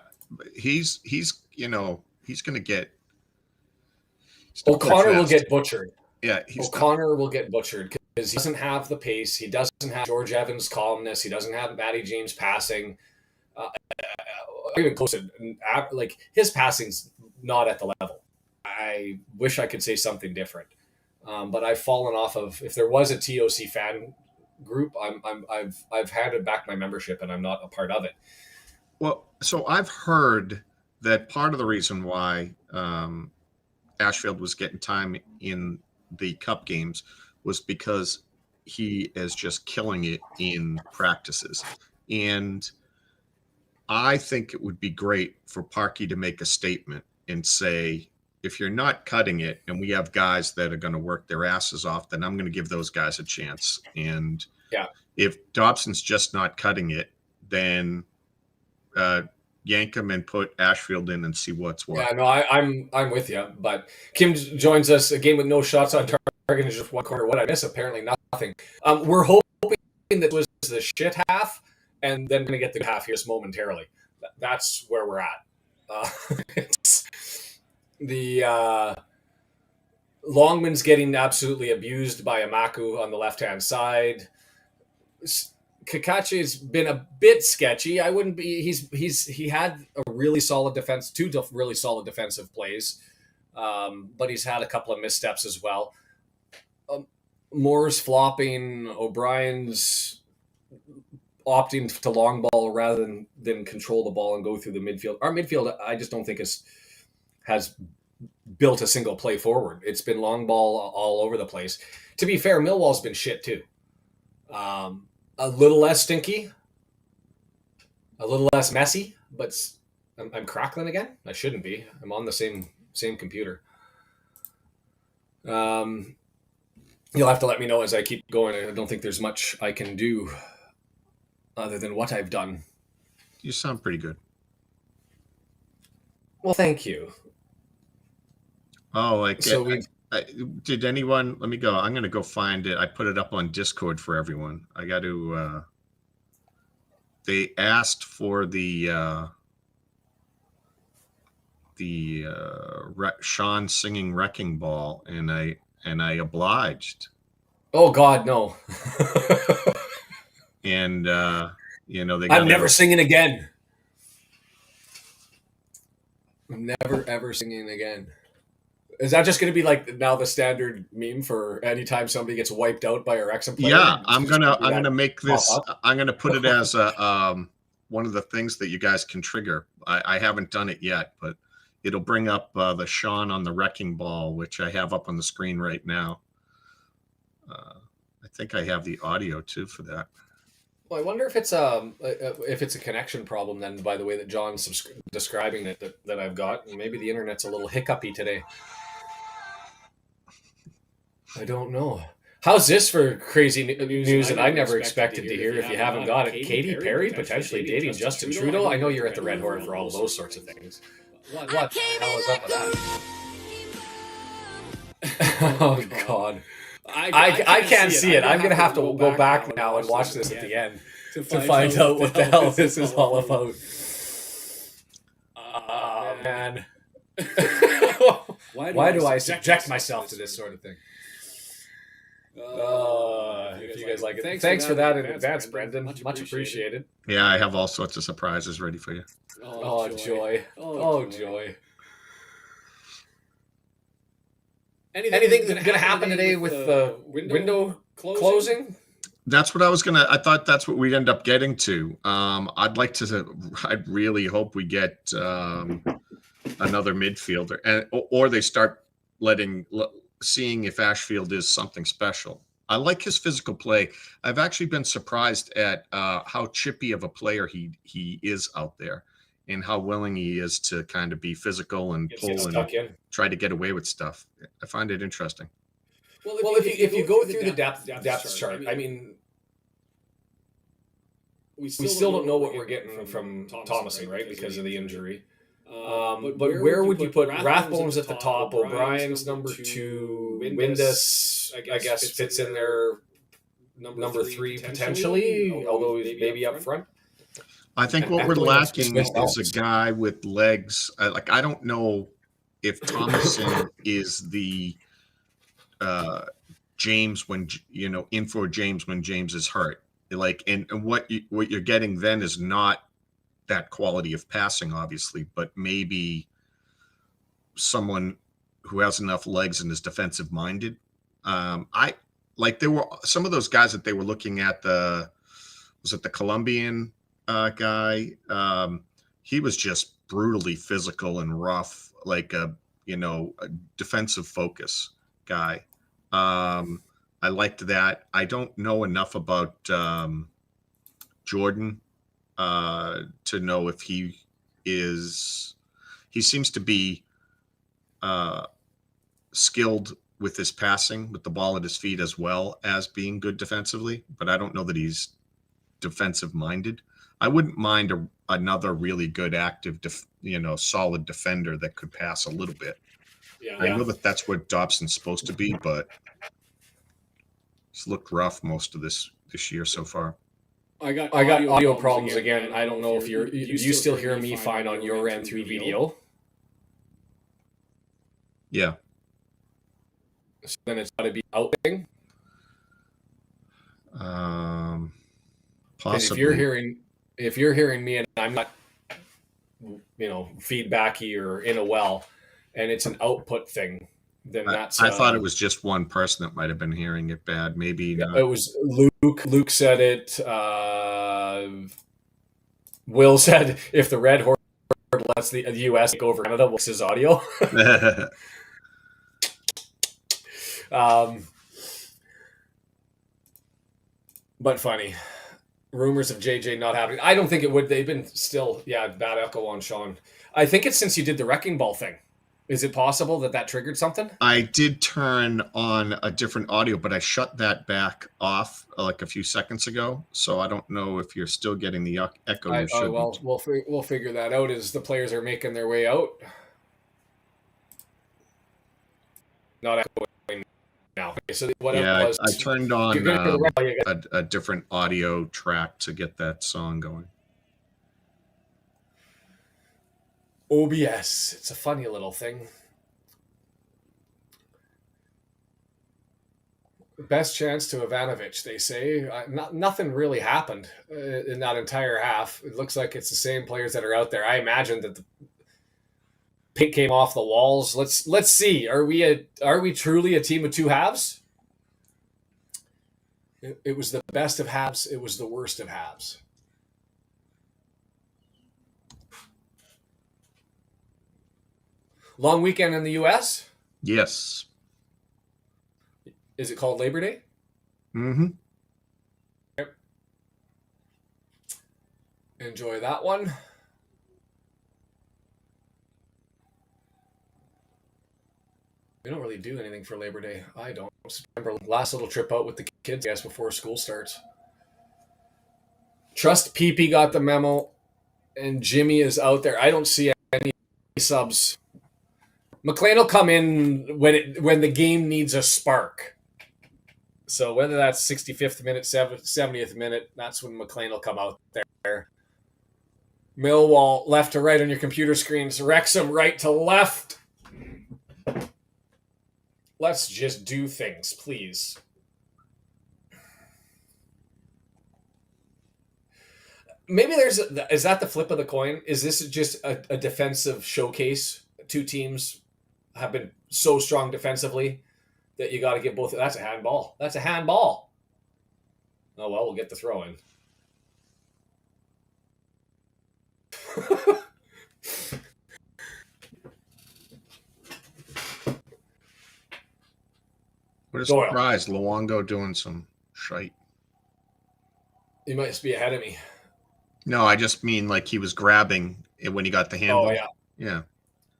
he's going to get. O'Connor will get butchered. Yeah, O'Connor will get butchered because he doesn't have the pace. He doesn't have George Evans' calmness. He doesn't have Matty James passing. Even close to, like, his passing's not at the level. I wish I could say something different, but I've fallen off of. If there was a TOC fan group, I've handed back my membership and I'm not a part of it. Well, so I've heard that part of the reason why Ashfield was getting time in the cup games was because he is just killing it in practices. And I think it would be great for Parkey to make a statement and say, if you're not cutting it and we have guys that are going to work their asses off, then I'm going to give those guys a chance. And if Dobson's just not cutting it, then yank him and put Ashfield in and see what's what. Yeah, no, I'm with you. But Kim joins us, a game with no shots on target and just one corner. What I miss? Apparently nothing. We're hoping that it was the shit half, and then going to get the half here just momentarily. That's where we're at. It's the Longman's getting absolutely abused by Amaku on the left-hand side. Cacace's been a bit sketchy. I wouldn't be. He had a really solid defense, 2 really solid defensive plays, but he's had a couple of missteps as well. Moore's flopping. O'Brien's opting to long ball rather than control the ball and go through the midfield. Our midfield, I just don't think has built a single play forward. It's been long ball all over the place. To be fair, Millwall's been shit too. A little less stinky, a little less messy, but I'm crackling again. I shouldn't be. I'm on the same computer. You'll have to let me know as I keep going. I don't think there's much I can do other than what I've done. You sound pretty good. Well, thank you. Oh, did anyone? Let me go. I'm going to go find it. I put it up on Discord for everyone. I got to. They asked for the Sean singing "Wrecking Ball," and I obliged. Oh God, no! And they. I'm never singing again. I'm never ever singing again. Is that just going to be like now the standard meme for anytime somebody gets wiped out by a Wrexham player? Yeah, I'm gonna make this. I'm gonna put it as a one of the things that you guys can trigger. I haven't done it yet, but it'll bring up the Sean on the Wrecking Ball, which I have up on the screen right now. I think I have the audio too for that. Well, I wonder if it's a connection problem then. By the way that John's describing it, that I've got, maybe the internet's a little hiccupy today. I don't know. How's this for crazy news that I never expected to hear? If you haven't got it, Katy Perry potentially dating Justin Trudeau. I know you're at the Red Horn for all of those sorts of things. What the hell is up with that? Oh God. I can't see it. I'm going to have to go back now and watch this at the end to find out what the hell this is all about. Oh, man. Why do I subject myself to this sort of thing? If you guys like it. Thanks for that in advance, Brendan. Much appreciated. Yeah, I have all sorts of surprises ready for you. Oh, joy. Oh, joy. Anything going to happen today with the window closing? That's what I thought that's what we'd end up getting to. I'd really hope we get another midfielder, or they start seeing if Ashfield is something special. I like his physical play. I've actually been surprised at how chippy of a player he is out there, and how willing he is to kind of be physical and pull and try to get away with stuff. I find it interesting. Well, if you go through the depth chart, I mean, we still don't know what we're getting from Thomason, right, because of the injury. But where would you put Rathbone's at the top? O'Brien's number 2. Windass, I guess, fits in there. Number 3 potentially, although he's maybe up front. I think what we're lacking is a guy with legs. I don't know if Thomason is the James when in for James when James is hurt. And what you're getting then is not that quality of passing, obviously, but maybe someone who has enough legs and is defensive minded. There were some of those guys that they were looking at. Was it the Colombian guy? He was just brutally physical and rough, like a defensive focus guy. I liked that. I don't know enough about Jordan to know if he seems to be skilled with his passing, with the ball at his feet, as well as being good defensively, but I don't know that he's defensive minded. I wouldn't mind another really good, active, solid defender that could pass a little bit. Yeah. I know that's what Dobson's supposed to be, but it's looked rough most of this year so far. I got audio problems again. I don't know if you still hear me fine on your end through video. Yeah. So then it's got to be out thing. Possibly. If you're hearing me and I'm not, feedbacky or in a well, and it's an output thing, then that's. I thought it was just one person that might have been hearing it bad. Maybe not. It was Luke. Luke said it. Will said if the Red Horn lets the U.S. take over Canada, what's his audio? But funny. Rumors of JJ not happening. I don't think it would. They've been still, bad echo on Sean. I think it's since you did the wrecking ball thing. Is it possible that triggered something? I did turn on a different audio, but I shut that back off like a few seconds ago. So I don't know if you're still getting the echo. We'll figure that out as the players are making their way out. Not echoing now. Okay, so I turned on a different audio track to get that song going. OBS. It's a funny little thing. Best chance to Ivanovic, they say. Nothing really happened in that entire half. It looks like it's the same players that are out there. I imagine that the paint came off the walls. Let's see. Are we truly a team of two halves? It was the best of halves. It was the worst of halves. Long weekend in the U.S.? Yes. Is it called Labor Day? Mm-hmm. Yep. Enjoy that one. We don't really do anything for Labor Day. I don't. September, last little trip out with the kids, I guess, before school starts. Trust PP got the memo, and Jimmy is out there. I don't see any subs. McLean will come in when the game needs a spark. So whether that's 65th minute, 70th minute, that's when McLean will come out there. Millwall left to right on your computer screens. Wrexham right to left. Let's just do things, please. Maybe is that the flip of the coin? Is this just a defensive showcase? Two teams have been so strong defensively that you got to get both. That's a handball. That's a handball. Oh, well, we'll get the throw in. What a Doyle. surprise. Luongo doing some shite. You might be ahead of me. No, I just mean like he was grabbing it when he got the handball. Oh, yeah. Yeah.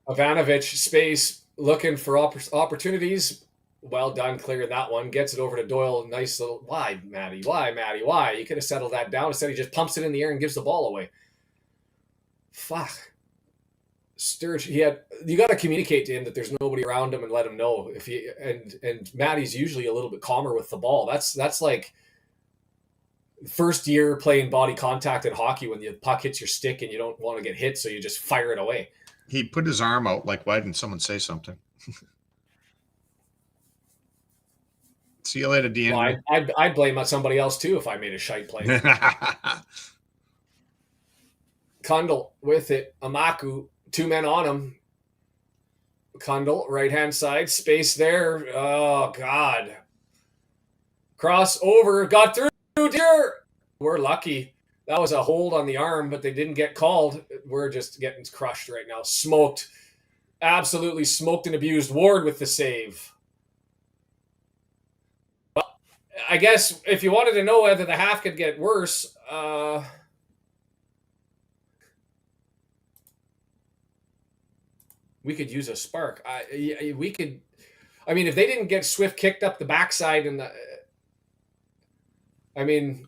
Ivanovic, space, looking for opportunities. Well done, clearing that one. Gets it over to Doyle. Nice little. Why, Matty? Why, Matty? Why? You could have settled that down. Instead, he just pumps it in the air and gives the ball away. Fuck. Sturge, you got to communicate to him that there's nobody around him and let him know if he and Matty's usually a little bit calmer with the ball. That's like first year playing body contact in hockey when the puck hits your stick and you don't want to get hit, so you just fire it away. He put his arm out like, why didn't someone say something? See you later, Dean. Well, I'd blame somebody else too if I made a shite play. Kundl with it. Amaku, two men on him. Kundl, right-hand side, space there. Oh, God. Cross over, got through, dear. We're lucky. That was a hold on the arm, but they didn't get called. We're just getting crushed right now. Smoked. Absolutely smoked and abused. Ward with the save. Well, I guess if you wanted to know whether the half could get worse, we could use a spark. We could. I mean, if they didn't get Swift kicked up the backside and the. I mean.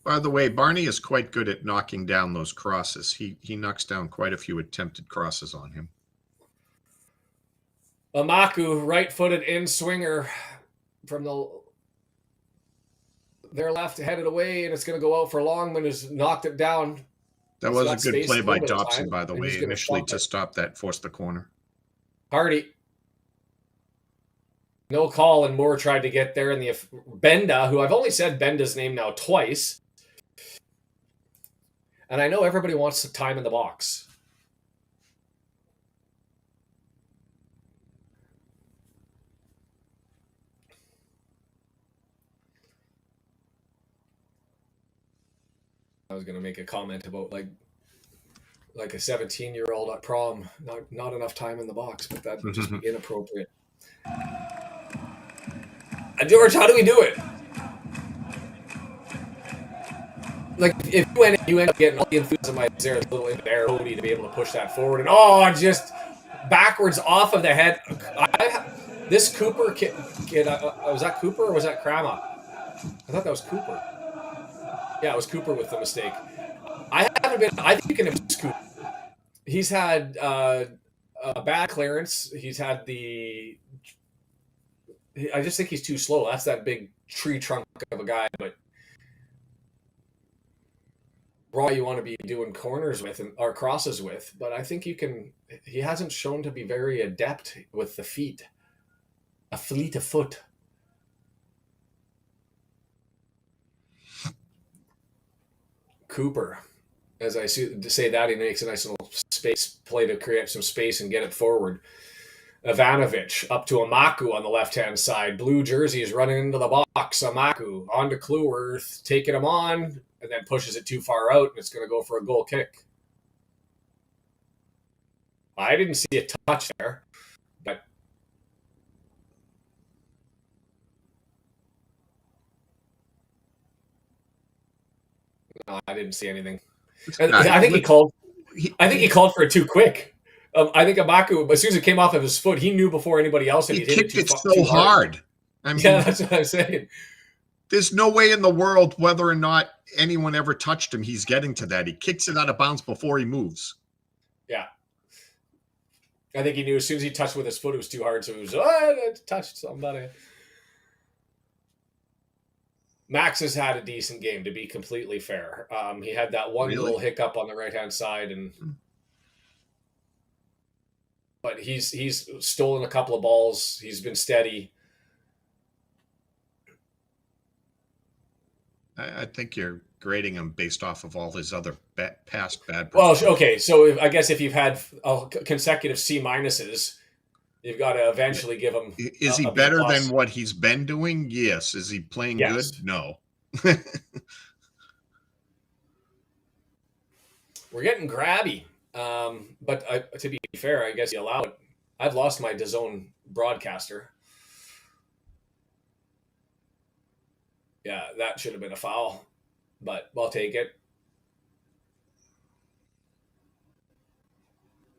By the way, Barney is quite good at knocking down those crosses. He knocks down quite a few attempted crosses on him. Amaku, right-footed in swinger from their left, headed away, and it's going to go out for Longman, who's knocked it down. That was a good play by Dobson, by the way, initially to stop that, force the corner. Hardy. No call, and Moore tried to get there, and the Benda, who I've only said Benda's name now twice, and I know everybody wants the time in the box. I was going to make a comment about like a 17-year-old at prom, not enough time in the box, but that would just be inappropriate. George, how do we do it? Like, if you end up getting all the enthusiasm, there's a little in there, Cody, to be able to push that forward, and just backwards off of the head. This Cooper kid, was that Cooper or was that Crama? I thought that was Cooper. Yeah, it was Cooper with the mistake. I think you can abuse Cooper. He's had a bad clearance. He's had I just think he's too slow. That's that big tree trunk of a guy. But Raw, you want to be doing corners with or crosses with. But I think you can. He hasn't shown to be very adept with the feet. A fleet of foot. Cooper, as I say that, he makes a nice little space play to create some space and get it forward. Ivanovic up to Amaku on the left-hand side. Blue jersey is running into the box. Amaku on to Cleworth, taking him on, and then pushes it too far out, and it's going to go for a goal kick. I didn't see a touch there, but no, I didn't see anything. And I think he called. I think he called for it too quick. I think Amaku, as soon as it came off of his foot, he knew before anybody else, and He he hit kicked it too so hard. I mean, yeah, that's what I'm saying. there's no way in the world, whether or not anyone ever touched him, he's getting to that. He kicks it out of bounds before he moves. Yeah. I think he knew as soon as he touched with his foot, it was too hard. So he was, I touched somebody. Max has had a decent game, to be completely fair. He had that one little hiccup on the right-hand side, but he's stolen a couple of balls. He's been steady. I think you're grading him based off of all his other past bad Well, performances. okay, so I guess if you've had consecutive C minuses, you've got to eventually give him. Is he better than what he's been doing? Yes. Is he playing good? No. We're getting grabby, but to be fair, I guess you allow it. I've lost my DAZN broadcaster. Yeah, that should have been a foul, but I'll take it.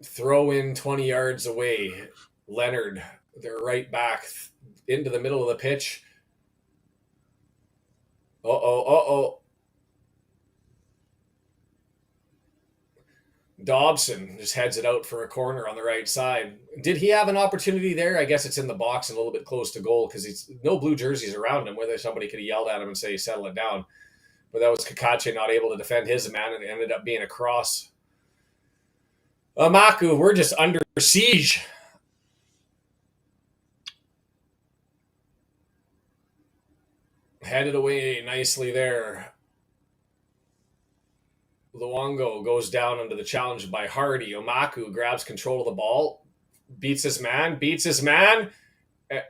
Throw in 20 yards away. Leonard, they're right back into the middle of the pitch. Uh-oh. Dobson just heads it out for a corner on the right side. Did he have an opportunity there? I guess it's in the box and a little bit close to goal because he's no blue jerseys around him, whether somebody could have yelled at him and say, settle it down. But that was Cacace not able to defend his man, and it ended up being a cross. Amaku, we're just under siege. Headed away nicely there. Luongo goes down under the challenge by Hardy. Omaku grabs control of the ball, beats his man.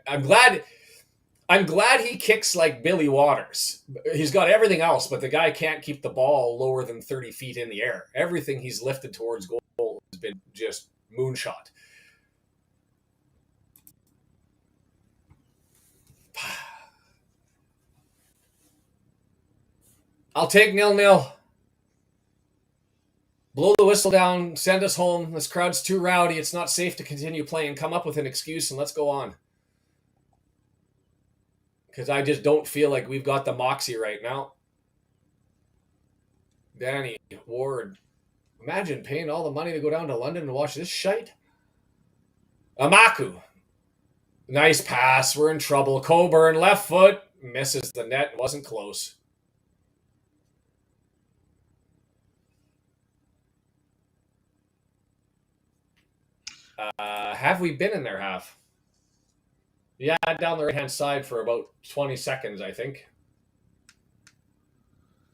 I'm glad he kicks like Billy Waters. He's got everything else, but the guy can't keep the ball lower than 30 feet in the air. Everything he's lifted towards goal has been just moonshot. I'll take 0-0. Blow the whistle down, send us home. This crowd's too rowdy. It's not safe to continue playing. Come up with an excuse and let's go on. Because I just don't feel like we've got the moxie right now. Danny, Ward. Imagine paying all the money to go down to London and watch this shite. Amaku. Nice pass. We're in trouble. Coburn, left foot. Misses the net. Wasn't close. Have we been in their half? Yeah, down the right-hand side for about 20 seconds, I think.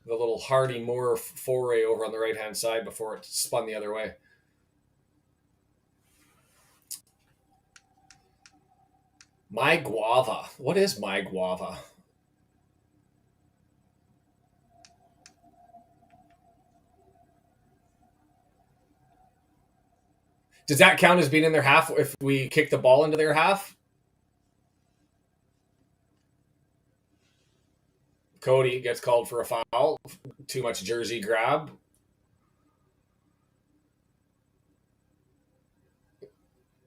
The little Hardy Moore foray over on the right-hand side before it spun the other way. My guava. What is my guava? Does that count as being in their half if we kick the ball into their half? Cody gets called for a foul. Too much jersey grab.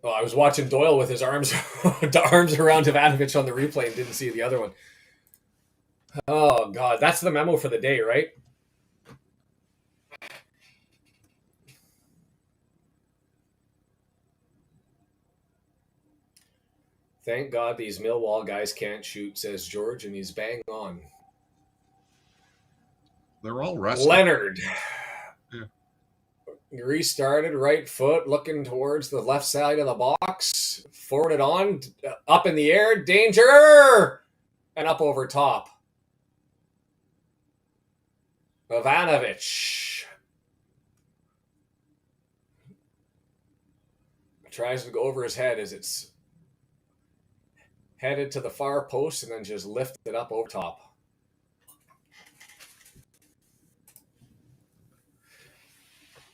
Oh, I was watching Doyle with his arms around Ivanovic on the replay and didn't see the other one. Oh, God. That's the memo for the day, right? Thank God these Millwall guys can't shoot, says George, and he's bang on. They're all rusty. Leonard. Yeah. Restarted, right foot, looking towards the left side of the box. Forwarded on, up in the air, danger! And up over top. Ivanovic. Tries to go over his head as it's headed to the far post and then just lift it up over top.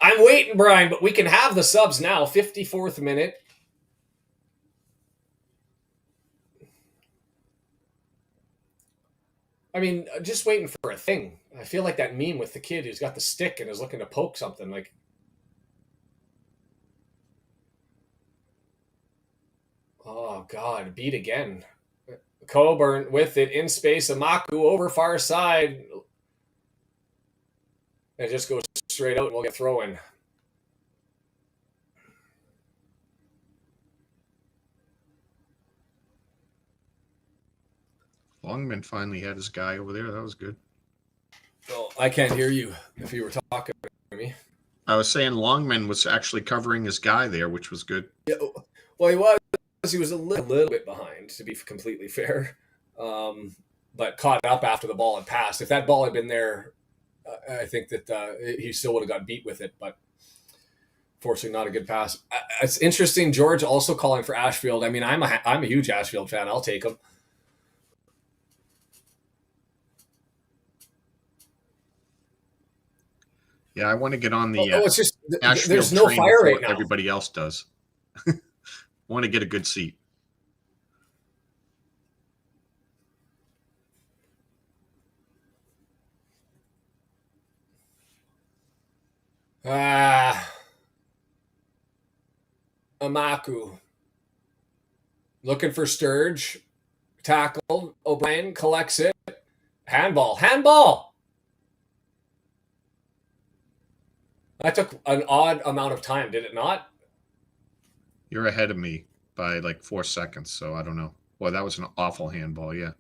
I'm waiting, Brian, but we can have the subs now. 54th minute. I mean, just waiting for a thing. I feel like that meme with the kid who's got the stick and is looking to poke something. Like, oh God, beat again. Coburn with it in space. Amaku over far side. It just goes straight out and we'll get throw in. Longman finally had his guy over there. That was good. Oh, I can't hear you if you were talking to me. I was saying Longman was actually covering his guy there, which was good. Yeah, well, he was. He was a little bit behind, to be completely fair, but caught up after the ball had passed. If that ball had been there, I think that he still would have got beat with it, but fortunately not a good pass. It's interesting, George also calling for Ashfield. I mean, I'm a huge Ashfield fan. I'll take him. Yeah, I want to get on the it's just Ashfield there's no train fire before right now. everybody else does. I want to get a good seat. Amaku looking for Sturge, tackled. O'Brien collects it. Handball. That took an odd amount of time, did it not? You're ahead of me by like 4 seconds, so I don't know. Well, that was an awful handball, yeah.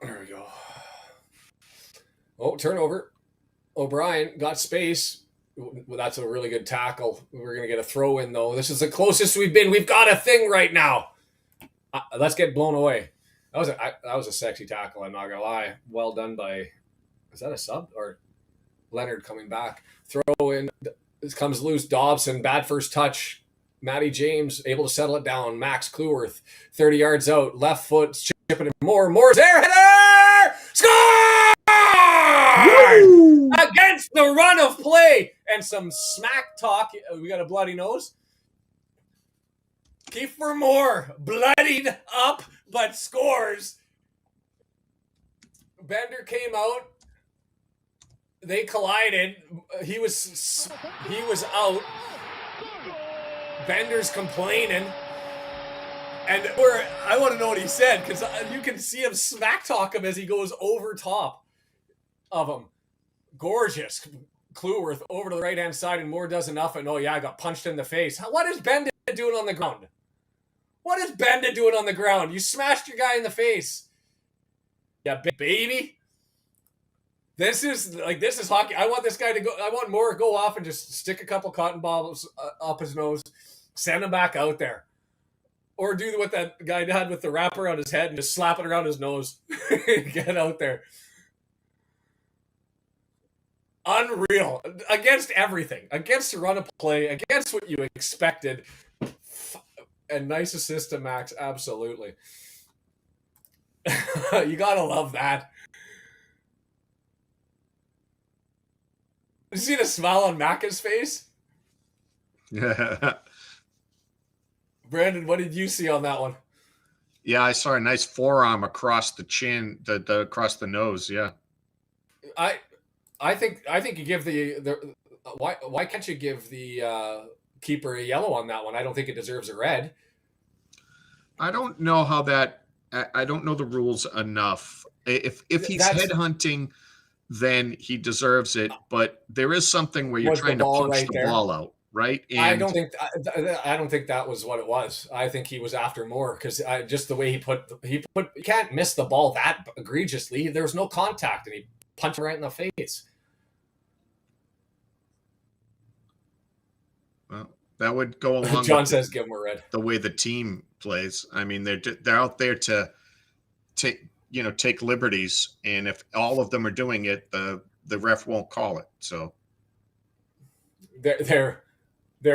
There we go. Oh, turnover. O'Brien got space. Well, that's a really good tackle. We're going to get a throw in, though. This is the closest we've been. We've got a thing right now. Let's get blown away. That was a sexy tackle, I'm not going to lie. Well done by... Is that a sub? Or Leonard coming back. Throw in. This comes loose. Dobson, bad first touch. Matty James able to settle it down. Max Cluworth, 30 yards out. Left foot, chipping it more. Moore's there. Header! Score! Woo! Against the run of play. And some smack talk. We got a bloody nose. Kiefer Moore, bloodied up, but scores. Bender came out. They collided. He was out. Bender's complaining. And I want to know what he said, because you can see him smack talk him as he goes over top of him. Gorgeous. Cluworth over to the right-hand side, and Moore does enough, and I got punched in the face. What is Bender doing on the ground? What is Bender doing on the ground? You smashed your guy in the face. Yeah, baby. This is hockey. I want this guy to go. I want Moore to go off and just stick a couple cotton balls up his nose, send him back out there. Or do what that guy did with the wrap around his head and just slap it around his nose. Get out there. Unreal. Against everything. Against the run of play. Against what you expected. And nice assist to Max. Absolutely. You gotta love that. Did you see the smile on Macca's face? Yeah. Brandon, what did you see on that one? Yeah, I saw a nice forearm across the chin, across the nose. Yeah. I think you give the why can't you give the keeper a yellow on that one? I don't think it deserves a red. I don't know how that. I don't know the rules enough. If he's headhunting, then he deserves it. But there is something where you're trying to punch the ball out, right? And I don't think that was what it was. I think he was after Moore because just the way he can't miss the ball that egregiously. There was no contact, and he punched him right in the face. Well, that would go along. John says, "Give him a red." The way the team plays. I mean, they're out there to take liberties, and if all of them are doing it, the ref won't call it. So they're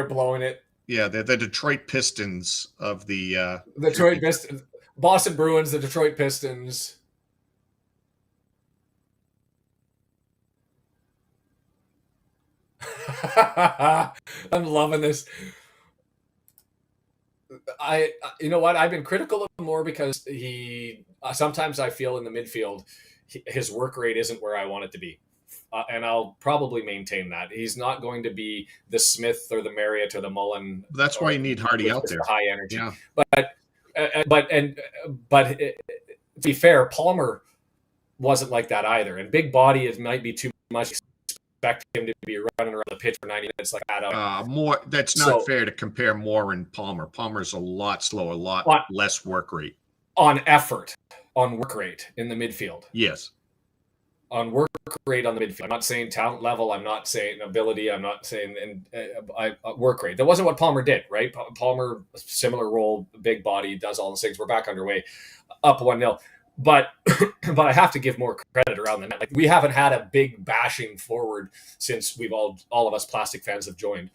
blowing it. Yeah, they're the Detroit Pistons of the Detroit Pistons, Boston Bruins, the Detroit Pistons. I'm loving this. You know what? I've been critical of him more because he sometimes I feel in the midfield his work rate isn't where I want it to be, and I'll probably maintain that. He's not going to be the Smith or the Marriott or the Mullen. That's why you need Hardy out there. High energy, Yeah. But to be fair, Palmer wasn't like that either. And big body, it might be too much. Expect him to be running around the pitch for 90 minutes like that. More. That's not fair to compare Moore and Palmer. Palmer's a lot slower, a lot less work rate. On effort, on work rate in the midfield. Yes. On work rate on the midfield. I'm not saying talent level. I'm not saying ability. I'm not saying work rate. That wasn't what Palmer did, right? Palmer, similar role, big body, does all those things. We're back underway, up 1-0. But I have to give more credit around the net. Like, we haven't had a big bashing forward since we've all of us plastic fans have joined.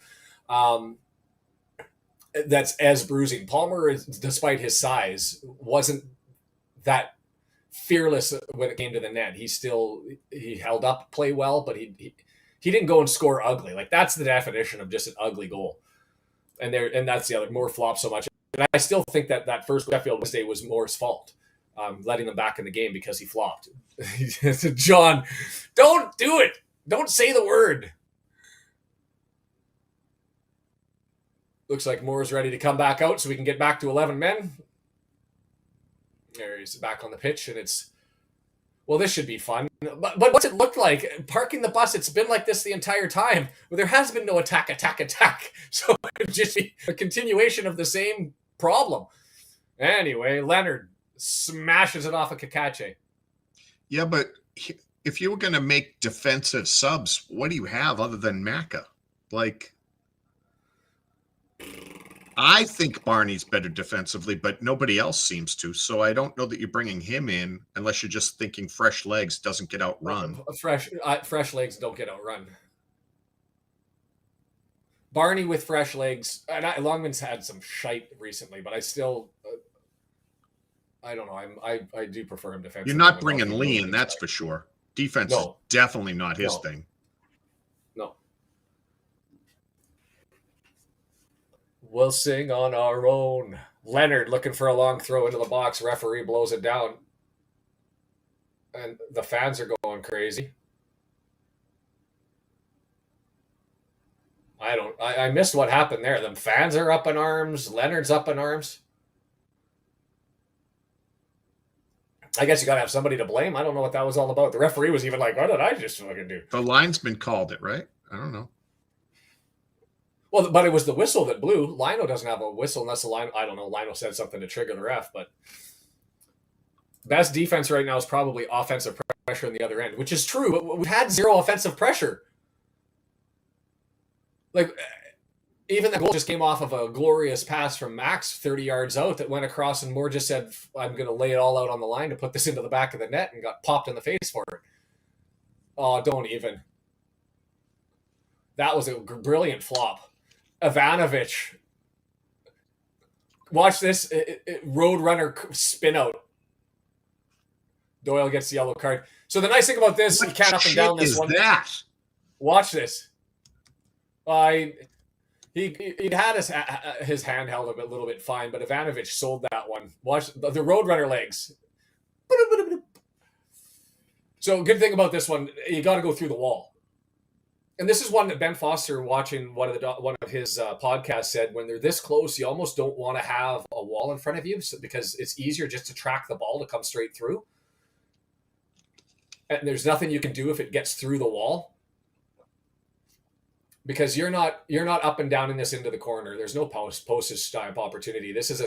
That's as bruising. Palmer, despite his size, wasn't that fearless when it came to the net. He held up play well, but he didn't go and score ugly. Like, that's the definition of just an ugly goal. And that's the other, more flop so much. And I still think that first Sheffield Wednesday was Moore's fault. Letting them back in the game because he flopped. John, don't do it. Don't say the word. Looks like Moore's ready to come back out so we can get back to 11 men. There he's back on the pitch, and this should be fun. But what's it look like? Parking the bus, it's been like this the entire time. Well, there has been no attack. So it's just a continuation of the same problem. Anyway, Leonard smashes it off of Cacace. Yeah, but if you were going to make defensive subs, what do you have other than Macca? Like, I think Barney's better defensively, but nobody else seems to. So I don't know that you're bringing him in unless you're just thinking fresh legs doesn't get outrun. Fresh legs don't get outrun. Barney with fresh legs, and Longman's had some shite recently, but I still. I don't know. I do prefer him defensively. You're not bringing Lee in, that's for sure. Defense is definitely not his thing. No. We'll sing on our own. Leonard looking for a long throw into the box. Referee blows it down. And the fans are going crazy. I missed what happened there. The fans are up in arms. Leonard's up in arms. I guess you got to have somebody to blame. I don't know what that was all about. The referee was even like, what did I just fucking do? The linesman called it, right? I don't know. Well, but it was the whistle that blew. Lino doesn't have a whistle unless I don't know, Lino said something to trigger the ref, but best defense right now is probably offensive pressure on the other end, which is true. But we've had zero offensive pressure. Like, even that goal just came off of a glorious pass from Max 30 yards out that went across, and Moore just said, I'm going to lay it all out on the line to put this into the back of the net, and got popped in the face for it. Oh, don't even. That was a brilliant flop. Ivanovic. Watch this. Roadrunner spin out. Doyle gets the yellow card. So the nice thing about this, you can't up and down this one. That? Watch this. He'd had his hand held a little bit fine, but Ivanovic sold that one. Watch the Roadrunner legs. So good thing about this one, you got to go through the wall. And this is one that Ben Foster, watching one of his podcasts, said when they're this close, you almost don't want to have a wall in front of you because it's easier just to track the ball to come straight through. And there's nothing you can do if it gets through the wall. Because you're not up and down in this into the corner. There's no postage stamp opportunity. This is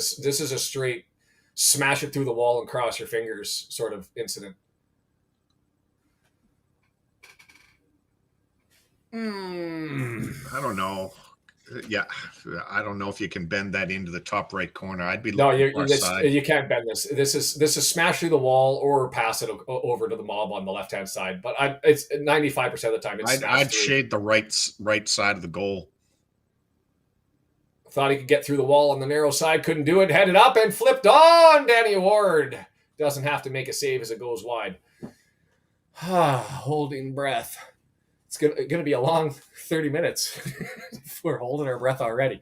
a straight smash it through the wall and cross your fingers sort of incident. I don't know. Yeah, I don't know if you can bend that into the top right corner. I'd be you can't bend this. This is smash through the wall or pass it over to the mob on the left hand side. But it's 95% of the time. I'd shade the right side of the goal. Thought he could get through the wall on the narrow side. Couldn't do it. Headed up and flipped on. Danny Ward doesn't have to make a save as it goes wide. Holding breath. It's gonna be a long 30 minutes. We're holding our breath already.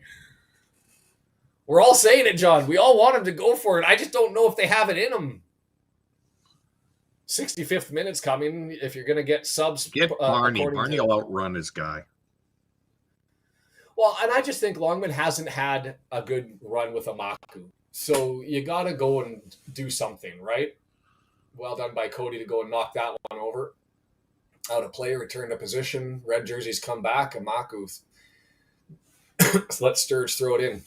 We're all saying it, John. We all want him to go for it. I just don't know if they have it in them. 65th minute's coming. If you're going to get subs... Get Barney. Barney will outrun his guy. Well, and I just think Longman hasn't had a good run with Amaku. So you got to go and do something, right? Well done by Cody to go and knock that one over. Out of play, return to position. Red jerseys come back. Amaku let Sturge throw it in.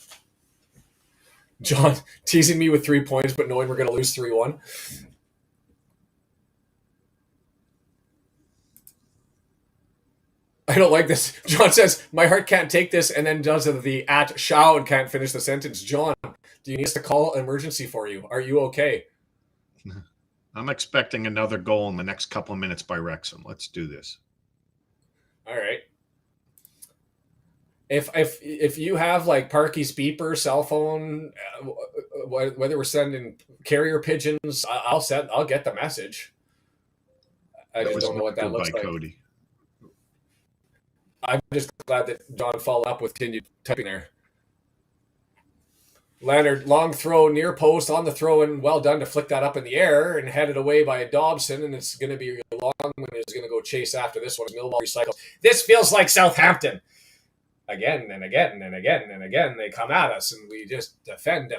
John teasing me with 3 points, but knowing we're going to lose 3-1. I don't like this. John says, my heart can't take this, and then does the at Shao and can't finish the sentence. John, do you need us to call emergency for you? Are you okay? I'm expecting another goal in the next couple of minutes by Wrexham. Let's do this. All right. If you have like Parky's beeper, cell phone, whether we're sending carrier pigeons, I'll get the message. I just don't know what that looks like. Cody. I'm just glad that John followed up with continued typing there. Leonard, long throw, near post on the throw, and well done to flick that up in the air and headed away by Dobson, and it's going to be Longman is going to go chase after this one. Millwall recycles. This feels like Southampton. Again and again and again and again, they come at us, and we just defend.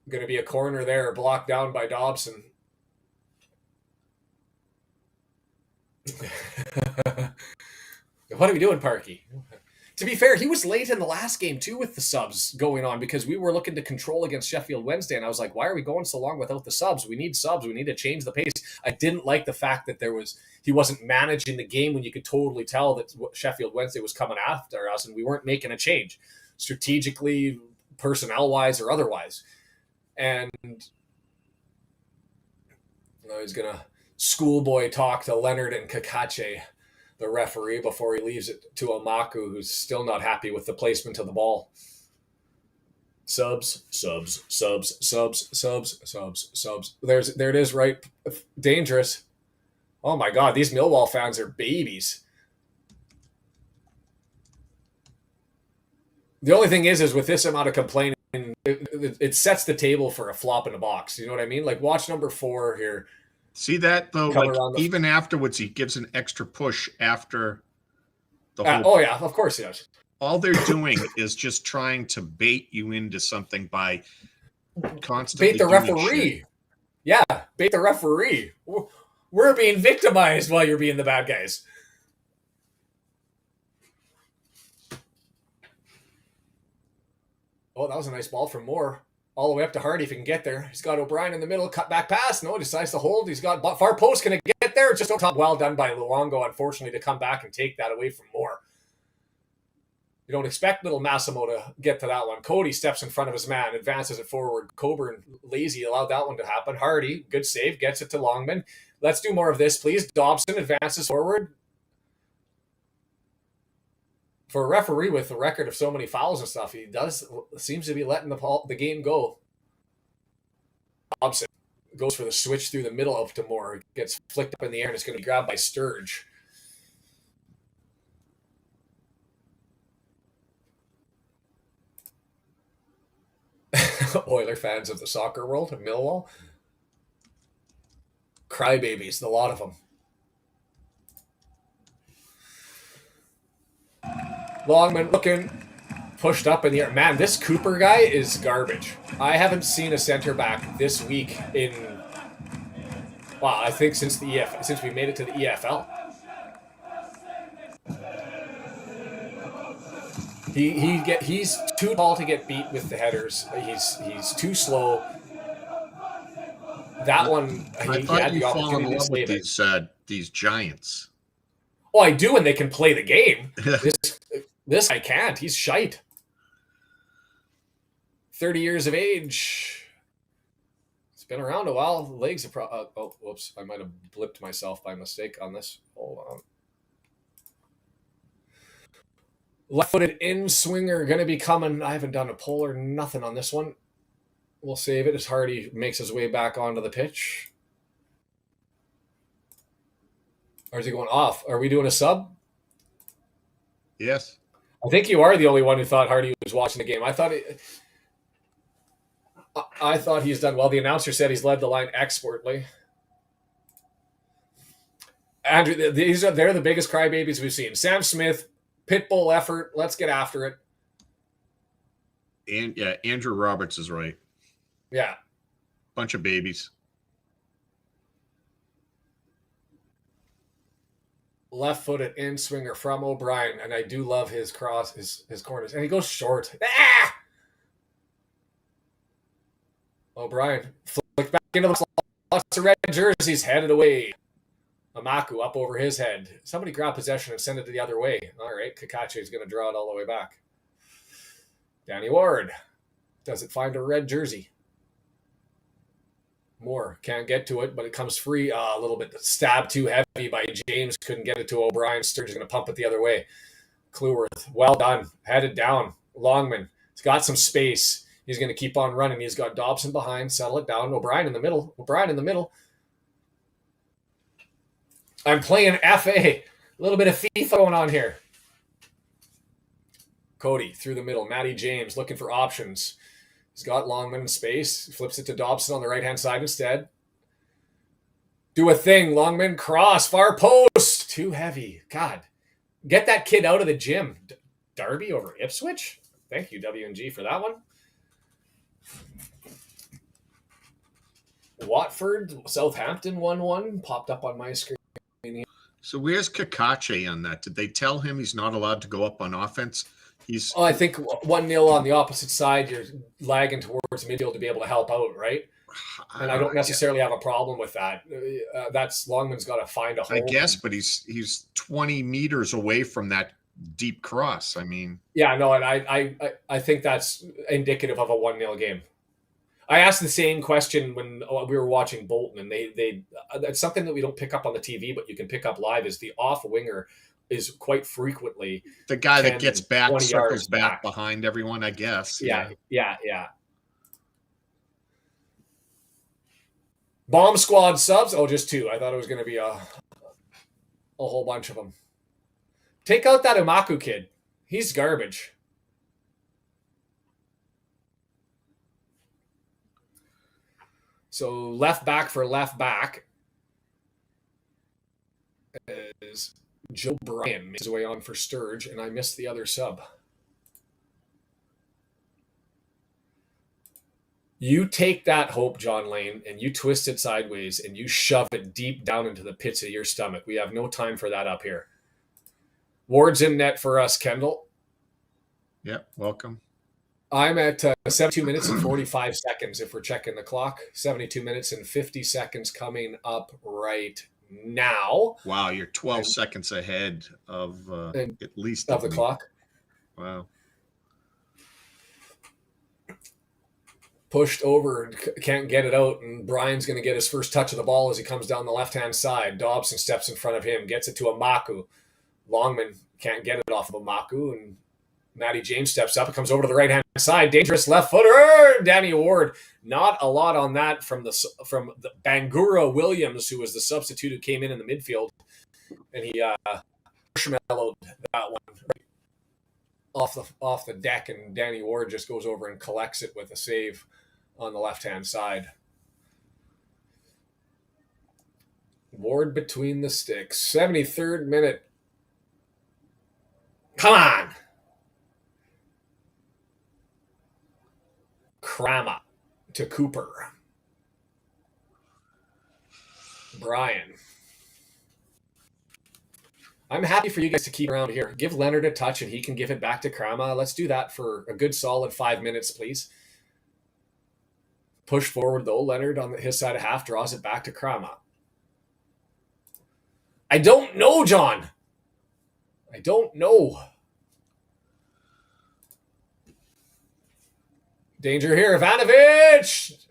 Going to be a corner there, blocked down by Dobson. What are we doing, Parky? To be fair, he was late in the last game too with the subs going on because we were looking to control against Sheffield Wednesday, and I was like, why are we going so long without the subs? We need subs. We need to change the pace. I didn't like the fact that he wasn't managing the game when you could totally tell that Sheffield Wednesday was coming after us, and we weren't making a change strategically, personnel-wise, or otherwise. And he's going to schoolboy talk to Leonard and Cacace, the referee, before he leaves it to Amaku, who's still not happy with the placement of the ball. Subs. There it is, right? Dangerous. Oh my God, these Millwall fans are babies. The only thing is with this amount of complaining, it sets the table for a flop in a box. You know what I mean? Like, watch number 4 here. See that, though? Like, even afterwards, he gives an extra push after the whole... Oh, yeah, of course he does. All they're doing is just trying to bait you into something by constantly bait the referee. Yeah, bait the referee. We're being victimized while you're being the bad guys. Oh, that was a nice ball from Moore. All the way up to Hardy if he can get there. He's got O'Brien in the middle, cut back pass. No, he decides to hold. He's got far post. Can it get there? Just on top. Well done by Luongo, unfortunately, to come back and take that away from Moore. You don't expect little Massimo to get to that one. Cody steps in front of his man, advances it forward. Coburn, lazy, allowed that one to happen. Hardy, good save, gets it to Longman. Let's do more of this, please. Dobson advances forward. For a referee with a record of so many fouls and stuff, he seems to be letting the game go. Dobson goes for the switch through the middle of to Moore. It gets flicked up in the air, and it's going to be grabbed by Sturge. Oiler fans of the soccer world of Millwall. Crybabies, the lot of them. Longman looking, pushed up in the air. Man, this Cooper guy is garbage. I haven't seen a center back this week in, well, I think since we made it to the EFL. He's too tall to get beat with the headers. He's too slow. That one, he had the opportunity to save it. These giants. Oh, I do, and they can play the game. This I can't. He's shite. 30 years of age. It's been around a while. The legs are whoops. I might have blipped myself by mistake on this. Hold on. Left-footed in-swinger going to be coming. I haven't done a pull or nothing on this one. We'll save it as Hardy makes his way back onto the pitch. Or is he going off? Are we doing a sub? Yes. I think you are the only one who thought Hardy was watching the game. I thought he's done well. The announcer said he's led the line expertly. Andrew, they're the biggest crybabies we've seen. Sam Smith, pitbull effort. Let's get after it. And yeah, Andrew Roberts is right. Yeah. Bunch of babies. Left-footed in-swinger from O'Brien, and I do love his cross, his corners. And he goes short. Ah! O'Brien flick back into the slot. Lots of red jerseys headed away. Amaku up over his head. Somebody grab possession and send it the other way. All right, Cacace is going to draw it all the way back. Danny Ward. Does it find a red jersey? Moore can't get to it, but it comes free. A little bit stabbed too heavy by James. Couldn't get it to O'Brien. Sturgeon's going to pump it the other way. Clueworth, well done. Headed down. Longman. He's got some space. He's going to keep on running. He's got Dobson behind. Settle it down. O'Brien in the middle. I'm playing FA. A little bit of FIFA going on here. Cody through the middle. Matty James looking for options. He's got Longman in space. Flips it to Dobson on the right-hand side instead. Do a thing. Longman cross. Far post. Too heavy. God. Get that kid out of the gym. Derby over Ipswich? Thank you, W&G, for that one. Watford, Southampton 1-1. Popped up on my screen. So where's Cacace on that? Did they tell him he's not allowed to go up on offense? I think 1-0 on the opposite side. You're lagging towards midfield to be able to help out, right? And I don't necessarily have a problem with that. That's Longman's got to find a hole. I guess, but he's 20 meters away from that deep cross. I mean, yeah, no, and I think that's indicative of a 1-0 game. I asked the same question when we were watching Bolton, and they it's something that we don't pick up on the TV, but you can pick up live. Is the off winger is quite frequently the guy that gets back, circles back behind everyone, I guess. Yeah. Bomb squad subs. Oh, just two. I thought it was going to be a whole bunch of them. Take out that Amaku kid. He's garbage. So left back for left back is Joe Bryan. Makes his way on for Sturge, and I missed the other sub. You take that hope, John Lane, and you twist it sideways, and you shove it deep down into the pits of your stomach. We have no time for that up here. Ward's in net for us, Kendall. Yeah, welcome. I'm at 72 minutes and 45 seconds if we're checking the clock. 72 minutes and 50 seconds coming up right now. Wow, you're 12 seconds ahead of at least of the clock. Wow. Pushed over, can't get it out, and Brian's going to get his first touch of the ball as he comes down the left-hand side. Dobson steps in front of him, gets it to Amaku. Longman can't get it off of Amaku, and Matty James steps up and comes over to the right-hand side. Dangerous left footer. Danny Ward. Not a lot on that from the Bangura Williams, who was the substitute who came in the midfield. And he marshmallowed that one right off the deck, and Danny Ward just goes over and collects it with a save on the left-hand side. Ward between the sticks. 73rd minute. Come on! Krama to Cooper. Brian. I'm happy for you guys to keep around here. Give Leonard a touch and he can give it back to Krama. Let's do that for a good solid 5 minutes, please. Push forward though. Leonard on his side of half draws it back to Krama. I don't know, John. I don't know. Danger here. Ivanovic!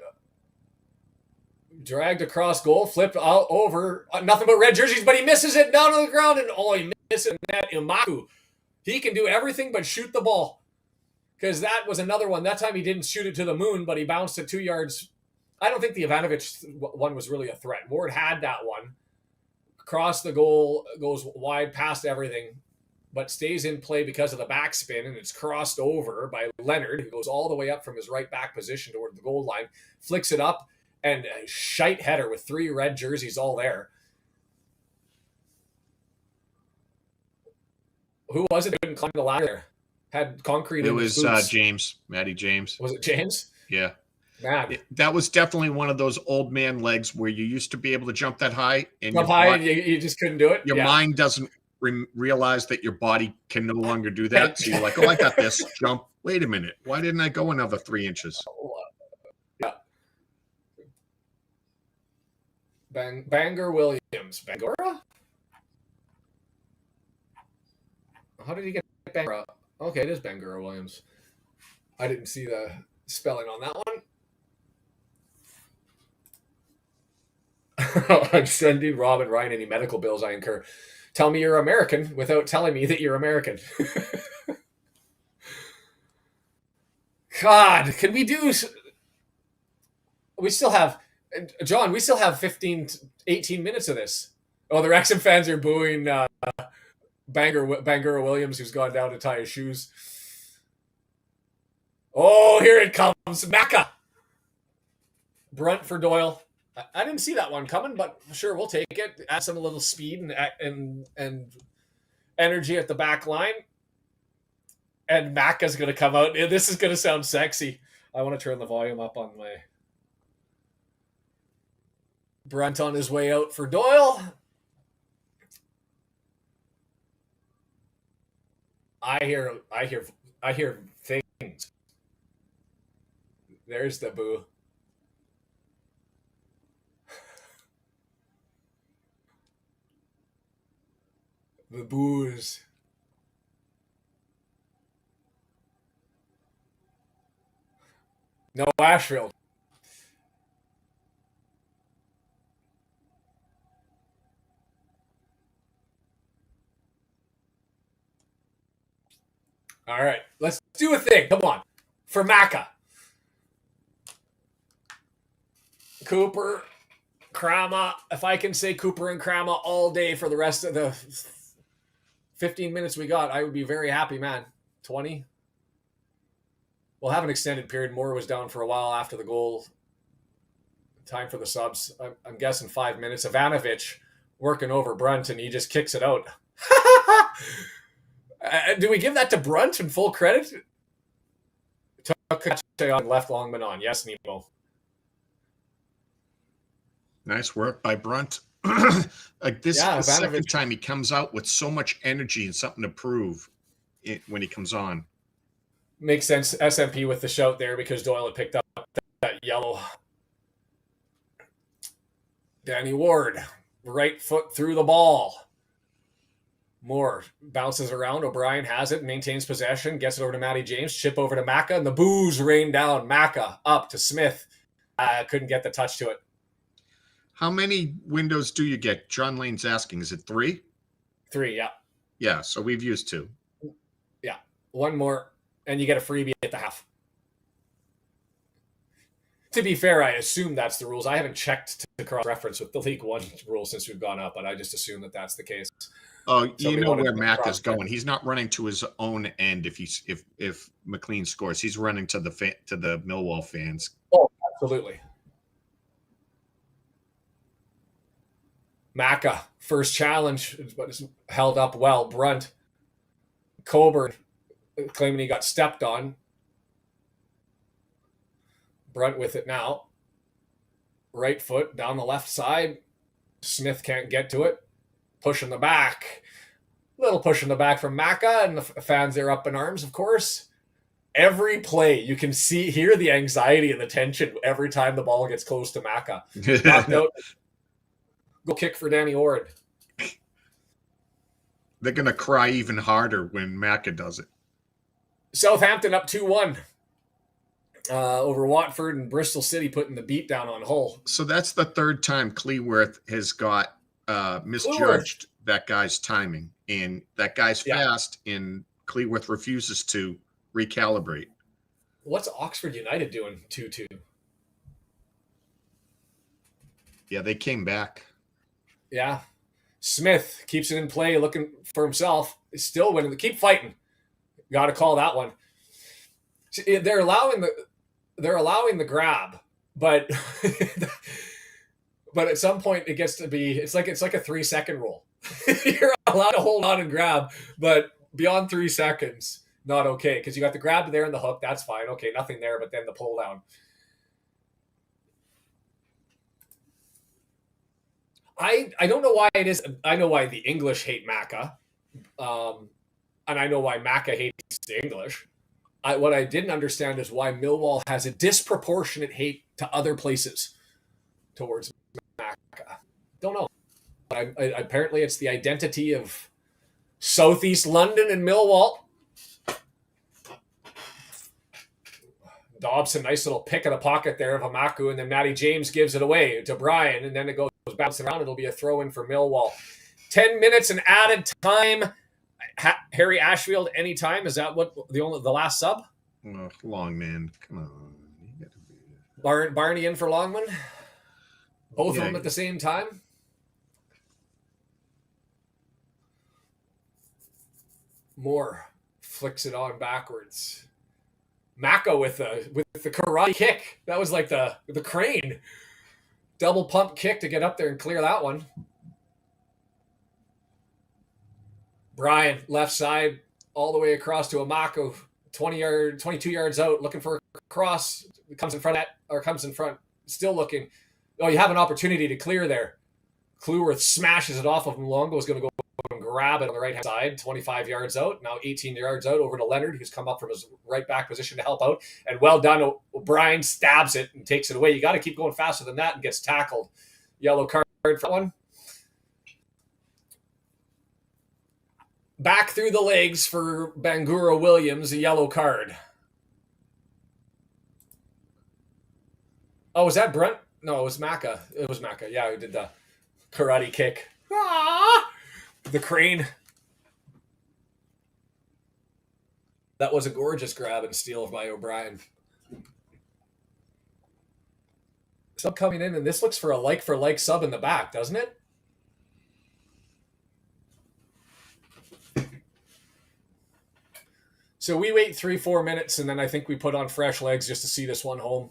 Dragged across goal, flipped out over. Nothing but red jerseys, but he misses it down on the ground. And he misses that. Imaku. He can do everything but shoot the ball. Because that was another one. That time he didn't shoot it to the moon, but he bounced it 2 yards. I don't think the Ivanovic one was really a threat. Ward had that one. Crossed the goal, goes wide past everything, but stays in play because of the backspin, and it's crossed over by Leonard, who goes all the way up from his right back position toward the goal line, flicks it up, and a shite header with 3 red jerseys all there. Who was it that couldn't climb the ladder there? Had concrete It in his was boots. James, Matty James. Was it James? Yeah. Man. That was definitely one of those old man legs where you used to be able to jump that high, and Up high, and you just couldn't do it? your mind doesn't realize that your body can no longer do that. So you're like, oh, I got this. Jump. Wait a minute. Why didn't I go another 3 inches? Yeah. Bangor Williams. Bangora? How did he get Bangor? Okay, it is Bangor Williams. I didn't see the spelling on that one. I'm sending Rob and Ryan any medical bills I incur. Tell me you're American without telling me that you're American. God, can we do... We still have... John, we still have 15, 18 minutes of this. Oh, the Wrexham fans are booing Bangor Williams, who's gone down to tie his shoes. Oh, here it comes. Macca. Brunt for Doyle. I didn't see that one coming, but sure, we'll take it. Add some little speed and energy at the back line. And Macca's going to come out. This is going to sound sexy. I want to turn the volume up on my... Brunt on his way out for Doyle. I hear things. There's the boo. The boos. No Ashfield. All right, let's do a thing. Come on. For Macca. Cooper, Krama. If I can say Cooper and Krama all day for the rest of the 15 minutes we got, I would be very happy, man. 20? We'll have an extended period. Moore was down for a while after the goal. Time for the subs. I'm guessing 5 minutes. Ivanovic working over Brunt, and he just kicks it out. Do we give that to Brunt in full credit? Cacace on left Longman on. Yes, Nemo. Nice work by Brunt. Like this is the second time he comes out with so much energy and something to prove when he comes on. Makes sense. SMP with the shout there because Doyle had picked up that yellow. Danny Ward, right foot through the ball. Moore bounces around. O'Brien has it, maintains possession, gets it over to Matty James, chip over to Macca, and the boos rain down. Macca up to Smith. Couldn't get the touch to it. How many windows do you get? John Lane's asking. Is it 3? 3, yeah. Yeah, so we've used 2. Yeah, one more, and you get a freebie at the half. To be fair, I assume that's the rules. I haven't checked to cross-reference with the League One rules since we've gone up, but I just assume that that's the case. Oh, you know where Mac is going. He's not running to his own end if McLean scores. He's running to the Millwall fans. Oh, absolutely. Macca, first challenge, but it's held up well. Brunt, Coburn, claiming he got stepped on. Brunt with it now. Right foot down the left side. Smith can't get to it. Push in the back. Little push in the back from Macca, and the fans are up in arms, of course. Every play, you can hear the anxiety and the tension every time the ball gets close to Macca. Knocked out. Go kick for Danny Ward. They're going to cry even harder when Macca does it. Southampton up 2-1 over Watford, and Bristol City putting the beat down on Hull. So that's the third time Cleworth has got misjudged that guy's timing. And that guy's fast, and Cleworth refuses to recalibrate. What's Oxford United doing 2-2? Yeah, they came back. Yeah. Smith keeps it in play, looking for himself. He's still winning. Keep fighting. Got to call that one. They're allowing the grab, but but at some point it gets to be it's like a 3-second rule. You're allowed to hold on and grab, but beyond 3 seconds, not okay, because you got the grab there and the hook. That's fine. Okay, nothing there, but then the pull down. I don't know why it is. I know why the English hate Macca, and I know why Macca hates the English. What I didn't understand is why Millwall has a disproportionate hate to other places towards Macca. Don't know. Apparently, it's the identity of Southeast London and Millwall. Dobson, nice little pick in the pocket there of Amaku, and then Matty James gives it away to Brian, and then it goes bouncing around. It'll be a throw-in for Millwall. 10 minutes and added time. Harry Ashfield, anytime. Is that what the last sub? Oh, Longman, come on. You gotta be... Barney in for Longman? Both Yeah. of them at the same time? Moore flicks it on backwards. Mako with the karate kick. That was like the crane. Double pump kick to get up there and clear that one. Brian, left side, all the way across to Amako, 22 yards out, looking for a cross. Comes in front, still looking. Oh, you have an opportunity to clear there. Cleworth smashes it off of him. Longo's going to go and grab it on the right-hand side, 25 yards out. Now 18 yards out over to Leonard, who's come up from his right back position to help out. And well done. O'Brien stabs it and takes it away. You got to keep going faster than that and gets tackled. Yellow card for one. Back through the legs for Bangura Williams, a yellow card. Oh, was that Brunt? No, it was Macca. It was Macca. Yeah, who did the karate kick. Ah! The crane. That was a gorgeous grab and steal by O'Brien. Sub coming in, and this looks for like sub in the back, doesn't it? So we wait 3-4 minutes, and then I think we put on fresh legs just to see this one home.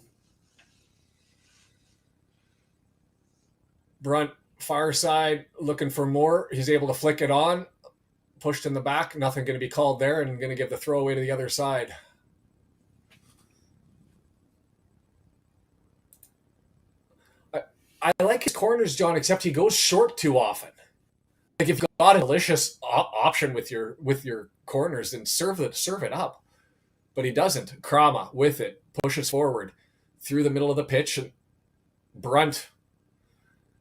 Brunt, far side, looking for more. He's able to flick it on. Pushed in the back. Nothing going to be called there, and going to give the throwaway to the other side. I like his corners, John, except he goes short too often. Like if you've got a delicious option with your corners, then serve it up. But he doesn't. Krama with it, pushes forward through the middle of the pitch. And Brunt,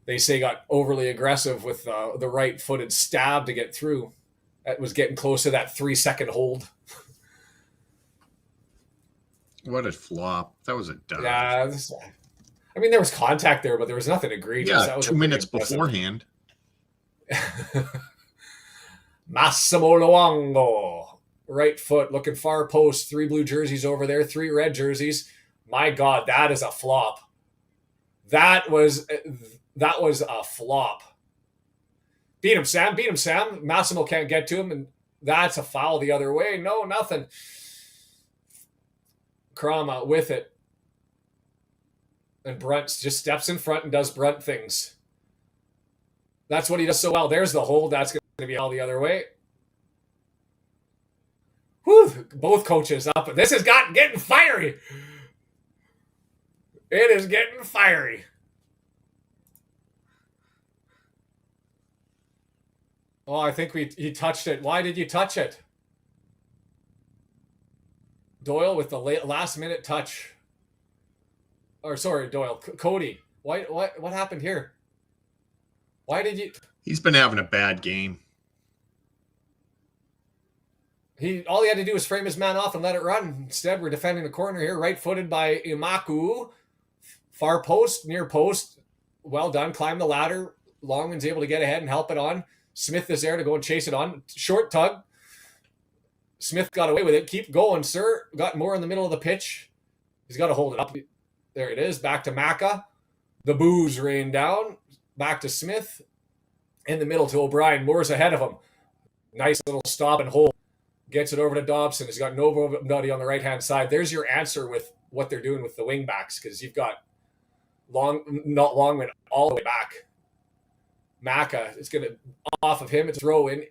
they say, got overly aggressive with the right-footed stab to get through. That was getting close to that 3-second hold. What a flop. That was a dud. Yeah, I mean, there was contact there, but there was nothing egregious. Yeah, that was 2 minutes beforehand. Massimo Luongo, right foot, looking far post, 3 blue jerseys over there, 3 red jerseys. My God, that is a flop. That was a flop. Beat him, Sam. Massimo can't get to him, and that's a foul the other way. No, nothing. Krama with it. And Brunt just steps in front and does Brunt things. That's what he does so well. There's the hold. That's going to be all the other way. Whew, both coaches up. This is getting fiery. It is getting fiery. Oh, I think he touched it. Why did you touch it? Doyle with the last minute touch. Or sorry, Doyle. Cody. What happened here? Why did you? He's been having a bad game. All he had to do was frame his man off and let it run. Instead, we're defending the corner here, right-footed by Imaku. Far post, near post. Well done. Climb the ladder. Longman's able to get ahead and help it on. Smith is there to go and chase it on. Short tug. Smith got away with it. Keep going, sir. Got more in the middle of the pitch. He's got to hold it up. There it is. Back to Macca. The boos rain down. Back to Smith. In the middle to O'Brien. Moore's ahead of him. Nice little stop and hold. Gets it over to Dobson. He's got nobody on the right-hand side. There's your answer with what they're doing with the wing backs, because you've got Longman all the way back. Macca is going to off of him. It's throw in.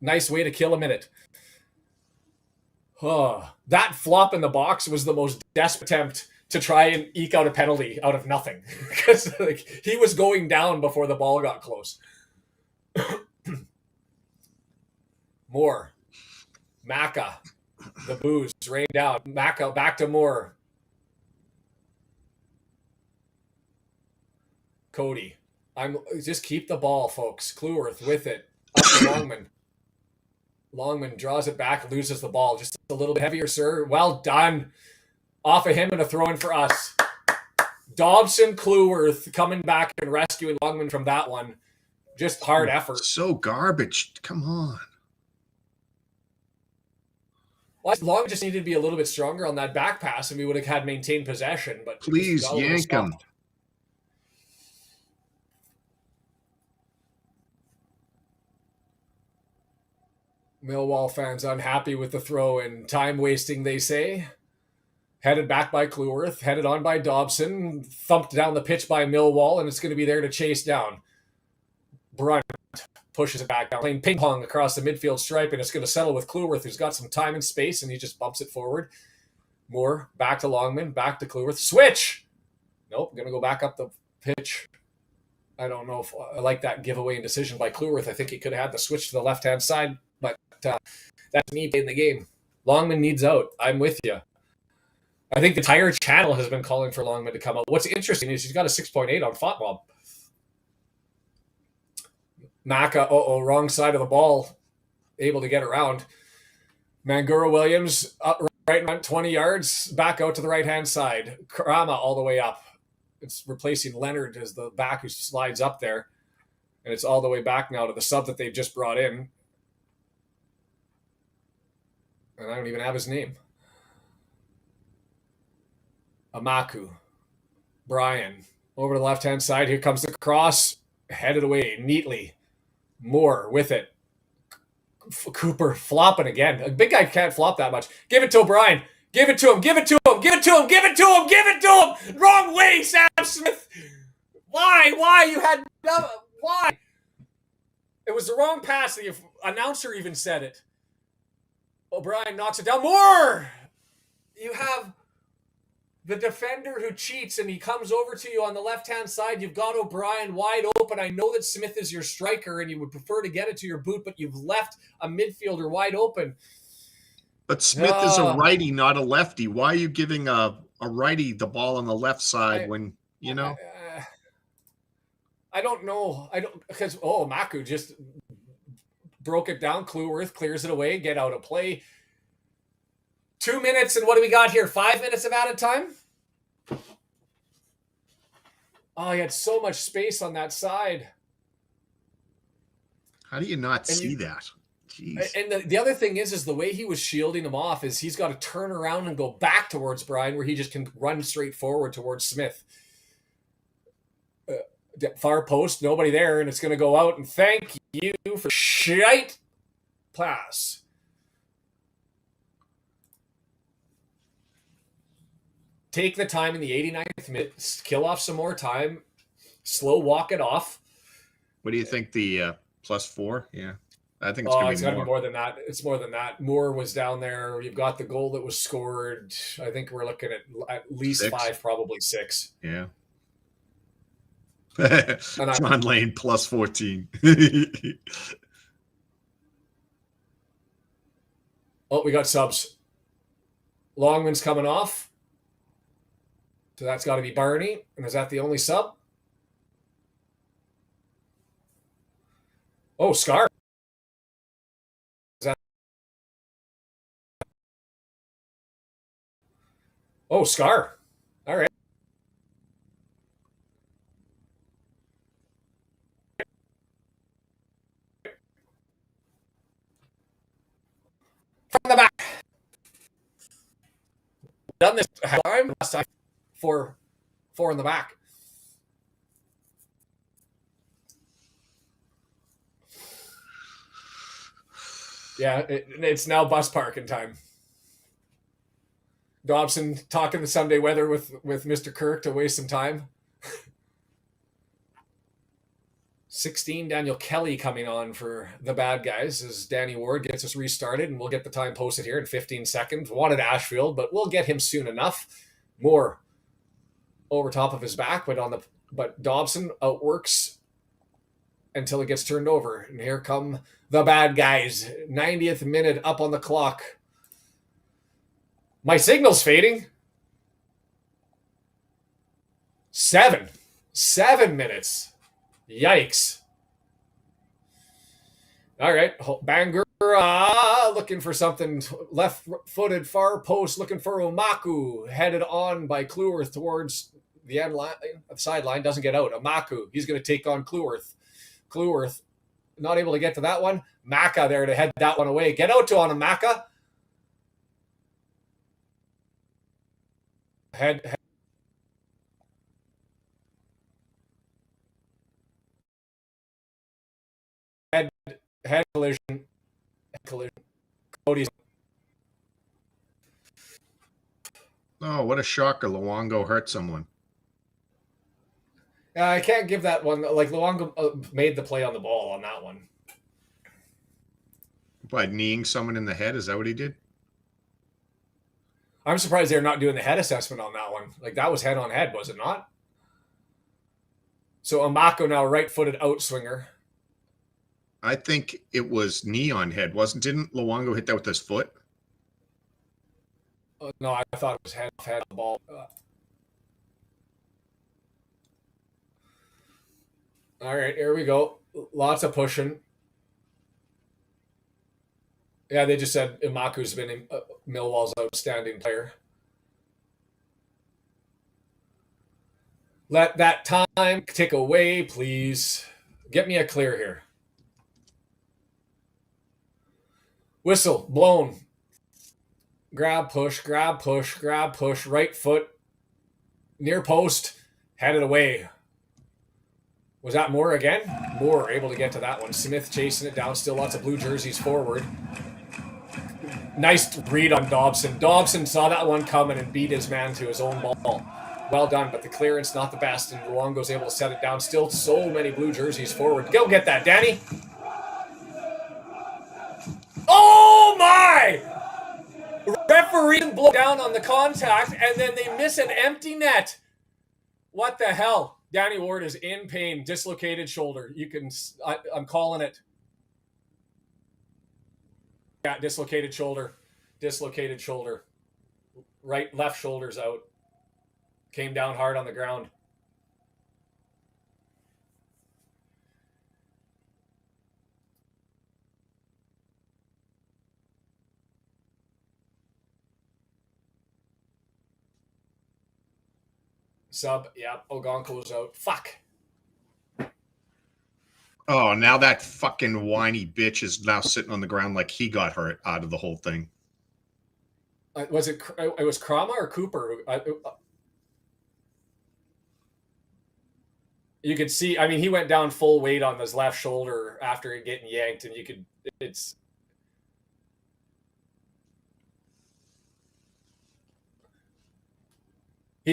Nice way to kill a minute. That flop in the box was the most desperate attempt to try and eke out a penalty out of nothing, because like, he was going down before the ball got close. Moore. Macca. The boos rain down. Macca back to Moore. Cody. Just keep the ball, folks. Cleworth with it. Up to Longman. Longman draws it back, loses the ball. Just a little bit heavier, sir. Well done. Off of him and a throw in for us. Dobson, Cleworth coming back and rescuing Longman from that one. Just hard effort. So garbage. Come on. Well, Longman just needed to be a little bit stronger on that back pass, and we would have had maintained possession. But please yank him. Millwall fans unhappy with the throw and time wasting, they say. Headed back by Cleworth, headed on by Dobson, thumped down the pitch by Millwall, and it's going to be there to chase down. Brunt pushes it back down, playing ping pong across the midfield stripe, and it's going to settle with Cleworth, who's got some time and space, and he just bumps it forward. Moore, back to Longman, back to Cleworth. Switch! Nope, going to go back up the pitch. I don't know if I like that giveaway and decision by Cleworth. I think he could have had the switch to the left-hand side, but that's me playing the game. Longman needs out. I'm with you. I think the entire channel has been calling for Longman to come out. What's interesting is he's got a 6.8 on FOTMob. Macca, wrong side of the ball, able to get around. Mangura Williams, up right in front, 20 yards, back out to the right-hand side. Karama all the way up. It's replacing Leonard as the back who slides up there. And it's all the way back now to the sub that they've just brought in. And I don't even have his name. Amaku. Brian. Over to the left-hand side. Here comes the cross. Headed away neatly. Moore with it. Cooper flopping again. A big guy can't flop that much. Give it to O'Brien. Give it to him. Give it to him. Give it to him. Give it to him. Give it to him. Wrong way, Sam Smith. Why? Why? You had... Why? It was the wrong pass. The announcer even said it. O'Brien knocks it down. More! You have the defender who cheats, and he comes over to you on the left-hand side. You've got O'Brien wide open. I know that Smith is your striker, and you would prefer to get it to your boot, but you've left a midfielder wide open. But Smith is a righty, not a lefty. Why are you giving a righty the ball on the left side when, you know? I don't know. Because, Maku just broke it down. Cleworth clears it away. Get out of play. 2 minutes, and what do we got here? 5 minutes of added time? Oh, he had so much space on that side. How do you not see that? Jeez. And the other thing is the way he was shielding him off is he's got to turn around and go back towards Brian, where he just can run straight forward towards Smith. Far post, nobody there, and it's going to go out, and thank you for shite pass. Take the time in the 89th minute, kill off some more time, slow walk it off. What do you think, the +4? Yeah, I think it's going to be more than that. It's more than that. Moore was down there. You've got the goal that was scored. I think we're looking at least 6. 5, probably 6. Yeah. John Lane +14. We got subs. Longman's coming off. So that's got to be Barney. And is that the only sub? Scar. Scar. All right. From the done this time last time. Four in the back. Yeah, it's now bus parking time. Dobson talking the Sunday weather with Mr. Kirk to waste some time. 16, Daniel Kelly coming on for the bad guys as Danny Ward gets us restarted, and we'll get the time posted here in 15 seconds. Wanted Ashfield, but we'll get him soon enough. Moore over top of his back, but Dobson outworks until it gets turned over. And here come the bad guys. 90th minute up on the clock. My signal's fading. 7 minutes. Yikes. All right. Bangura looking for something. Left-footed far post looking for Omaku. Headed on by Cleworth towards the end line, the sideline. Doesn't get out. Omaku. He's going to take on Cleworth. Cleworth not able to get to that one. Maka there to head that one away. Get out to on Maka. Head collision. Cody's. Oh, what a shocker. Luongo hurt someone. I can't give that one. Like, Luongo made the play on the ball on that one. By kneeing someone in the head? Is that what he did? I'm surprised they're not doing the head assessment on that one. Like, that was head on head, was it not? So Amako now right-footed outswinger. I think it was knee on head, didn't Luongo hit that with his foot? No, I thought it was head on the ball. All right, here we go. Lots of pushing. Yeah, they just said Imaku's been Millwall's outstanding player. Let that time tick away, please. Get me a clear here. Whistle, blown. Grab, push, grab, push, grab, push. Right foot. Near post. Headed away. Was that Moore again? Moore able to get to that one. Smith chasing it down. Still lots of blue jerseys forward. Nice read on Dobson. Dobson saw that one coming and beat his man to his own ball. Well done, but the clearance not the best, and Luongo's able to set it down. Still so many blue jerseys forward. Go get that, Danny. Oh my! Referee blow down on the contact, and then they miss an empty net. What the hell? Danny Ward is in pain. Dislocated shoulder. I'm calling it. Yeah, dislocated shoulder. Dislocated shoulder. Left shoulder's out. Came down hard on the ground. Sub, yeah, Ogonko's out. Fuck. Oh, now that fucking whiny bitch is now sitting on the ground like he got hurt out of the whole thing. It was Krama or Cooper? You could see, I mean, he went down full weight on his left shoulder after getting yanked, and he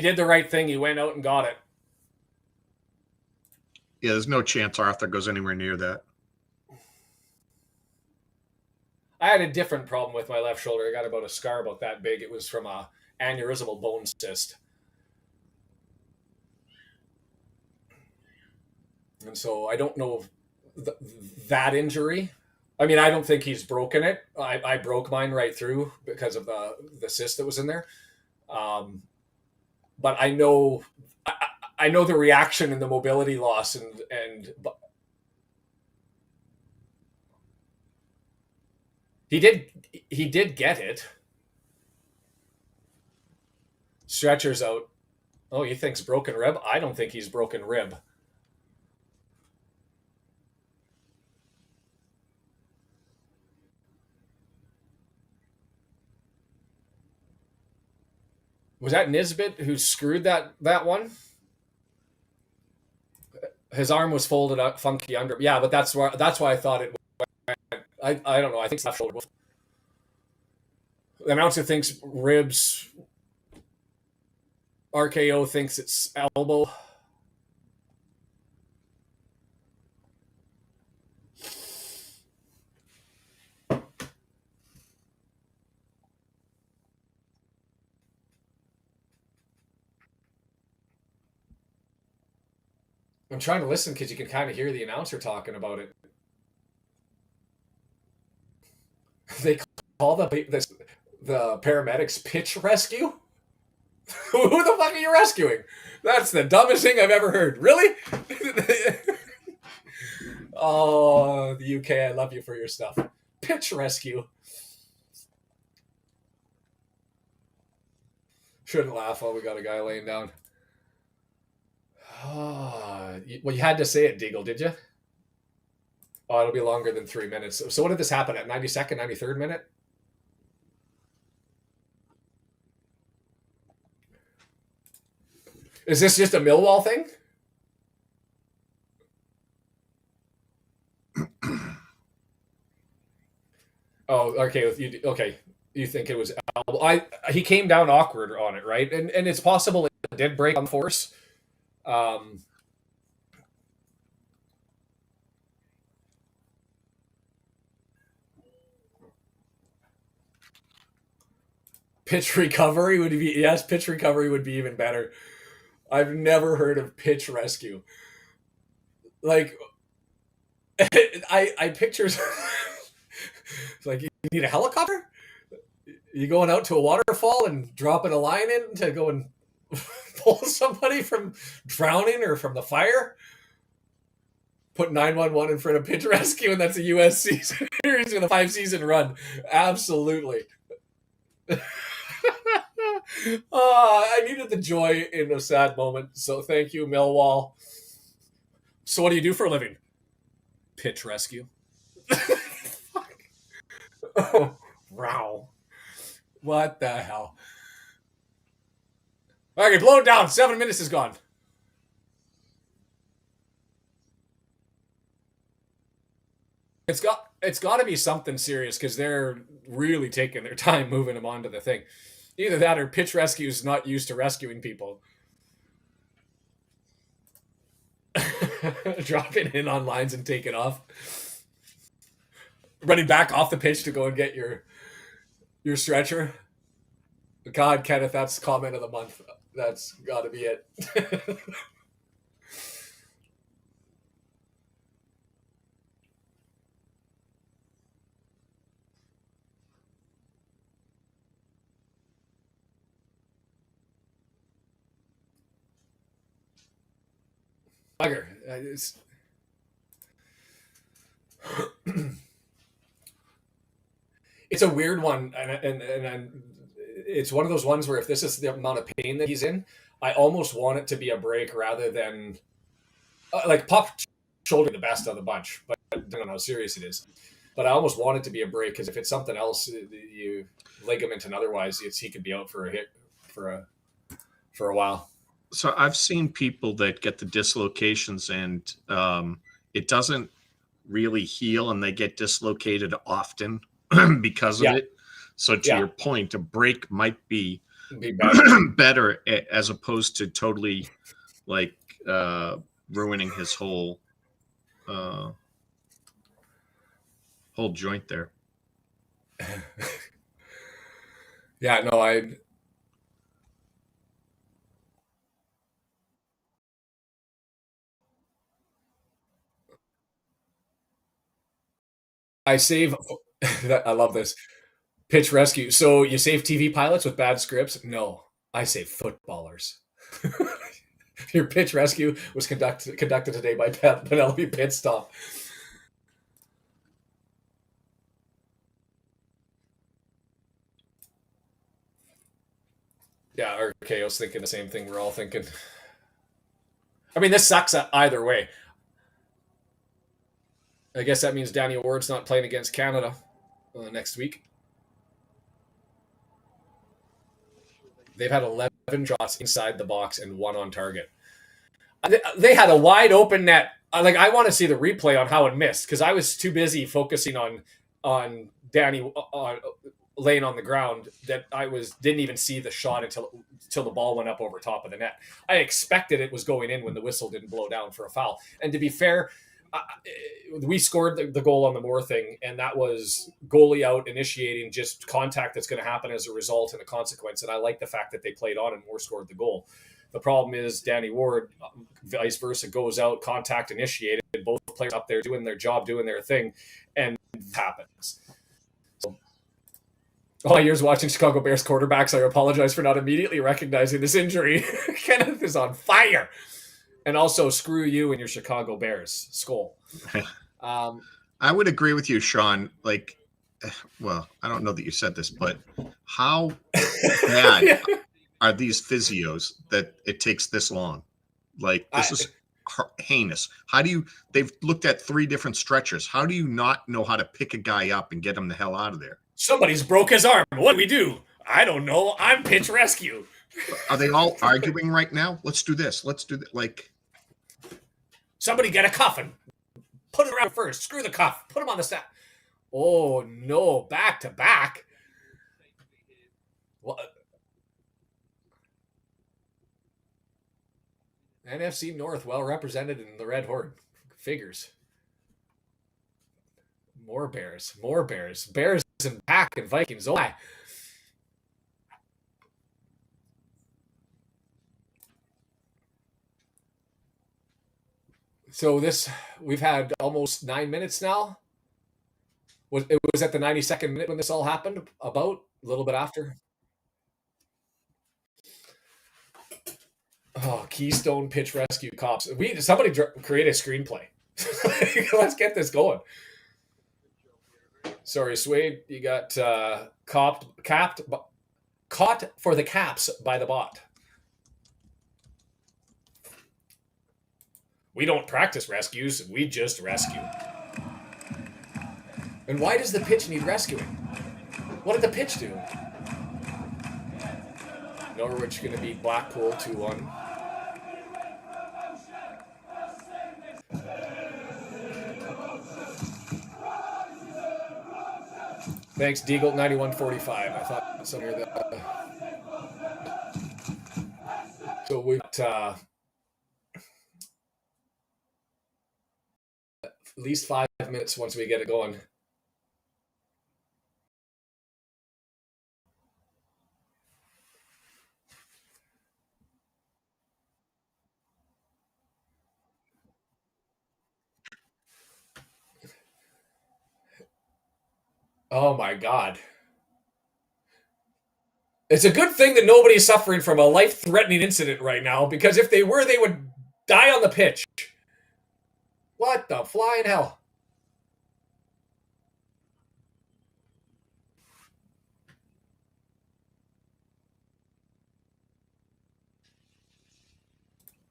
did the right thing. He went out and got it. Yeah, there's no chance Arthur goes anywhere near that. I had a different problem with my left shoulder. I got about a scar about that big. It was from a aneurysmal bone cyst. And so I don't know that injury. I mean, I don't think he's broken it. I broke mine right through because of the cyst that was in there. But I know the reaction and the mobility loss and he did get it. Stretcher's out. Oh, he thinks broken rib? I don't think he's broken rib. Was that Nisbet who screwed that one? His arm was folded up funky under. Yeah, but that's why I thought it went. I don't know. I think it's left shoulder. The announcer thinks ribs. RKO thinks it's elbow. I'm trying to listen because you can kind of hear the announcer talking about it. They call the paramedics pitch rescue? Who the fuck are you rescuing? That's the dumbest thing I've ever heard. Really? Oh, the UK, I love you for your stuff. Pitch rescue. Shouldn't laugh while we got a guy laying down. Oh, well, you had to say it, Deagle, did you? Oh, it'll be longer than 3 minutes. So what did this happen at? 92nd, 93rd minute? Is this just a Millwall thing? Oh, okay. Okay. You think it was elbow? He came down awkward on it, right? And it's possible it did break on force. Pitch recovery would be pitch recovery would be even better. I've never heard of pitch rescue. Like, I picture it's like you need a helicopter. You going out to a waterfall and dropping a line in to go and pull somebody from drowning or from the fire. Put 911 in front of pitch rescue, and that's a US season series with a 5-season run. Absolutely. I needed the joy in a sad moment, so thank you, Millwall. So what do you do for a living? Pitch rescue. Oh, wow. What the hell? Okay, blow it down. 7 minutes is gone. It's got to be something serious because they're really taking their time moving him onto the thing. Either that or pitch rescue's not used to rescuing people. Dropping in on lines and taking off. Running back off the pitch to go and get your stretcher. God, Kenneth, that's comment of the month. That's got to be it. Bugger. It's a weird one, and it's one of those ones where if this is the amount of pain that he's in, I almost want it to be a break rather than like pop shoulder the best of the bunch, but I don't know how serious it is. But I almost want it to be a break because if it's something else, you ligament and otherwise, he could be out for a hit for a while. So I've seen people that get the dislocations and it doesn't really heal and they get dislocated often because of it. So to your point, a break might be better as opposed to totally like ruining his whole joint there. Yeah, no, I save. I love this pitch rescue. So you save TV pilots with bad scripts? No, I save footballers. Your pitch rescue was conducted today by Penelope Pitstop. Yeah, RKO's thinking the same thing we're all thinking. I mean, this sucks either way. I guess that means Danny Ward's not playing against Canada next week. They've had 11 shots inside the box and 1 on target. They had a wide open net. Like, I want to see the replay on how it missed because I was too busy focusing on Danny on laying on the ground that I didn't even see the shot until the ball went up over top of the net. I expected it was going in when the whistle didn't blow down for a foul. And to be fair, we scored the goal on the Moore thing, and that was goalie out initiating just contact that's going to happen as a result and a consequence. And I like the fact that they played on and Moore scored the goal. The problem is Danny Ward, vice versa, goes out, contact initiated, both players up there doing their job, doing their thing, and it happens. So, all my years watching Chicago Bears quarterbacks, I apologize for not immediately recognizing this injury. Kenneth is on fire. And also, screw you and your Chicago Bears. Skull. I would agree with you, Sean. Like, well, I don't know that you said this, but how bad are these physios that it takes this long? Like, this is heinous. How do you, they've looked at 3 different stretchers. How do you not know how to pick a guy up and get him the hell out of there? Somebody's broke his arm. What do we do? I don't know. I'm pitch rescue. Are they all arguing right now? Let's do this. Let's do that. Like, somebody get a cuff and put it around first. Screw the cuff. Put him on the stat. Oh, no. Back to back. What? NFC North well represented in the Red Horde. Figures. More Bears. More Bears. Bears and Pack and Vikings. Oh, my. So we've had almost 9 minutes now. It was at the 92nd minute when this all happened, about a little bit after. Oh, Keystone Pitch Rescue Cops. Somebody create a screenplay. Let's get this going. Sorry, Swade, you got caught for the caps by the bot. We don't practice rescues, we just rescue. And why does the pitch need rescuing? What did the pitch do? Norwich going to beat Blackpool 2-1. Thanks, Deagle 9145. I thought somewhere that. So we've got at least 5 minutes once we get it going. Oh my God. It's a good thing that nobody's suffering from a life-threatening incident right now, because if they were, they would die on the pitch. What the flying hell?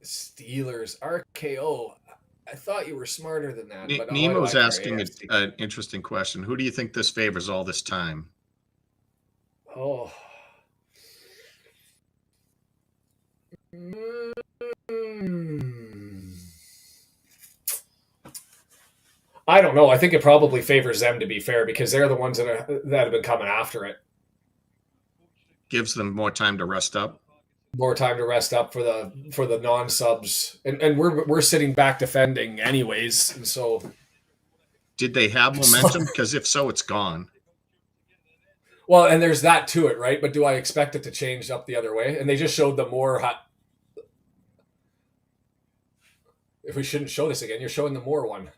Steelers, RKO. I thought you were smarter than that. But Nemo's asking an interesting question. Who do you think this favors all this time? Oh. I don't know. I think it probably favors them, to be fair, because they're the ones that have been coming after it. Gives them more time to rest up. More time to rest up for the non-subs, and we're sitting back defending anyways. And so, did they have momentum? Because if so, it's gone. Well, and there's that to it, right? But do I expect it to change up the other way? And they just showed the more. If we shouldn't show this again, you're showing the more one.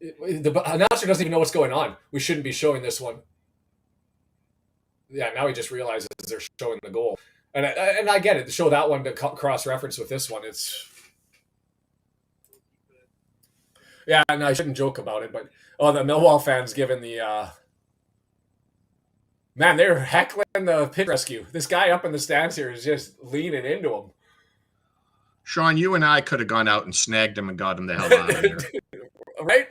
The announcer doesn't even know what's going on. We shouldn't be showing this one. Yeah, now he just realizes they're showing the goal. And I get it. To show that one to cross-reference with this one, it's... Yeah, and I shouldn't joke about it, but... Oh, the Millwall fans giving the... Man, they're heckling the pitch rescue. This guy up in the stands here is just leaning into him. Sean, you and I could have gone out and snagged him and got him the hell out of here. Right?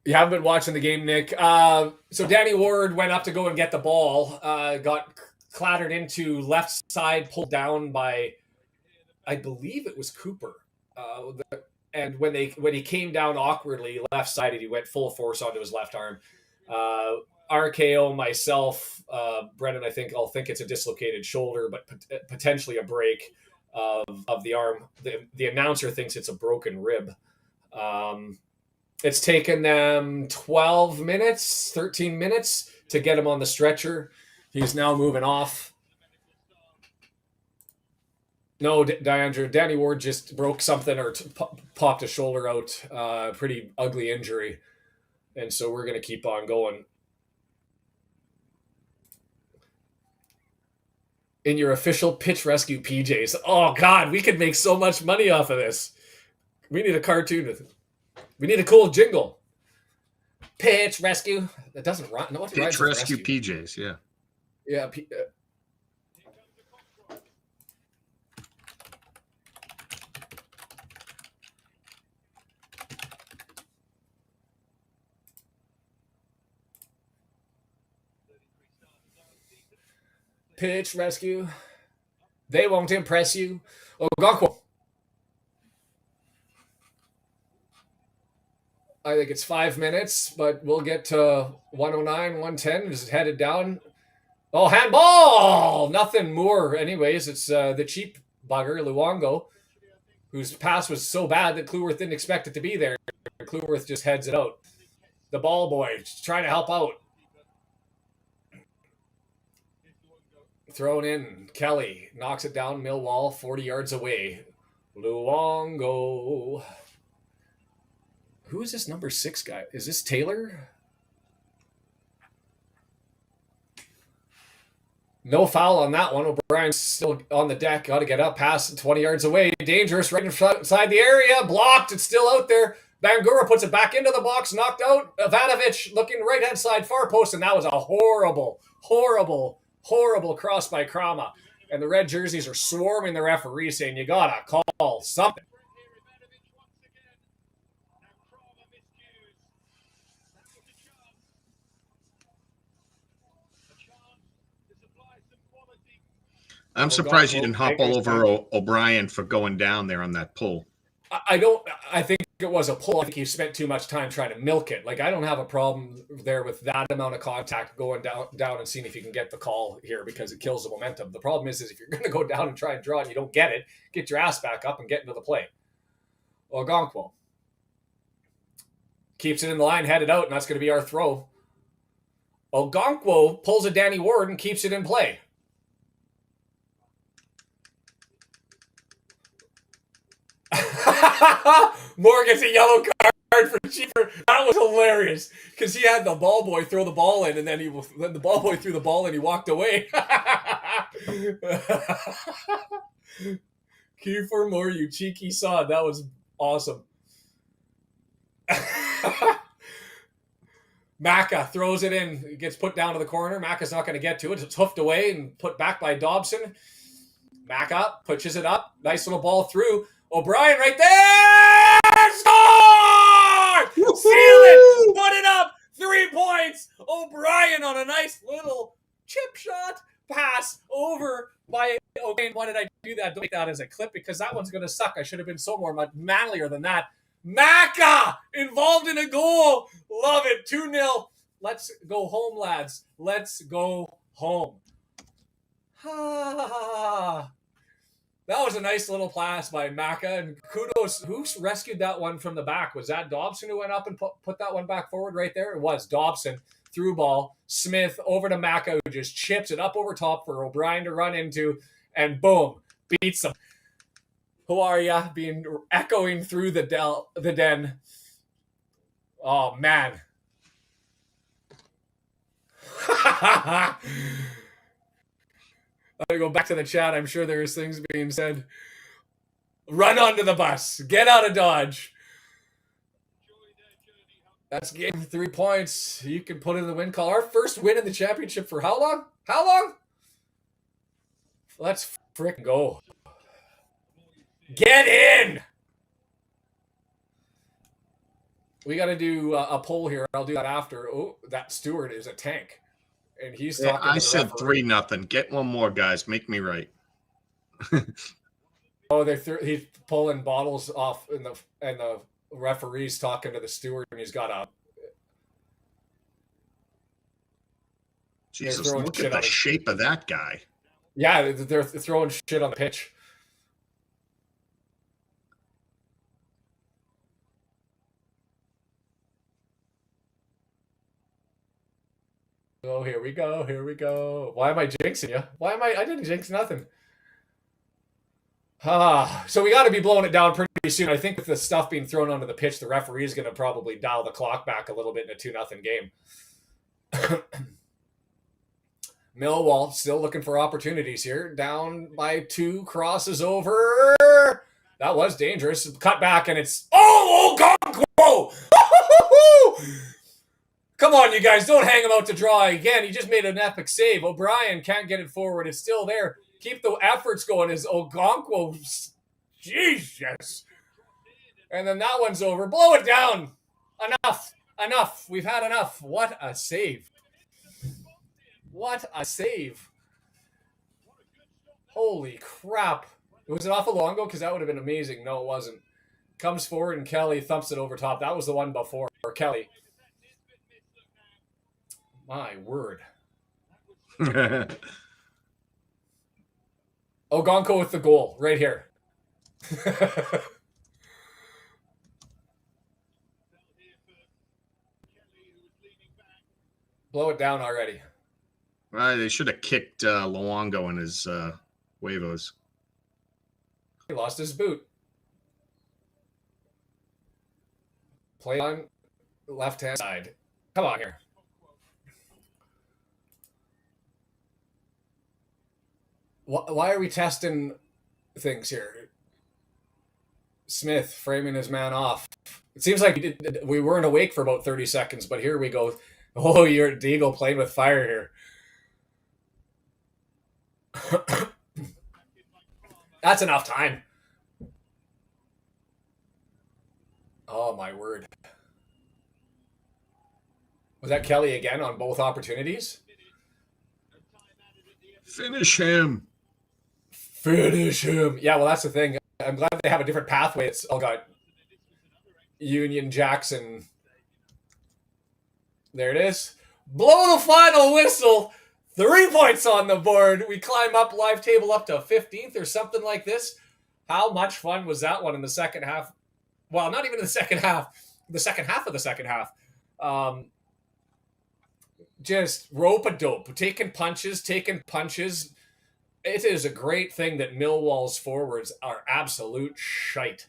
You haven't been watching the game, Nick. So Danny Ward went up to go and get the ball, got clattered into left side, pulled down by, I believe it was Cooper. And when he came down awkwardly left-sided, he went full force onto his left arm. RKO, myself, Brendan, I'll think it's a dislocated shoulder, but potentially a break of the arm. The announcer thinks it's a broken rib. It's taken them 12 minutes, 13 minutes to get him on the stretcher. He's now moving off. No, Diandra, Danny Ward just broke something or popped a shoulder out. Pretty ugly injury. And so we're going to keep on going. In your official pitch rescue PJs. Oh, God, we could make so much money off of this. We need a cartoon with it. We need a cool jingle. Pitch rescue. That doesn't rhyme. No, pitch rescue PJs, yeah. Yeah. Pitch rescue. They won't impress you. Ogankwo. I think it's 5 minutes, but we'll get to 109, 110. Just headed down. Oh, handball! Nothing more. Anyways, it's the cheap bugger, Luongo, whose pass was so bad that Cleworth didn't expect it to be there. Cleworth just heads it out. The ball boy trying to help out. Thrown in. Kelly knocks it down. Millwall, 40 yards away. Luongo. Who is this number 6 guy? Is this Taylor? No foul on that one. O'Brien's still on the deck. Got to get up. Pass 20 yards away. Dangerous right inside the area. Blocked. It's still out there. Bangura puts it back into the box. Knocked out. Ivanovic looking right-hand side far post. And that was a horrible, horrible, horrible cross by Krama. And the red jerseys are swarming the referee saying, you got to call something. I'm surprised you didn't hop all over O'Brien for going down there on that pull. I think it was a pull. I think he spent too much time trying to milk it. Like, I don't have a problem there with that amount of contact going down and seeing if you can get the call here because it kills the momentum. The problem is if you're going to go down and try and draw and you don't get it, get your ass back up and get into the play. Ogankwo keeps it in the line, headed out, and that's going to be our throw. Ogankwo pulls a Danny Ward and keeps it in play. Moore gets a yellow card for cheaper. That was hilarious because he had the ball boy throw the ball in, and then the ball boy threw the ball in. He walked away. Kiefer Moore, you cheeky sod. That was awesome. Maka throws it in. It gets put down to the corner. Maka's not going to get to it. It's hoofed away and put back by Dobson. Maka pushes it up. Nice little ball through. O'Brien right there! Score! Seal it! Put it up! 3 points! O'Brien on a nice little chip shot pass over by O'Brien. Why did I do that? Don't make that as a clip because that one's going to suck. I should have been so more manlier than that. Maka involved in a goal. Love it. 2-0. Let's go home, lads. Let's go home. That was a nice little pass by Maka, and kudos. Who rescued that one from the back? Was that Dobson who went up and put that one back forward right there? It was Dobson. Through ball. Smith over to Maka, who just chips it up over top for O'Brien to run into, and boom, beats him. Who are ya? Being echoing through the den. Oh, man. I'm going to go back to the chat. I'm sure there's things being said. Run onto the bus. Get out of Dodge. That's game 3 points. You can put in the win call. Our first win in the championship for how long? How long? Let's frickin' go. Get in! We got to do a poll here. I'll do that after. Oh, that Stewart is a tank. And he's talking I to the said referee. 3-0. Get one more, guys. Make me right. Oh, he's pulling bottles off, and the referee's talking to the steward, and he's got a. Jesus, throwing look shit at the on his- shape of that guy. Yeah, they're throwing shit on the pitch. Oh, here we go. Here we go. Why am I jinxing you? Why am I didn't jinx nothing. So we got to be blowing it down pretty soon. I think with the stuff being thrown onto the pitch, the referee is going to probably dial the clock back a little bit in a 2-0 game. Millwall still looking for opportunities here. Down by 2, crosses over. That was dangerous. Cut back, and it's Whoa! Come on, you guys, don't hang him out to dry again. He just made an epic save. O'Brien can't get it forward. It's still there. Keep the efforts going as Ogonkwo. Jesus. And then that one's over. Blow it down. Enough. We've had enough. What a save. What a save. Holy crap. Was it off of Longo? Because that would have been amazing. No, it wasn't. Comes forward and Kelly thumps it over top. That was the one before. Or Kelly. My word. Ogonko with the goal right here. Blow it down already. Right, they should have kicked Luongo in his huevos. He lost his boot. Play on left-hand side. Come on here. Why are we testing things here? Smith framing his man off. It seems like we weren't awake for about 30 seconds, but here we go. Oh, you're Deagle playing with fire here. That's enough time. Oh, my word. Was that Kelly again on both opportunities? Finish him. Finish him. Yeah, well, that's the thing. I'm glad they have a different pathway. It's got Union Jackson. There it is. Blow the final whistle. 3 points on the board. We climb up live table up to 15th or something like this. How much fun was that one in the second half? Well, not even in the second half. The second half of the second half. Just rope-a-dope. Taking punches. It is a great thing that Millwall's forwards are absolute shite.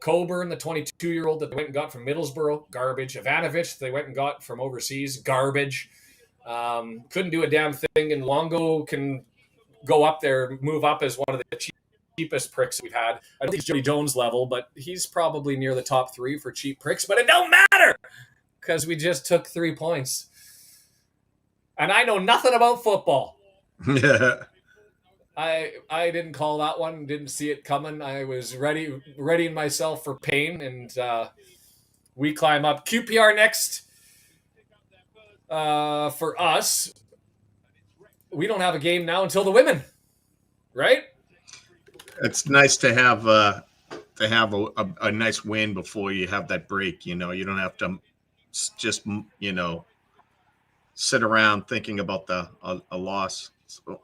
Coburn, the 22-year-old that they went and got from Middlesbrough, garbage. Ivanovic, they went and got from overseas, garbage. Couldn't do a damn thing, and Longo can go up there, move up as one of the cheapest pricks we've had. I don't think he's Jody Jones level, but he's probably near the top 3 for cheap pricks, but it don't matter because we just took 3 points. And I know nothing about football. Yeah. I didn't call that one, didn't see it coming. I was readying myself for pain, and we climb up. QPR next for us. We don't have a game now until the women, right? It's nice to have a nice win before you have that break. You know, you don't have to just sit around thinking about a loss. So.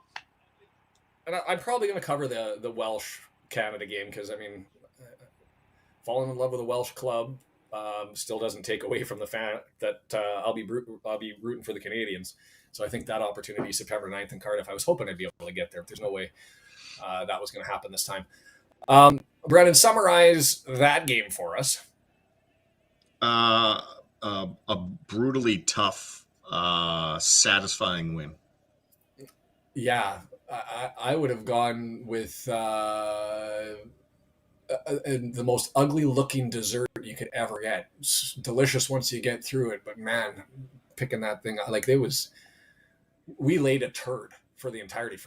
And I'm probably going to cover the Welsh Canada game because, I mean, falling in love with a Welsh club still doesn't take away from the fact that I'll be rooting for the Canadians. So I think that opportunity, September 9th in Cardiff, I was hoping I'd be able to get there. There's no way that was going to happen this time. Brennan, summarize that game for us. A brutally tough, satisfying win. Yeah. I would have gone with the most ugly-looking dessert you could ever get. It's delicious once you get through it, but man, picking that thing like we laid a turd for the entirety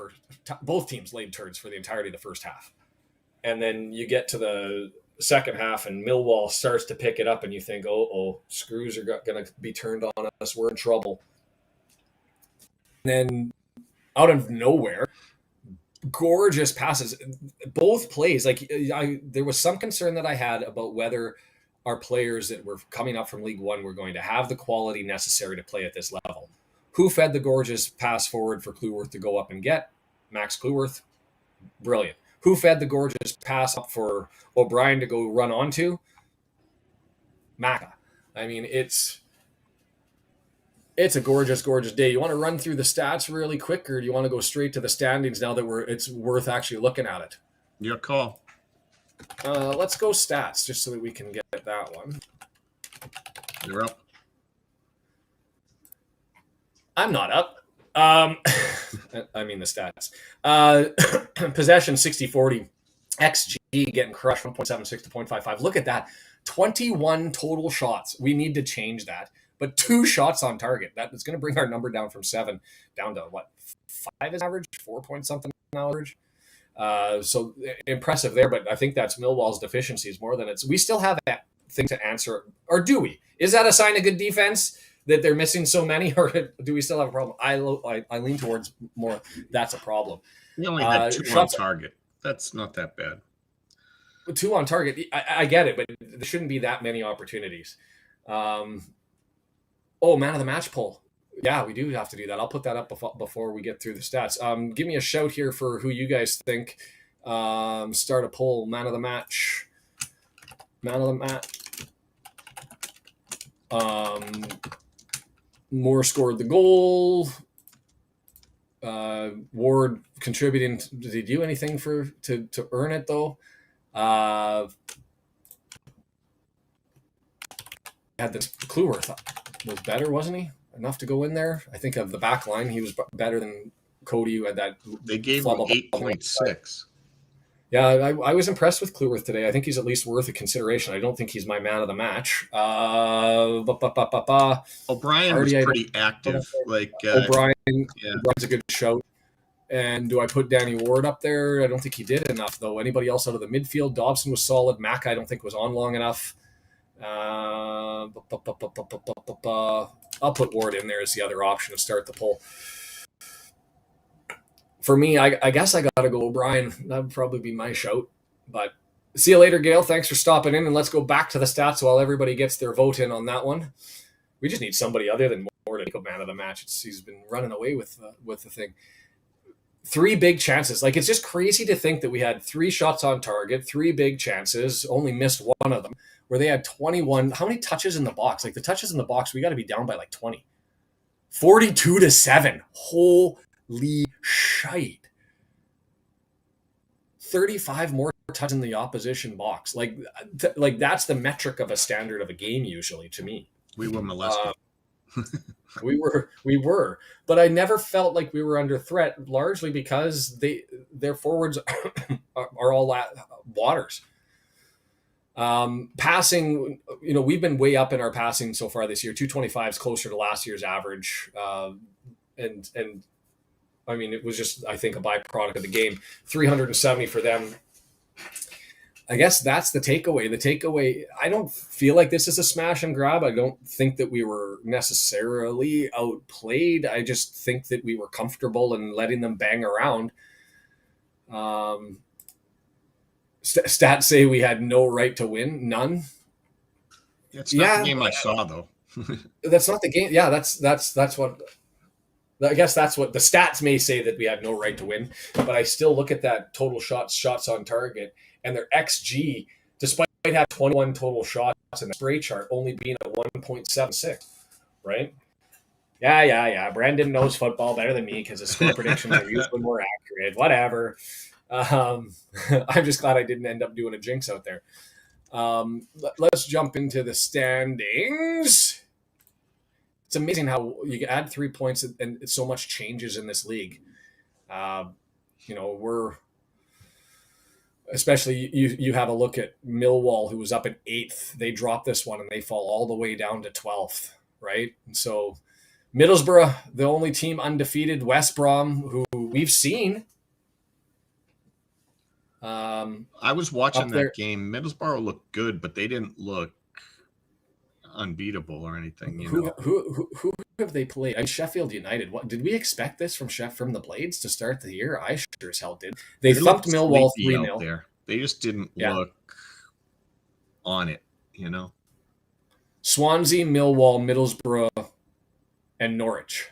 both teams laid turds for the entirety of the first half, and then you get to second half and Millwall starts to pick it up and you think, oh, screws are going to be turned on us. We're in trouble. And then out of nowhere, gorgeous passes. Both plays, there was some concern that I had about whether our players that were coming up from League One were going to have the quality necessary to play at this level. Who fed the gorgeous pass forward for Cleworth to go up and get? Max Cleworth. Brilliant. Who fed the gorgeous pass up for O'Brien to go run onto? Macca. I mean, it's a gorgeous, gorgeous day. You want to run through the stats really quick, or do you want to go straight to the standings now that it's worth actually looking at it? Your call. Let's go stats just so that we can get that one. You're up. I'm not up. I mean the stats. Possession 60-40. XG getting crushed 1.76 to 0.55. Look at that. 21 total shots. We need to change that. But 2 shots on target. That is going to bring our number down from 7 down to what? 5 is average? 4 point something average. So impressive there, but I think that's Millwall's deficiencies more than it's. We still have that thing to answer, or do we? Is that a sign of good defense that they're missing so many, or do we still have a problem? I lean towards more. That's a problem. We only had 2 on target. That's not that bad. 2 on target. I get it, but there shouldn't be that many opportunities. Man of the match poll. Yeah, we do have to do that. I'll put that up before we get through the stats. Give me a shout here for who you guys think. Start a poll. Man of the match. Moore scored the goal. Ward contributing. Did he do anything to earn it though? Had the Cleworth was better, wasn't he? Enough to go in there. I think of the back line, he was better than Cody, who had that. They gave him 8.6. Yeah, I was impressed with Cleworth today. I think he's at least worth a consideration. I don't think he's my man of the match. O'Brien was pretty active. O'Brien's a good shout. And do I put Danny Ward up there? I don't think he did enough, though. Anybody else out of the midfield? Dobson was solid. Mack, I don't think was on long enough. I'll put Ward in there as the other option to start the poll. For me, I guess I got to go O'Brien. That would probably be my shout. But see you later, Gail. Thanks for stopping in. And let's go back to the stats while everybody gets their vote in on that one. We just need somebody other than Ward to make a man of the match. He's been running away with the thing. 3 big chances. It's just crazy to think that we had 3 shots on target, 3 big chances, only missed one of them, where they had 21. How many touches in the box? The touches in the box, we got to be down by 20. 42-7. Holy shite. 35 more touches in the opposition box. That's the metric of a standard of a game usually to me. We were molested. We were, but I never felt like we were under threat, largely because their forwards are all waters. Passing, we've been way up in our passing so far this year. 225 is closer to last year's average, and I mean it was just, I think, a byproduct of the game. 370 for them. I guess that's the takeaway. The takeaway, I don't feel like this is a smash and grab. I don't think that we were necessarily outplayed. I just think that we were comfortable in letting them bang around. Stats say we had no right to win. None. It's not the game I saw, though. That's not the game. Yeah, that's what... I guess that's what the stats may say, that we had no right to win. But I still look at that total shots on target, and their XG, despite having 21 total shots in the spray chart, only being at 1.76, right? Yeah. Brandon knows football better than me because his score predictions are usually more accurate. Whatever. I'm just glad I didn't end up doing a jinx out there. Let's jump into the standings. It's amazing how you add 3 points and so much changes in this league. We're... Especially you have a look at Millwall, who was up in 8th. They drop this one and they fall all the way down to 12th, right? And so Middlesbrough, the only team undefeated. West Brom, who we've seen I was watching Up there- that game. Middlesbrough looked good, but they didn't look unbeatable or anything. Who have they played? I mean, Sheffield United. What did we expect this from the Blades to start the year? I sure as hell did. They thumped looked Millwall sleepy out 3-0. there. They just didn't Yeah. look on it, you know. Swansea, Millwall, Middlesbrough, and Norwich.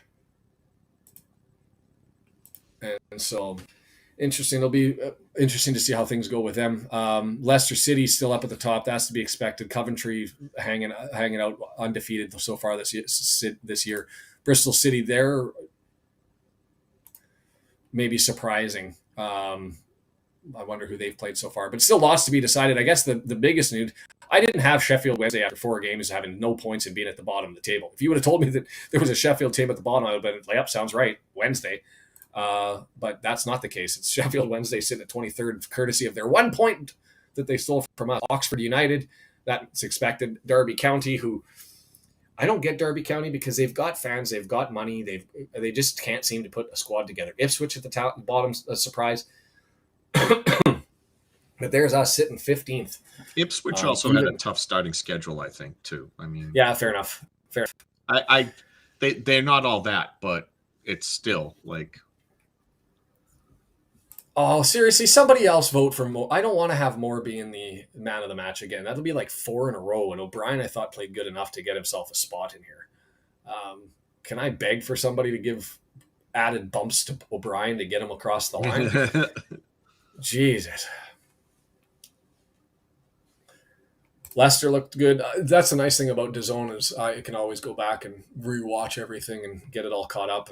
And so, interesting. It'll be interesting to see how things go with them. Leicester City still up at the top. That's to be expected. Coventry hanging out undefeated so far this year. Bristol City, they're maybe surprising. I wonder who they've played so far, but still lots to be decided. I guess the biggest news, I didn't have Sheffield Wednesday after 4 games having no points and being at the bottom of the table. If you would have told me that there was a Sheffield team at the bottom, I would have been like, yep, sounds right, Wednesday. But that's not the case. It's Sheffield Wednesday sitting at 23rd, courtesy of their 1 point that they stole from us. Oxford United, that's expected. Derby County, who I don't get Derby County because they've got fans, they've got money, they just can't seem to put a squad together. Ipswich at the bottom, a surprise. But there's us sitting 15th. Ipswich also had a tough starting schedule, I think, too. I mean, yeah, fair enough. They're not all that, but it's still like. Oh, seriously, somebody else vote for Moore. I don't want to have Moore being the man of the match again. That'll be like 4 in a row. And O'Brien, I thought, played good enough to get himself a spot in here. Can I beg for somebody to give added bumps to O'Brien to get him across the line? Jesus. Leicester looked good. That's the nice thing about DAZN is I can always go back and rewatch everything and get it all caught up.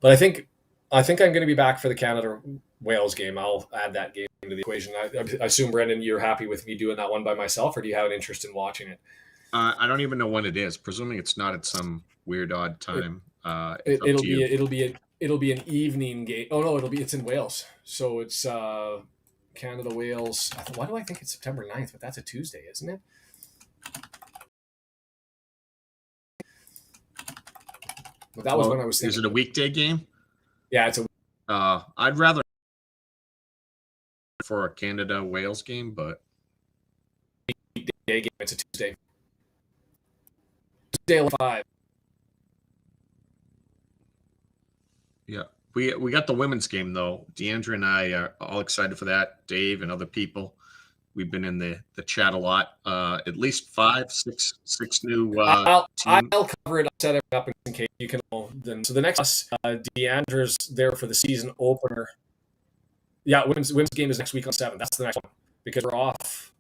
But I think I'm going to be back for the Canada-Wales game. I'll add that game into the equation. I assume, Brendan, you're happy with me doing that one by myself, or do you have an interest in watching it? I don't even know when it is. Presuming it's not at some weird odd time. It'll be an evening game. Oh no, it's in Wales. So it's Canada Wales. Why do I think it's September 9th? But that's a Tuesday, isn't it? But that was when I was thinking. Is it a weekday game? Yeah, it's a. I'd rather for a Canada Wales game, but weekday game. It's a Tuesday. Tuesday 5. Yeah, we got the women's game though. Deandra and I are all excited for that. Dave and other people. We've been in the chat a lot. At least 5, 6 new. I'll cover it. I'll set it up in case you can. Then so the next Deandra's there for the season opener. Yeah, women's game is next week on 7. That's the next one because we're off.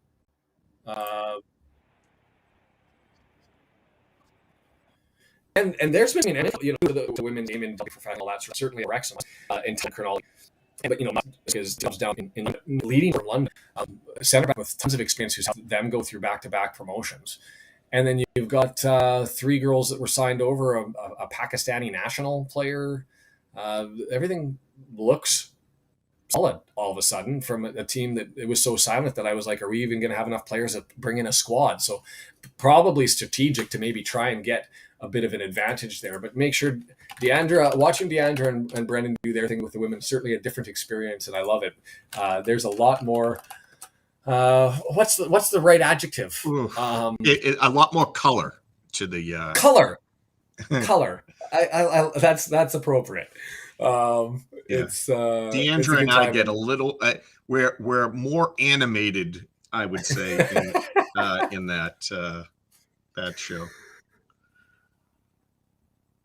And there's been the women's game in professional. That's certainly Wrexham in chronology. But because it comes down in leading from London, center back with tons of experience who's helped them go through back-to-back promotions, and then you've got 3 girls that were signed over, a Pakistani national player. Everything looks solid all of a sudden from a team that it was so silent that I was like, are we even going to have enough players to bring in a squad? So probably strategic to maybe try and get a bit of an advantage there, but make sure watching Deandra and Brendan do their thing with the women, certainly a different experience, and I love it. There's a lot more. What's the right adjective? A lot more color to the color. I that's appropriate. It's Deandra and I get a little. We're more animated, I would say, in that show.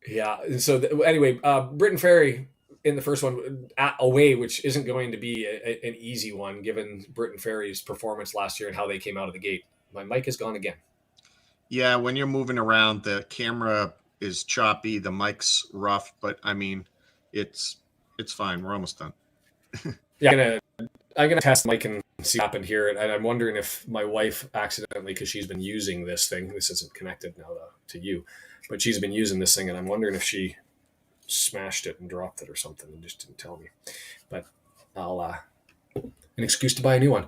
Yeah. And so anyway, Britain Ferry in the first one away, which isn't going to be an easy one given Britain Ferry's performance last year and how they came out of the gate. My mic is gone again. Yeah, when you're moving around, the camera is choppy, the mic's rough, but I mean, it's fine. We're almost done. Yeah, I'm gonna test the mic and see what happened here, and I'm wondering if my wife accidentally, because she's been using this thing. This isn't connected now to you. But she's been using this thing, and I'm wondering if she smashed it and dropped it or something and just didn't tell me. But I'll an excuse to buy a new one.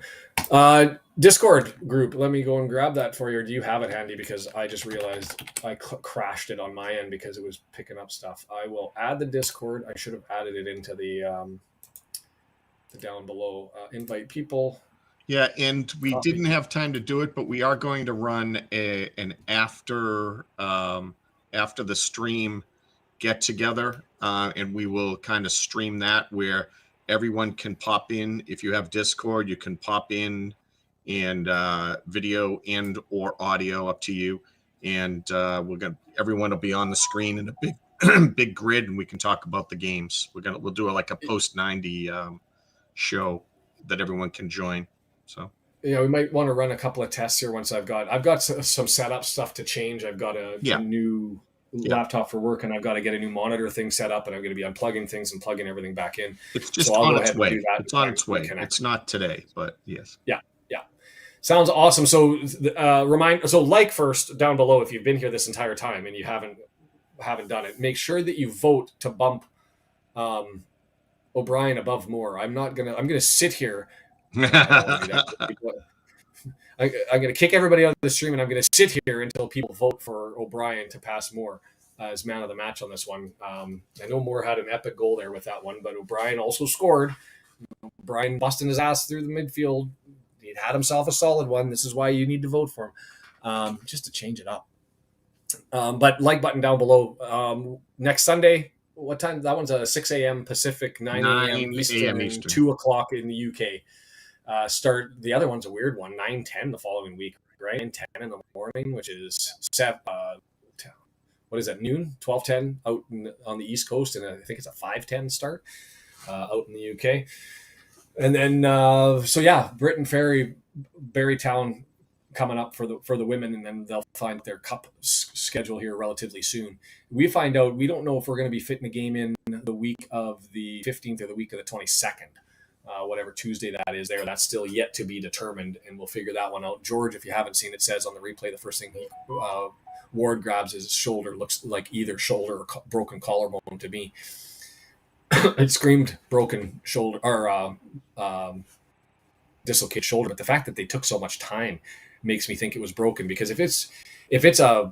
Discord group. Let me go and grab that for you. Or do you have it handy? Because I just realized I crashed it on my end because it was picking up stuff. I will add the Discord. I should have added it into the the down below. Invite people. Yeah, and we Copy. didn't have time to do it, but we are going to run an after the stream get together, and we will kind of stream that where everyone can pop in. If you have Discord, you can pop in and video and or audio, up to you. And everyone will be on the screen in a big big grid, and we can talk about the games. We'll do like a post 90 show that everyone can join. So yeah, we might want to run a couple of tests here once I've got some setup stuff to change. I've got a new laptop for work, and I've got to get a new monitor thing set up, and I'm going to be unplugging things and plugging everything back in. It's just on its way. It's on its way. It's not today, but yes. Yeah. Sounds awesome. So like first down below if you've been here this entire time and you haven't done it. Make sure that you vote to bump O'Brien above Moore. I'm gonna sit here. I'm gonna kick everybody out of the stream, and I'm gonna sit here until people vote for O'Brien to pass Moore as man of the match on this one. I know Moore had an epic goal there with that one, but O'Brien also scored. O'Brien busting his ass through the midfield. He had himself a solid one. This is why you need to vote for him, just to change it up. But like button down below. Next Sunday, what time? That one's a 6 a.m. Pacific, 9 a.m. Eastern, 2 o'clock in the UK. Start. The other one's a weird one, 9:10 the following week, right? 9:10 in the morning, which is what is that, noon? 12:10 out on the East Coast, and I think it's a 5:10 start out in the UK. And then, Britain Ferry, Barrytown coming up for the women, and then they'll find their cup schedule here relatively soon. We find out, we don't know if we're going to be fitting a game in the week of the 15th or the week of the 22nd, whatever Tuesday that is there. That's still yet to be determined, and we'll figure that one out. George, if you haven't seen it, says on the replay the first thing Ward grabs his shoulder looks like either shoulder or broken collarbone to me. It screamed broken shoulder or dislocated shoulder, but the fact that they took so much time makes me think it was broken, because if it's a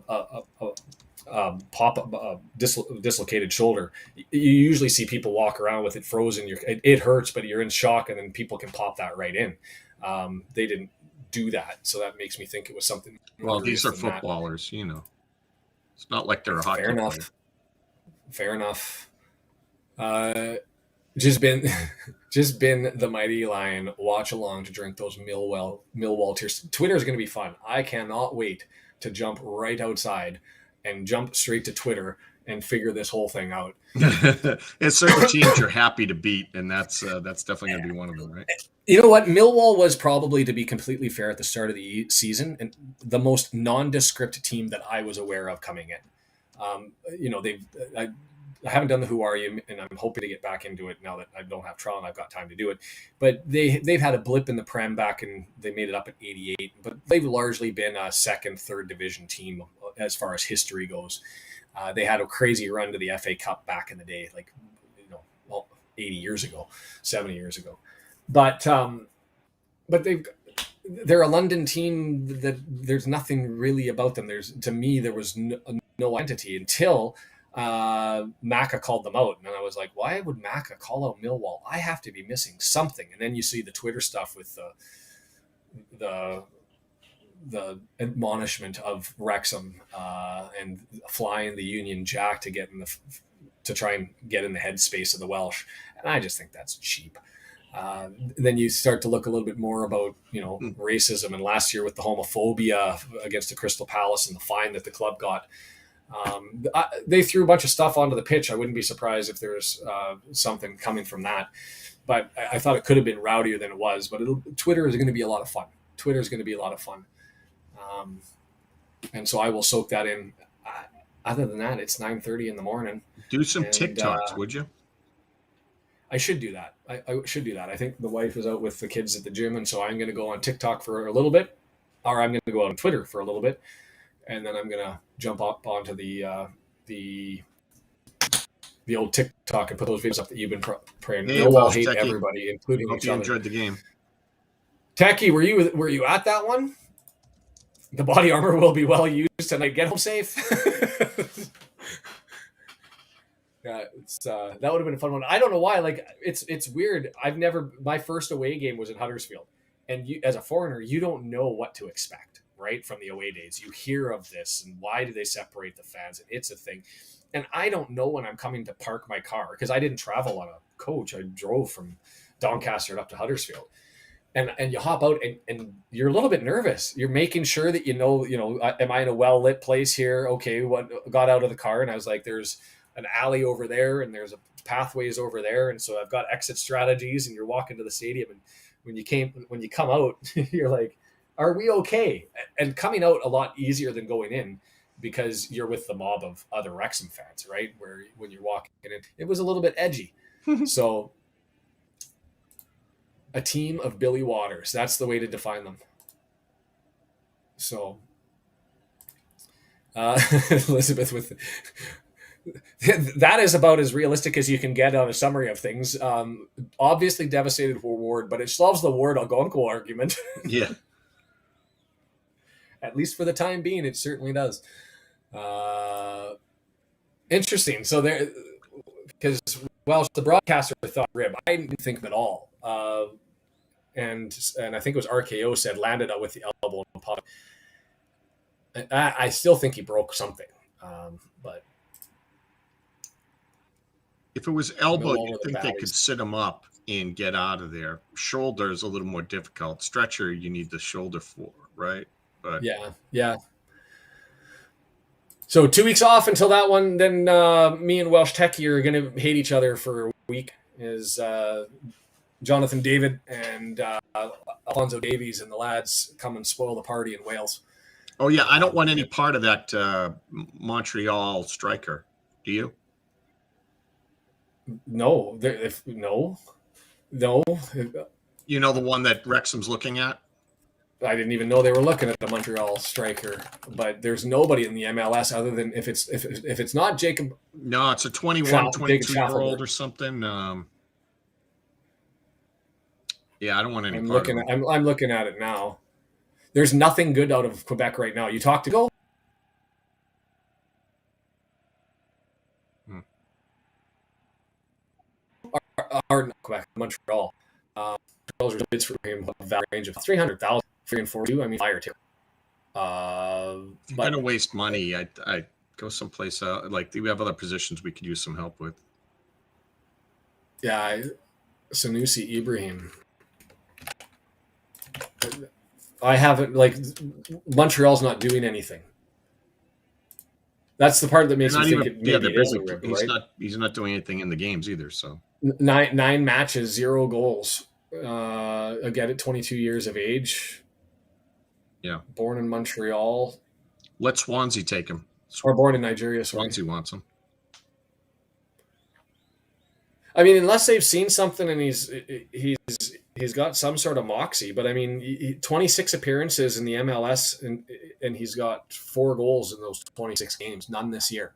dislocated shoulder, you usually see people walk around with it frozen. It hurts, but you're in shock, and then people can pop that right in. They didn't do that, so that makes me think it was something. Well, these are footballers, you know. It's not like they're a hockey player. Fair enough. Just been the Mighty Lion watch along to drink those Millwall tears. Twitter is going to be fun. I cannot wait to jump right outside and jump straight to Twitter and figure this whole thing out. It's certain teams you're happy to beat, and that's definitely going to be one of them, right? You know what? Millwall was probably, to be completely fair, at the start of the season, and the most nondescript team that I was aware of coming in. I haven't done the Who Are You, and I'm hoping to get back into it now that I don't have trial and I've got time to do it. But they've had a blip in the Prem back, and they made it up at 88. But they've largely been a second, third division team as far as history goes. They had a crazy run to the FA Cup back in the day, 80 years ago, 70 years ago. But they're a London team that there's nothing really about them. To me, there was no entity until Macca called them out, and I was like, why would Macca call out Millwall? I have to be missing something. And then you see the Twitter stuff with the admonishment of Wrexham and flying the Union Jack to try and get in the headspace of the Welsh, and I just think that's cheap. Then you start to look a little bit more about racism, and last year with the homophobia against the Crystal Palace and the fine that the club got. They threw a bunch of stuff onto the pitch. I wouldn't be surprised if there's something coming from that. But I thought it could have been rowdier than it was. But Twitter is going to be a lot of fun. And so I will soak that in. Other than that, it's 9:30 in the morning. Do some TikToks, would you? I should do that. I should do that. I think the wife is out with the kids at the gym, and so I'm going to go on TikTok for a little bit, or I'm going to go on Twitter for a little bit. And then I'm gonna jump up onto the old TikTok and put those videos up that you've been praying. Millwall hate Techie. Everybody, including each other. Enjoyed the game. Techie, were you at that one? The body armor will be well used tonight. Get home safe. Yeah, it's that would have been a fun one. I don't know why. Like it's weird. My first away game was in Huddersfield, and you, as a foreigner, you don't know what to expect, right? From the away days, you hear of this and why do they separate the fans? And it's a thing, and I don't know when I'm coming to park my car because I didn't travel on a coach. I drove from Doncaster up to Huddersfield. And you hop out and you're a little bit nervous. You're making sure that you know, am I in a well-lit place here? Okay, what got out of the car? And I was like, there's an alley over there and there's a pathways over there. And so I've got exit strategies and you're walking to the stadium. And when you come out, you're like, are we okay? And coming out a lot easier than going in because you're with the mob of other Wrexham fans, right? Where when you're walking in, it was a little bit edgy. So a team of Billy Waters. That's the way to define them. So, Elizabeth with that is about as realistic as you can get on a summary of things. Obviously devastated for Ward, but it solves the Ward Algonquin argument. Yeah. At least for the time being, it certainly does. Interesting. So there, because the broadcaster thought rib. I didn't think him at all. And I think it was RKO said landed up with the elbow and pop. I still think he broke something, but if it was elbow, Millwall you were the think they baddies. could sit him up and get out of there. Shoulder is a little more difficult. Stretcher, you need the shoulder for, right? But yeah. So 2 weeks off until that one. Then me and Welsh Techie are going to hate each other for a week. Is Jonathan David and Alfonso Davies and the lads come and spoil the party in Wales. oh yeah, I don't want any part of that Montreal striker. Do you? No. You know the one that Wrexham's looking at? I didn't even know they were looking at the Montreal striker. But there's nobody in the MLS other than if it's not Jacob. No, it's a 21, Jacob 22-year-old Schaffelberg. or something. Yeah, I don't want any I'm part looking. of it. I'm looking at it now. There's nothing good out of Quebec right now. You talk to go. Or Quebec, Montreal. Montreal's bids for him have a range of 300,000, 3 and 4. I mean, fire too. If you're gonna waste money, I go someplace else. Like we have other positions we could use some help with. Yeah, Sanusi Ibrahim. I haven't Montreal's not doing anything. That's the part that makes me think it maybe is a rib, right? He's not doing anything in the games either. So 9 matches, 0 goals. Again, at 22 years of age. Yeah. Born in Montreal. Let Swansea take him. Or born in Nigeria. Swansea wants him. I mean, unless they've seen something and he's got some sort of moxie. But I mean, 26 appearances in the MLS and he's got 4 goals in those 26 games. None this year.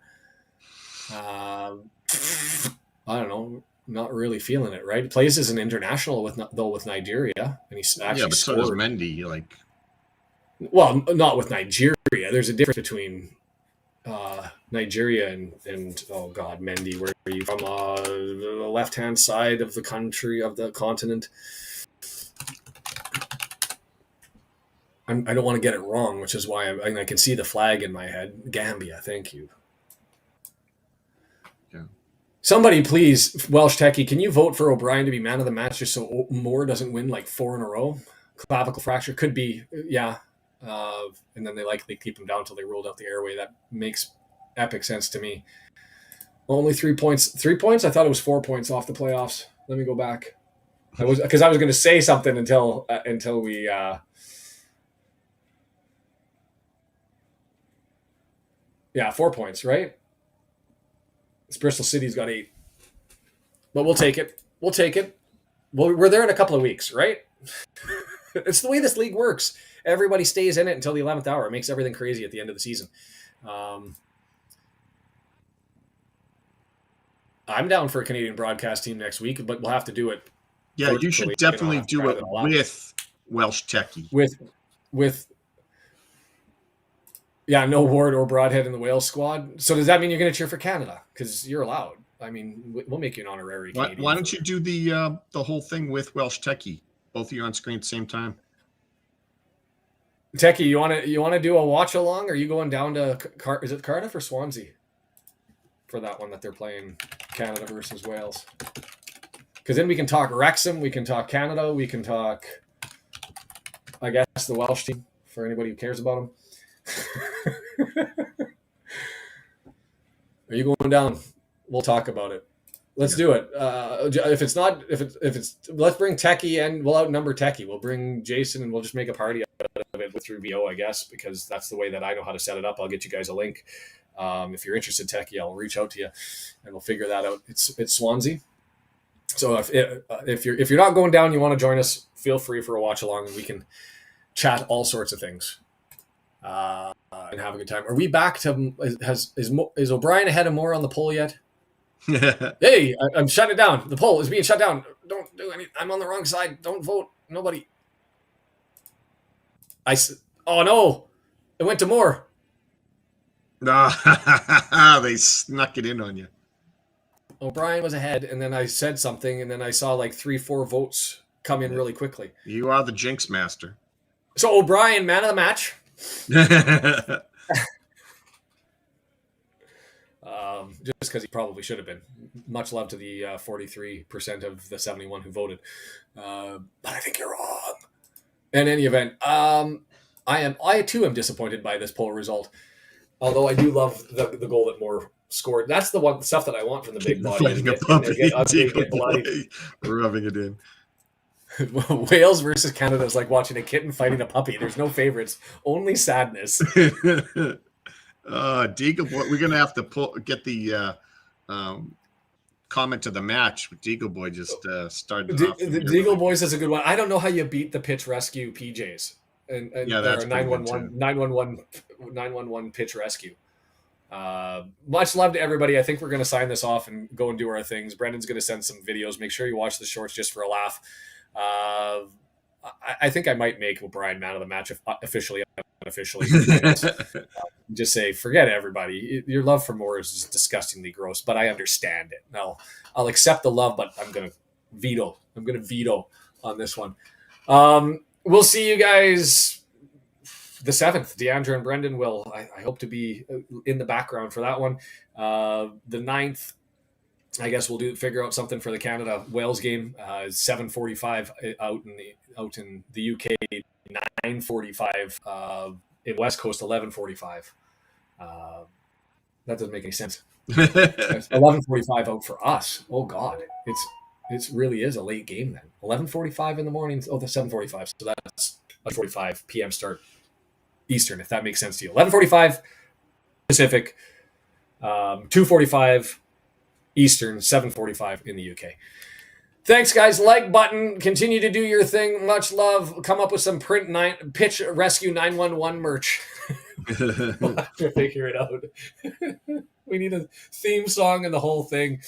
I don't know. Not really feeling it, right? He plays as an international with Nigeria, and he's actually but so does Mendy. Well, not with Nigeria. There's a difference between Nigeria and oh god, Mendy. Where are you from? The left-hand side of the country of the continent. I don't want to get it wrong, which is why I can see the flag in my head. Gambia, thank you. Somebody, please, Welsh Techie, can you vote for O'Brien to be man of the match just so Moore doesn't win 4 in a row? Clavicle fracture could be, yeah. And then they likely keep him down until they rolled out the airway. That makes epic sense to me. Only 3 points. 3 points? I thought it was 4 points off the playoffs. Let me go back. I was going to say something until we. Yeah, 4 points, right? It's Bristol City's got 8. But we'll take it. Well, we're there in a couple of weeks, right? It's the way this league works. Everybody stays in it until the 11th hour. It makes everything crazy at the end of the season. I'm down for a Canadian broadcast team next week, but we'll have to do it. Yeah, you should definitely do it with Welsh Techie. Yeah, no Ward or Broadhead in the Wales squad. So does that mean you're going to cheer for Canada? Because you're allowed. I mean, we'll make you an honorary Canadian. Why don't you do the whole thing with Welsh Techie? Both of you on screen at the same time. Techie, you want to do a watch along? Or are you going down to is it Cardiff or Swansea for that one that they're playing Canada versus Wales? Because then we can talk Wrexham, we can talk Canada, we can talk, I guess, the Welsh team for anybody who cares about them. Are you going down? We'll talk about it. Let's do it. If it's let's bring Techie and we'll outnumber Techie. We'll bring Jason and we'll just make a party out of it through VO, I guess, because that's the way that I know how to set it up. I'll get you guys a link. If you're interested, Techie, I'll reach out to you and we'll figure that out. It's Swansea. So if you're not going down, you want to join us, feel free for a watch along and we can chat all sorts of things. And have a good time. Are we back to is O'Brien ahead of Moore on the poll yet? Hey, I'm shutting it down. The poll is being shut down. Don't do anything. I'm on the wrong side. Don't vote. Nobody. Oh no, it went to Moore. They snuck it in on you. O'Brien was ahead, and then I said something, and then I saw like 3-4 votes come in really quickly. You are the jinx master. So O'Brien, man of the match. Just because he probably should have been. Much love to the 43% of the 71 who voted. But I think you're wrong. In any event, I too am disappointed by this poll result. Although I do love the goal that Moore scored. That's the stuff that I want from the big body. Rubbing it in. Wales versus Canada is like watching a kitten fighting a puppy. There's no favorites, only sadness. Deagle Boy, we're gonna have to get the comment of the match. Deagle Boy just started. The Deagle Boys is a good one. I don't know how you beat the pitch rescue PJs and yeah, that's 911 pitch rescue. Much love to everybody. I think we're going to sign this off and go and do our things. Brendan's going to send some videos. Make sure you watch the shorts just for a laugh. I think I might make O'Brien man of the match officially, unofficially. Just say, forget everybody. Your love for Moore is just disgustingly gross, but I understand it. No, I'll accept the love, but I'm going to veto. I'm going to veto on this one. We'll see you guys the 7th. Deandra and Brendan will. I hope to be in the background for that one. The 9th, I guess we'll figure out something for the Canada Wales game. 7:45 out in the UK. 9:45 in West Coast. 11:45. That doesn't make any sense. 11:45 out for us. Oh God, it really is a late game then. 11:45 in the morning. Oh, the 7:45. So that's a 45 p.m. start Eastern, if that makes sense to you. 11:45 Pacific. 2:45 Eastern. 7:45 in the UK. Thanks, guys. Like button. Continue to do your thing. Much love. Come up with some pitch rescue 911 merch. We'll have to figure it out. We need a theme song and the whole thing.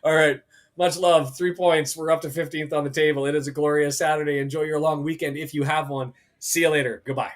All right. Much love. 3 points. We're up to 15th on the table. It is a glorious Saturday. Enjoy your long weekend if you have one. See you later. Goodbye.